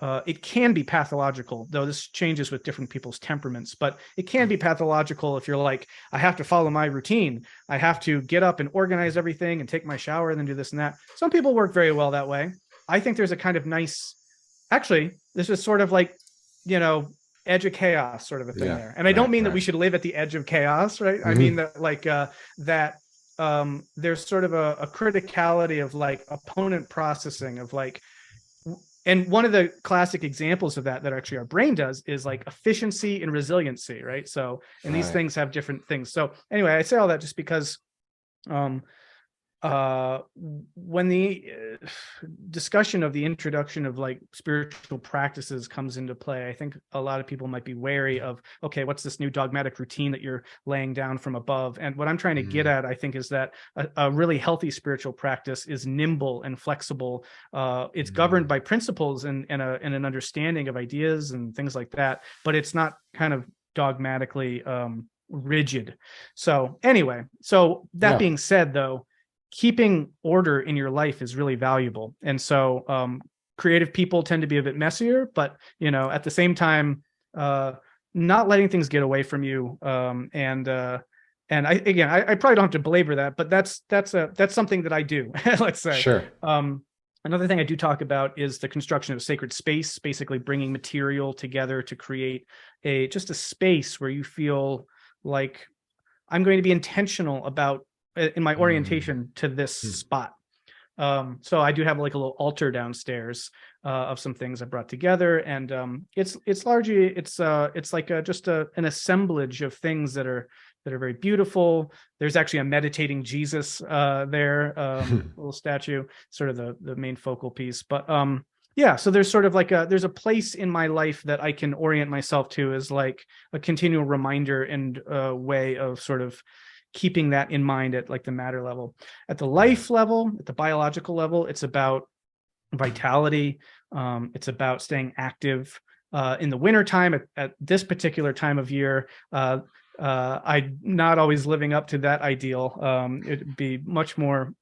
it can be pathological, though this changes with different people's temperaments, but it can be pathological if you're like, I have to follow my routine. I have to get up and organize everything and take my shower and then do this and that. Some people work very well that way. I think there's a kind of nice, actually, this is sort of like, edge of chaos sort of a thing there. And I don't mean that we should live at the edge of chaos, right? I mean that like there's sort of a criticality of like opponent processing of like, and one of the classic examples of that actually our brain does is like efficiency and resiliency, right? So, and these things have different things. So anyway, I say all that just because when the discussion of the introduction of like spiritual practices comes into play, I think a lot of people might be wary of, okay, what's this new dogmatic routine that you're laying down from above? And what I'm trying to get at, I think, is that a really healthy spiritual practice is nimble and flexible. It's governed by principles and an understanding of ideas and things like that, but it's not kind of dogmatically rigid. So anyway, so that being said, though, keeping order in your life is really valuable. And so creative people tend to be a bit messier, but at the same time, not letting things get away from you. And I probably don't have to belabor that, but that's something that I do, let's say. Sure. Another thing I do talk about is the construction of sacred space, basically bringing material together to create just a space where you feel like I'm going to be intentional about in my orientation to this spot. So I do have like a little altar downstairs of some things I brought together, and it's largely it's like just an assemblage of things that are very beautiful. There's actually a meditating Jesus there, little statue, sort of the main focal piece. But so there's sort of like there's a place in my life that I can orient myself to as like a continual reminder and way of sort of keeping that in mind at like the matter level. At the life level, at the biological level, it's about vitality. It's about staying active. In the wintertime, at this particular time of year, I'm not always living up to that ideal. It'd be much more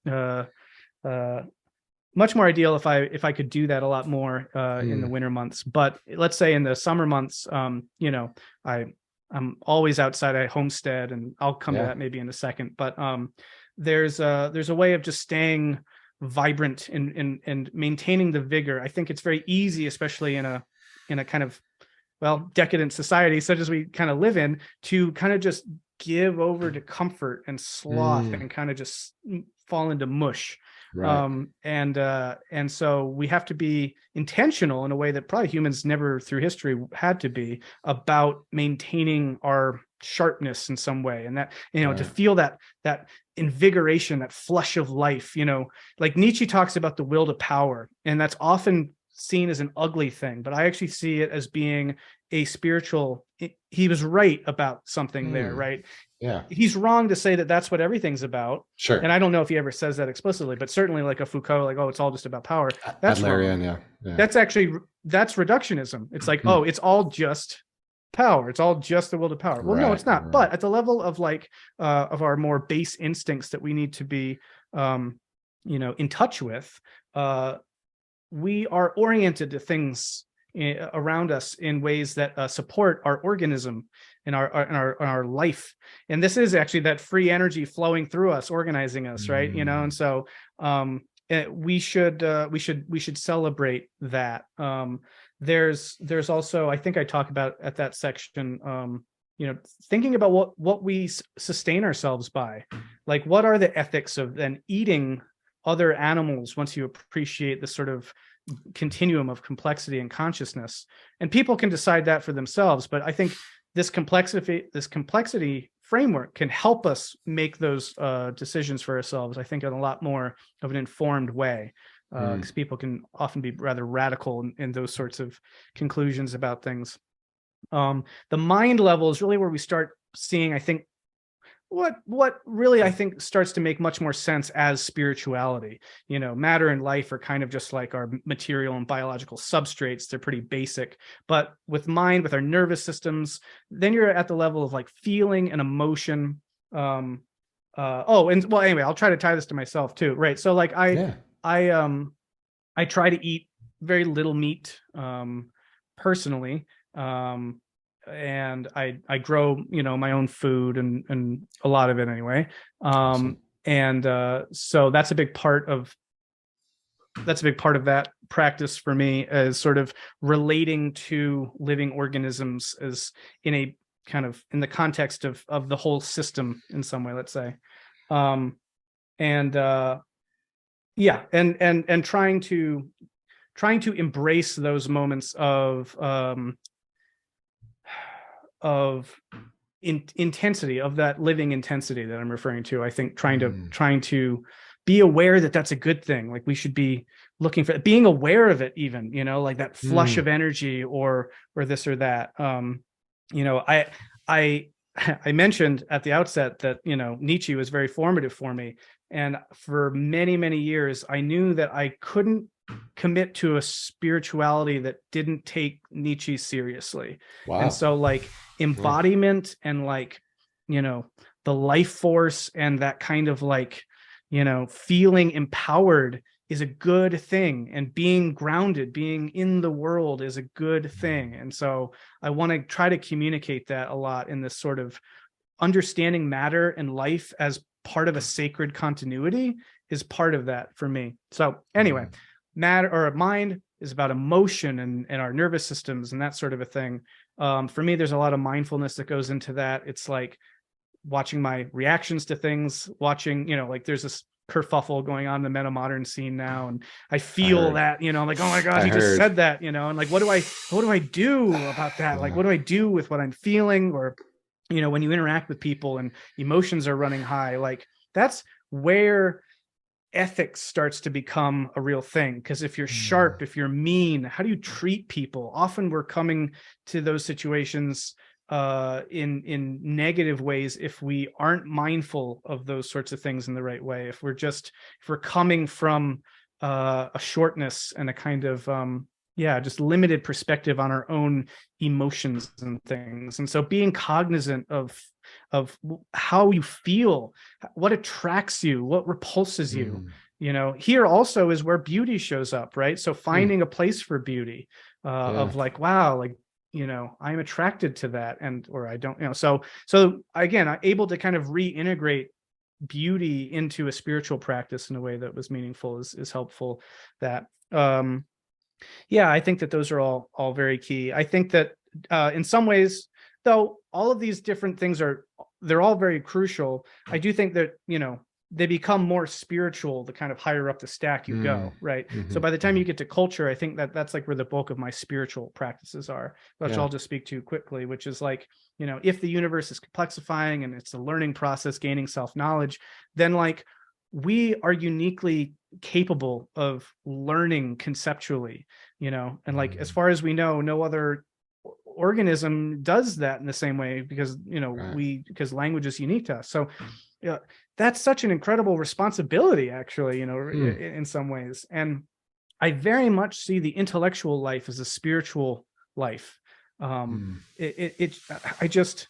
ideal if I could do that a lot more in the winter months. But let's say in the summer months, I'm always outside. I homestead, and I'll come to that maybe in a second. But there's a way of just staying vibrant and maintaining the vigor. I think it's very easy, especially in a kind of decadent society such as we kind of live in, to kind of just give over to comfort and sloth and kind of just fall into mush. Right. And so we have to be intentional in a way that probably humans never through history had to be, about maintaining our sharpness in some way. And that, to feel that invigoration, that flush of life, like Nietzsche talks about the will to power, and that's often seen as an ugly thing, but I actually see it as being a spiritual. He was right about something there, right? Yeah. He's wrong to say that that's what everything's about. Sure. And I don't know if he ever says that explicitly, but certainly like a Foucault, like, oh, it's all just about power. That's Adlerian, wrong. Yeah. That's reductionism. It's like, oh, it's all just power. It's all just the will to power. Well, no, it's not. Right. But at the level of like of our more base instincts that we need to be in touch with, we are oriented to things around us in ways that support our organism and our life. And this is actually that free energy flowing through us, organizing us, right? And so we should celebrate that. There's also, I think I talk about at that section, thinking about what we sustain ourselves by, like what are the ethics of then eating other animals once you appreciate the sort of continuum of complexity and consciousness. And people can decide that for themselves, but I think this complexity framework can help us make those decisions for ourselves, I think, in a lot more of an informed way, because people can often be rather radical in those sorts of conclusions about things. The mind level is really where we start seeing, I think, what really I think starts to make much more sense as spirituality. Matter and life are kind of just like our material and biological substrates. They're pretty basic. But with mind, with our nervous systems, then you're at the level of like feeling and emotion. Anyway, I'll try to tie this to myself too, right? So like I try to eat very little meat, personally. And I grow, my own food and a lot of it anyway. Awesome. And so that's a big part of that practice for me, as sort of relating to living organisms as in a kind of in the context of the whole system in some way, let's say. And yeah, and trying to embrace those moments of intensity, of that living intensity that I'm referring to. I think trying to be aware that that's a good thing. Like, we should be looking for being aware of it, even, like that flush of energy or this or that. I mentioned at the outset that, Nietzsche was very formative for me. And for many, many years, I knew that I couldn't commit to a spirituality that didn't take Nietzsche seriously. Wow. And so, like, embodiment and, like, the life force and that kind of, like, feeling empowered is a good thing, and being grounded, being in the world is a good thing. And so I want to try to communicate that a lot in this sort of understanding matter and life as part of a sacred continuity is part of that for me. So anyway, matter or mind is about emotion and our nervous systems and that sort of a thing. For me, there's a lot of mindfulness that goes into that. It's like watching my reactions to things, watching, like, there's this kerfuffle going on in the metamodern scene now, and I feel that, I'm like, oh my God, he just said that, and like, what do I do about that? Like, what do I do with what I'm feeling? Or, when you interact with people and emotions are running high, like, that's where ethics starts to become a real thing. Because if you're sharp, if you're mean, how do you treat people? Often we're coming to those situations in negative ways if we aren't mindful of those sorts of things in the right way. If we're coming from a shortness and a kind of just limited perspective on our own emotions and things. And so being cognizant of how you feel, what attracts you, what repulses you, here also is where beauty shows up, right? So finding a place for beauty, of like, wow, like, I'm attracted to that, or I don't, so again, I'm able to kind of reintegrate beauty into a spiritual practice in a way that was meaningful is helpful. That, I think that those are all very key. I think that in some ways, though, all of these different things they're all very crucial. I do think that, they become more spiritual the kind of higher up the stack you go, right? So by the time you get to culture, I think that that's like where the bulk of my spiritual practices are, which I'll just speak to quickly, which is like, if the universe is complexifying and it's a learning process, gaining self-knowledge, then, like, we are uniquely capable of learning conceptually, and, like, as far as we know, no other organism does that in the same way, because, because language is unique to us. So that's such an incredible responsibility, actually, in some ways. And I very much see the intellectual life as a spiritual life. I just,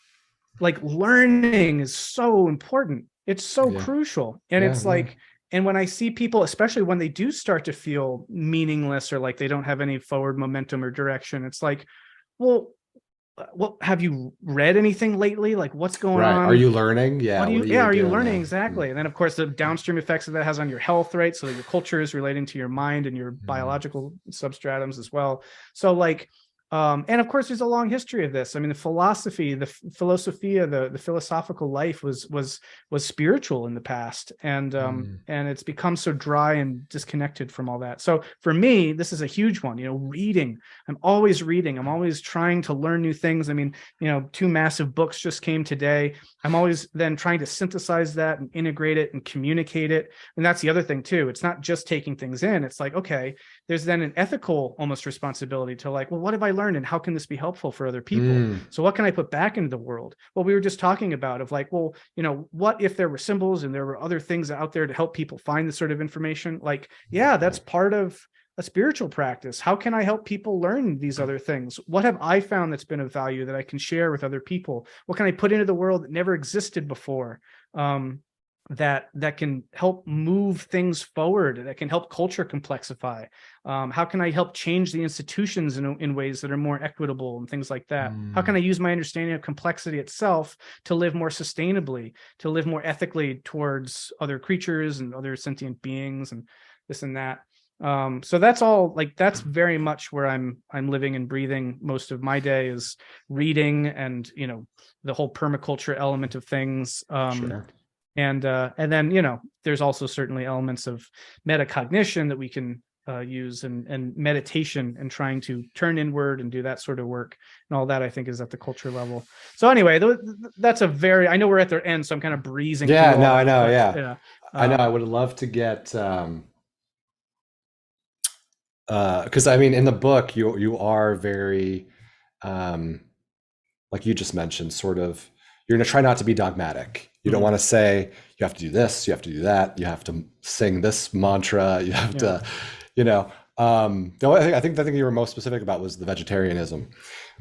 like, learning is so important. It's so crucial. And it's like, and when I see people, especially when they do start to feel meaningless or like they don't have any forward momentum or direction, it's like, well, have you read anything lately? Like, what's going on? Are you learning? Are you learning? Exactly. And then, of course, the downstream effects that has on your health, right? So your culture is relating to your mind and your biological substratums as well. So, like, and of course, there's a long history of this. I mean, the philosophia, the philosophical life was spiritual in the past, and it's become so dry and disconnected from all that. So for me, this is a huge one. Reading. I'm always reading. I'm always trying to learn new things. I mean, 2 massive books just came today. I'm always then trying to synthesize that and integrate it and communicate it. And that's the other thing too. It's not just taking things in. It's like, okay, there's then an ethical almost responsibility to, like, well, what have I learned and how can this be helpful for other people? So what can I put back into the world? Well, we were just talking about of like, well, what if there were symbols and there were other things out there to help people find this sort of information? Like, that's part of a spiritual practice. How can I help people learn these other things? What have I found that's been of value that I can share with other people? What can I put into the world that never existed before? that can help move things forward, that can help culture complexify? How can I help change the institutions in ways that are more equitable and things like that? How can I use my understanding of complexity itself to live more sustainably, to live more ethically towards other creatures and other sentient beings and this and that? So that's all, like, that's very much where I'm living and breathing most of my day, is reading and, the whole permaculture element of things. Sure. And then, there's also certainly elements of metacognition that we can use, and meditation, and trying to turn inward and do that sort of work, and all that, I think, is at the culture level. So anyway, that's a very, I know we're at the end, so I'm kind of breezing. Yeah, through no, all I know. that, Yeah, I know. I would love to get, because I mean, in the book, you are very, like you just mentioned, sort of, you're going to try not to be dogmatic. You don't want to say you have to do this, you have to do that, you have to sing this mantra, you have to, the only thing, the thing you were most specific about was the vegetarianism,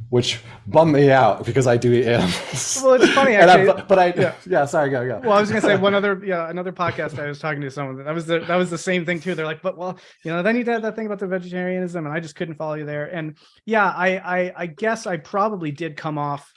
which bummed me out because I do eat animals. Well, it's funny actually. Sorry, go. Well, I was going to say another podcast I was talking to someone that was the same thing too. They're like, but then you did that thing about the vegetarianism, and I just couldn't follow you there. And I guess I probably did come off.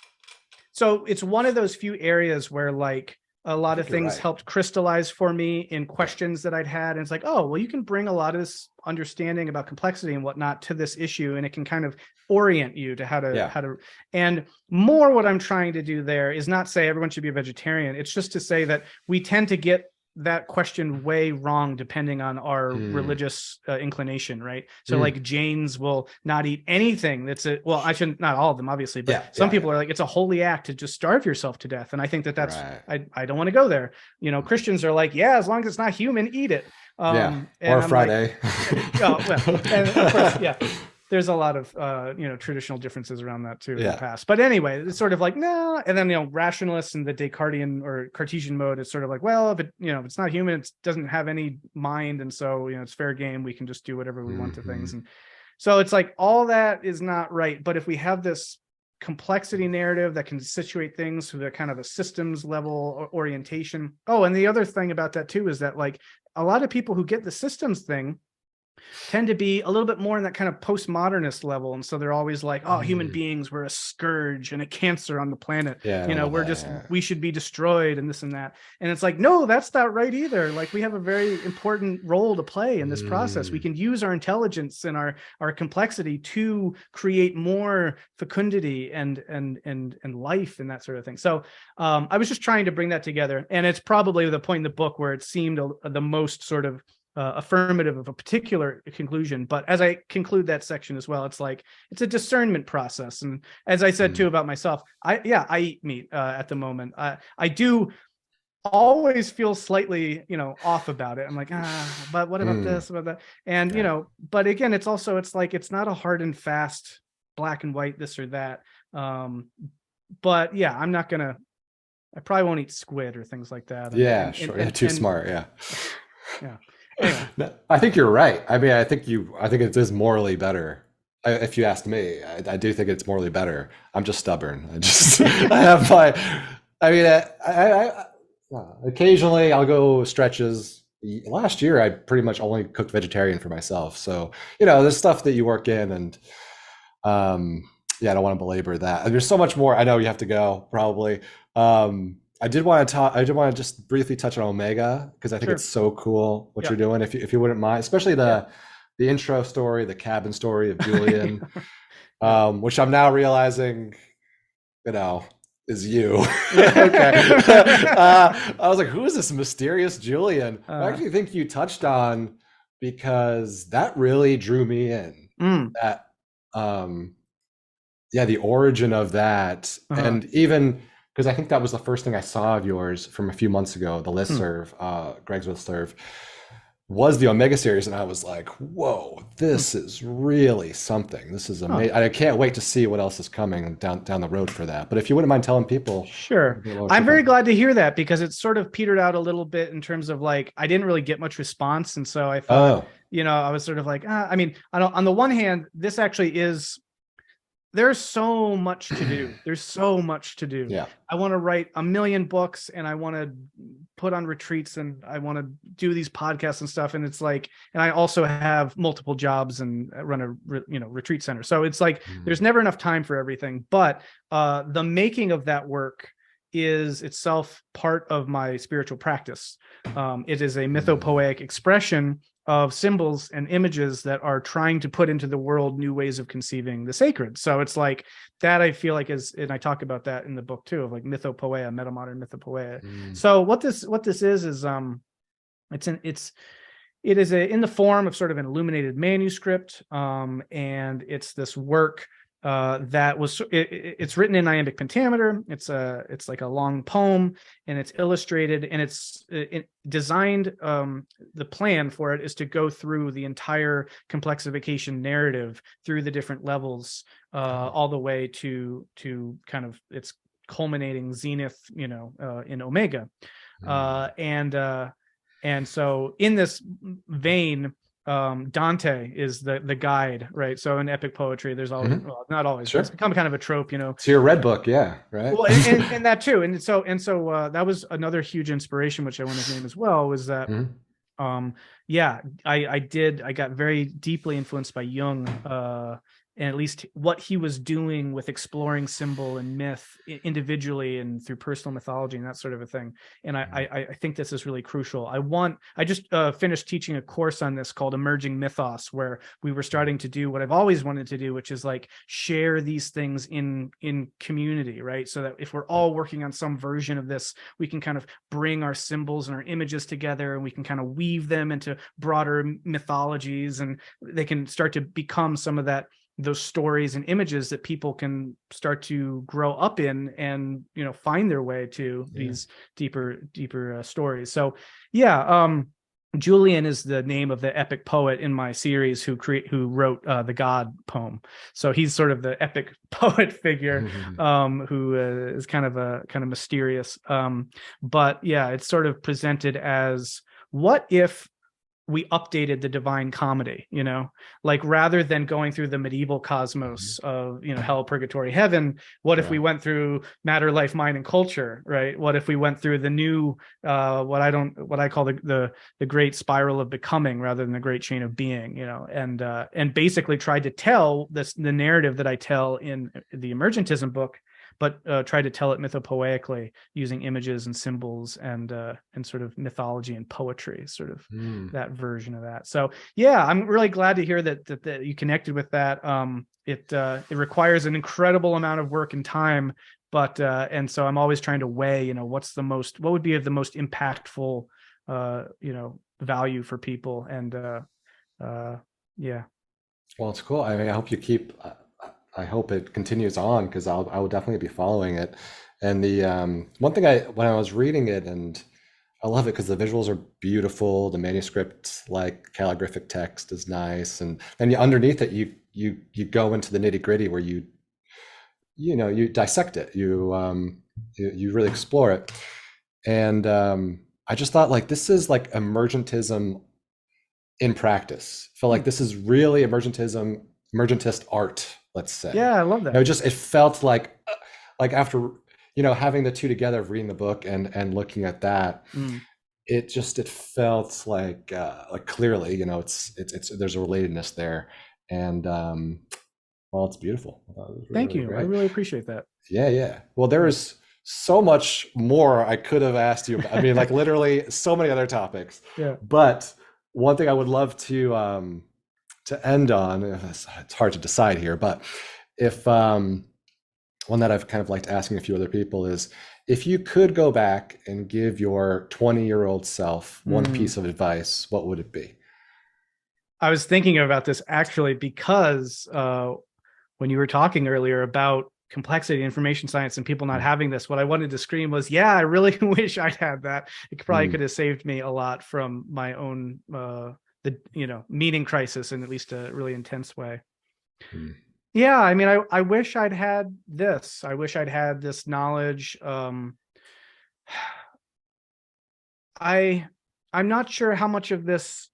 So it's one of those few areas where, like, a lot of things helped crystallize for me in questions that I'd had. And it's like, oh, well, you can bring a lot of this understanding about complexity and whatnot to this issue, and it can kind of orient you to how to, and more what I'm trying to do there is not say everyone should be a vegetarian. It's just to say that we tend to get that question way wrong depending on our religious inclination, right? So like Jains will not eat anything that's not all of them, obviously, but some people are like, it's a holy act to just starve yourself to death. And I think that's I don't want to go there. Christians are like, as long as it's not human, eat it. Or Friday. And of course, there's a lot of traditional differences around that too in the past. But anyway, it's sort of like, no. And then rationalists in the Descartian or Cartesian mode, it's sort of like, well, if it's not human, it doesn't have any mind, and so it's fair game. We can just do whatever we want to things. And so it's like, all that is not right. But if we have this complexity narrative that can situate things to the kind of a systems level orientation. Oh, and the other thing about that too is that, like, a lot of people who get the systems thing tend to be a little bit more in that kind of postmodernist level. And so they're always like, oh, human beings were a scourge and a cancer on the planet. We should be destroyed and this and that. And it's like, no, that's not right either. Like, we have a very important role to play in this process. We can use our intelligence and our complexity to create more fecundity and life and that sort of thing. So I was just trying to bring that together. And it's probably the point in the book where it seemed the most sort of affirmative of a particular conclusion. But as I conclude that section as well, it's like, it's a discernment process. And as I said too about myself, I eat meat at the moment. I do always feel slightly off about it. I'm like, but what about this, about that? And but again, it's like, it's not a hard and fast black and white this or that. But I'm not gonna, I probably won't eat squid or things like that. Too smart. Anyway. No, I think you're right. I mean, I think it is morally better. If you ask me, I do think it's morally better. I'm just stubborn. I occasionally I'll go stretches. Last year, I pretty much only cooked vegetarian for myself. So, there's stuff that you work in, and I don't want to belabor that. There's so much more. I know you have to go probably. I did want to just briefly touch on Omega, because I think it's so cool what you're doing. If you wouldn't mind, especially the intro story, the cabin story of Julian, which I'm now realizing, is you. Okay. I was like, who is this mysterious Julian? I actually think you touched on, because that really drew me in. That, the origin of that, and even. Because I think that was the first thing I saw of yours from a few months ago, the listserv, Greg's listserv, was the Omega series. And I was like, whoa, this is really something. This is amazing. I can't wait to see what else is coming down the road for that. But if you wouldn't mind telling people. Sure. I'm very glad to hear that, because it sort of petered out a little bit in terms of, like, I didn't really get much response. And so I thought, I was sort of like, I mean, on the one hand, this actually is, there's so much to do. There's so much to do. Yeah. I want to write 1 million books, and I want to put on retreats and I want to do these podcasts and stuff. And it's like, and I also have multiple jobs and run a retreat center. So it's like, there's never enough time for everything. But the making of that work is itself part of my spiritual practice. It is a mythopoeic expression of symbols and images that are trying to put into the world new ways of conceiving the sacred. So it's like that, I feel like is, and I talk about that in the book too, of like mythopoeia, metamodern mythopoeia. So what this is it is in the form of sort of an illuminated manuscript, and it's this work that was it's written in iambic pentameter. It's like a long poem, and it's illustrated, and it's designed. The plan for it is to go through the entire complexification narrative through the different levels, all the way to kind of its culminating zenith, in Omega, and so in this vein, Dante is the guide, right? So in epic poetry, there's always, well, not always, sure, but it's become kind of a trope, It's your red book, yeah, right. Well, and that too, and so that was another huge inspiration, which I want to name as well, was that, I got very deeply influenced by Jung, and at least what he was doing with exploring symbol and myth individually and through personal mythology and that sort of a thing. And I think this is really crucial. I just finished teaching a course on this called Emerging Mythos, where we were starting to do what I've always wanted to do, which is like share these things in community, right? So that if we're all working on some version of this, we can kind of bring our symbols and our images together, and we can kind of weave them into broader mythologies, and they can start to become some of those stories and images that people can start to grow up in, and find their way to these deeper stories. So Julian is the name of the epic poet in my series who wrote the God poem. So he's sort of the epic poet figure, who is kind of mysterious. But it's sort of presented as, what if we updated the Divine Comedy, like rather than going through the medieval cosmos of, hell, purgatory, heaven, what if we went through matter, life, mind, and culture, right? What if we went through the new, what I call the great spiral of becoming rather than the great chain of being, and basically tried to tell the narrative that I tell in the Emergentism book, but try to tell it mythopoeically using images and symbols and sort of mythology and poetry, sort of that version of that. So I'm really glad to hear that you connected with that. It requires an incredible amount of work and time, but and so I'm always trying to weigh, what would be of the most impactful, value for people, and Well, it's cool. I mean, I hope it continues on, because I will definitely be following it. And the one thing when I was reading it, and I love it because the visuals are beautiful, the manuscript, like calligraphic text, is nice, and then underneath it you go into the nitty gritty where you dissect it, you really explore it. And I just thought, like, this is like emergentism in practice. I feel like this is really emergentist art, let's say. Yeah, I love that. It felt like after having the two together, of reading the book and looking at that, it felt like clearly, it's there's a relatedness there, and it's beautiful. Thank you. I really appreciate that. Yeah. Well, there is so much more I could have asked you about. I mean, like, literally so many other topics. Yeah. But one thing I would love to end on, it's hard to decide here, but if one that I've kind of liked asking a few other people is, if you could go back and give your 20-year-old self one piece of advice, what would it be? I was thinking about this actually, because when you were talking earlier about complexity, information science, and people not having this, what I wanted to scream was, I really wish I'd had that. It probably could have saved me a lot from my own meaning crisis, in at least a really intense way. I mean, I wish I'd had this. I wish I'd had this knowledge. I'm not sure how much of this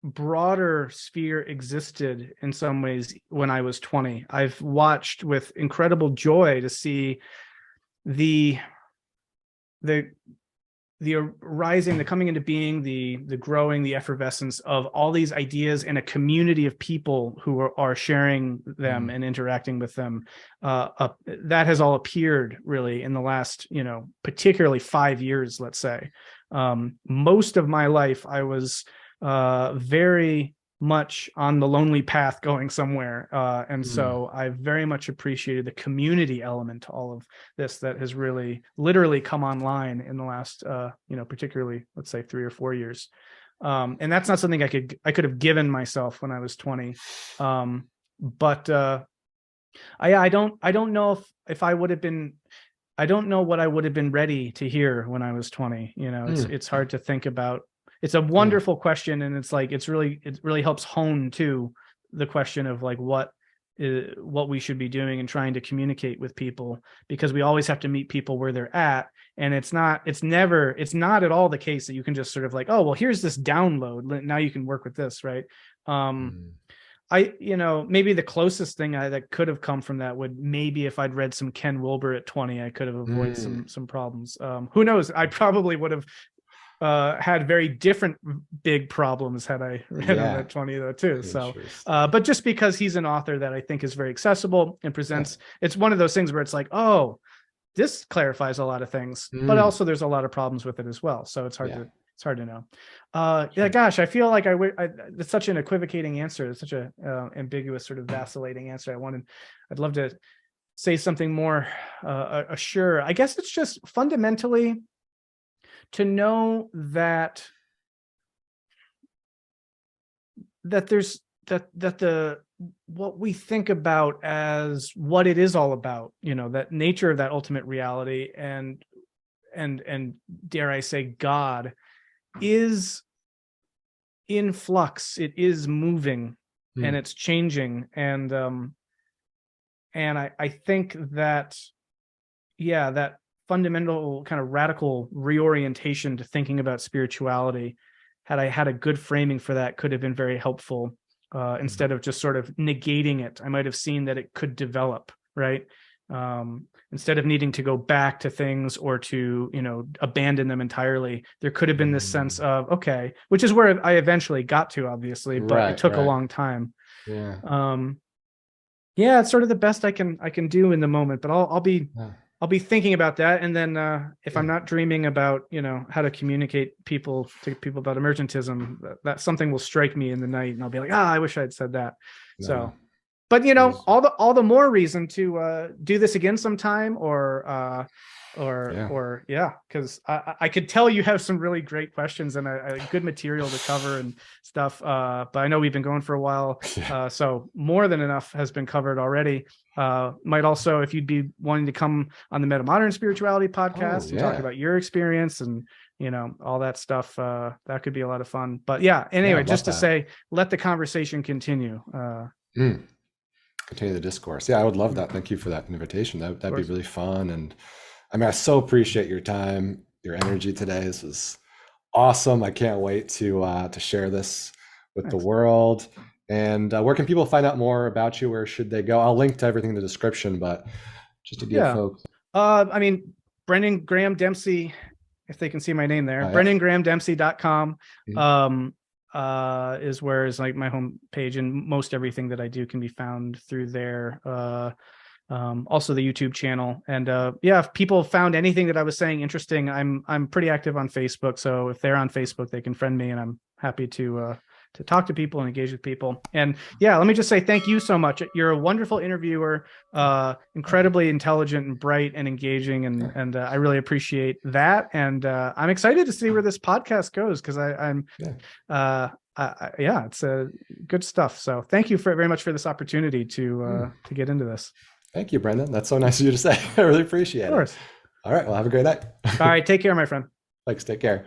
broader sphere existed in some ways when I was 20. I've watched with incredible joy to see the the arising, the coming into being, the growing, the effervescence of all these ideas in a community of people who are sharing them and interacting with them. That has all appeared really in the last, particularly 5 years, let's say. Most of my life, I was very much on the lonely path going somewhere. And so I very much appreciated the community element to all of this that has really literally come online in the last, particularly, let's say 3 or 4 years. And that's not something I could have given myself when I was 20. But I don't know if I would have been, I don't know what I would have been ready to hear when I was 20. It's hard to think about. It's a wonderful question, and it's like it really helps hone to the question of like what we should be doing and trying to communicate with people, because we always have to meet people where they're at, and it's not at all the case that you can just sort of like, oh well, here's this download, now you can work with this, right? Maybe the closest thing that could have come from that would maybe if I'd read some Ken Wilber at 20, I could have avoided some problems. Who knows? I probably would have had very different big problems had I read him at 20 though too. So, but just because he's an author that I think is very accessible and presents, it's one of those things where it's like, oh, this clarifies a lot of things, but also there's a lot of problems with it as well. So it's hard to know. Gosh, I feel like it's such an equivocating answer. It's such a ambiguous sort of vacillating answer. I'd love to say something more sure. I guess it's just fundamentally to know that there's what we think about as what it is all about, that nature of that ultimate reality and dare I say God is in flux. It is moving and it's changing. And I think that, that fundamental kind of radical reorientation to thinking about spirituality, had I had a good framing for that, could have been very helpful. Instead of just sort of negating it, I might have seen that it could develop, right? Instead of needing to go back to things or to, abandon them entirely, there could have been this sense of, okay, which is where I eventually got to, obviously, but it took a long time. It's sort of the best I can do in the moment, but I'll be thinking about that. And then if I'm not dreaming about, how to communicate to people about emergentism, that something will strike me in the night and I'll be like, I wish I'd said that. No. So, but all the more reason to do this again sometime because I could tell you have some really great questions and a good material to cover and stuff. But I know we've been going for a while. So more than enough has been covered already. Might also, if you'd be wanting to come on the Metamodern Spirituality podcast and talk about your experience and, all that stuff, that could be a lot of fun. But anyway, just to say, let the conversation continue. Continue the discourse. I would love that. Thank you for that invitation. That'd be really fun. And I mean, I so appreciate your time, your energy today. This is awesome. I can't wait to share this with the world. And where can people find out more about you? Where should they go? I'll link to everything in the description, but just to give folks. I mean, Brendan Graham Dempsey, if they can see my name there, BrendanGrahamDempsey.com is where is like my home page, and most everything that I do can be found through there. Also the YouTube channel. And if people found anything that I was saying interesting, I'm pretty active on Facebook. So if they're on Facebook, they can friend me, and I'm happy to talk to people and engage with people. And let me just say thank you so much. You're a wonderful interviewer, incredibly intelligent and bright and engaging. And I really appreciate that. And I'm excited to see where this podcast goes, because it's good stuff. So thank you very much for this opportunity to get into this. Thank you, Brendan. That's so nice of you to say. I really appreciate it. Of course. All right. Well, have a great night. All right. Take care, my friend. Thanks. Take care.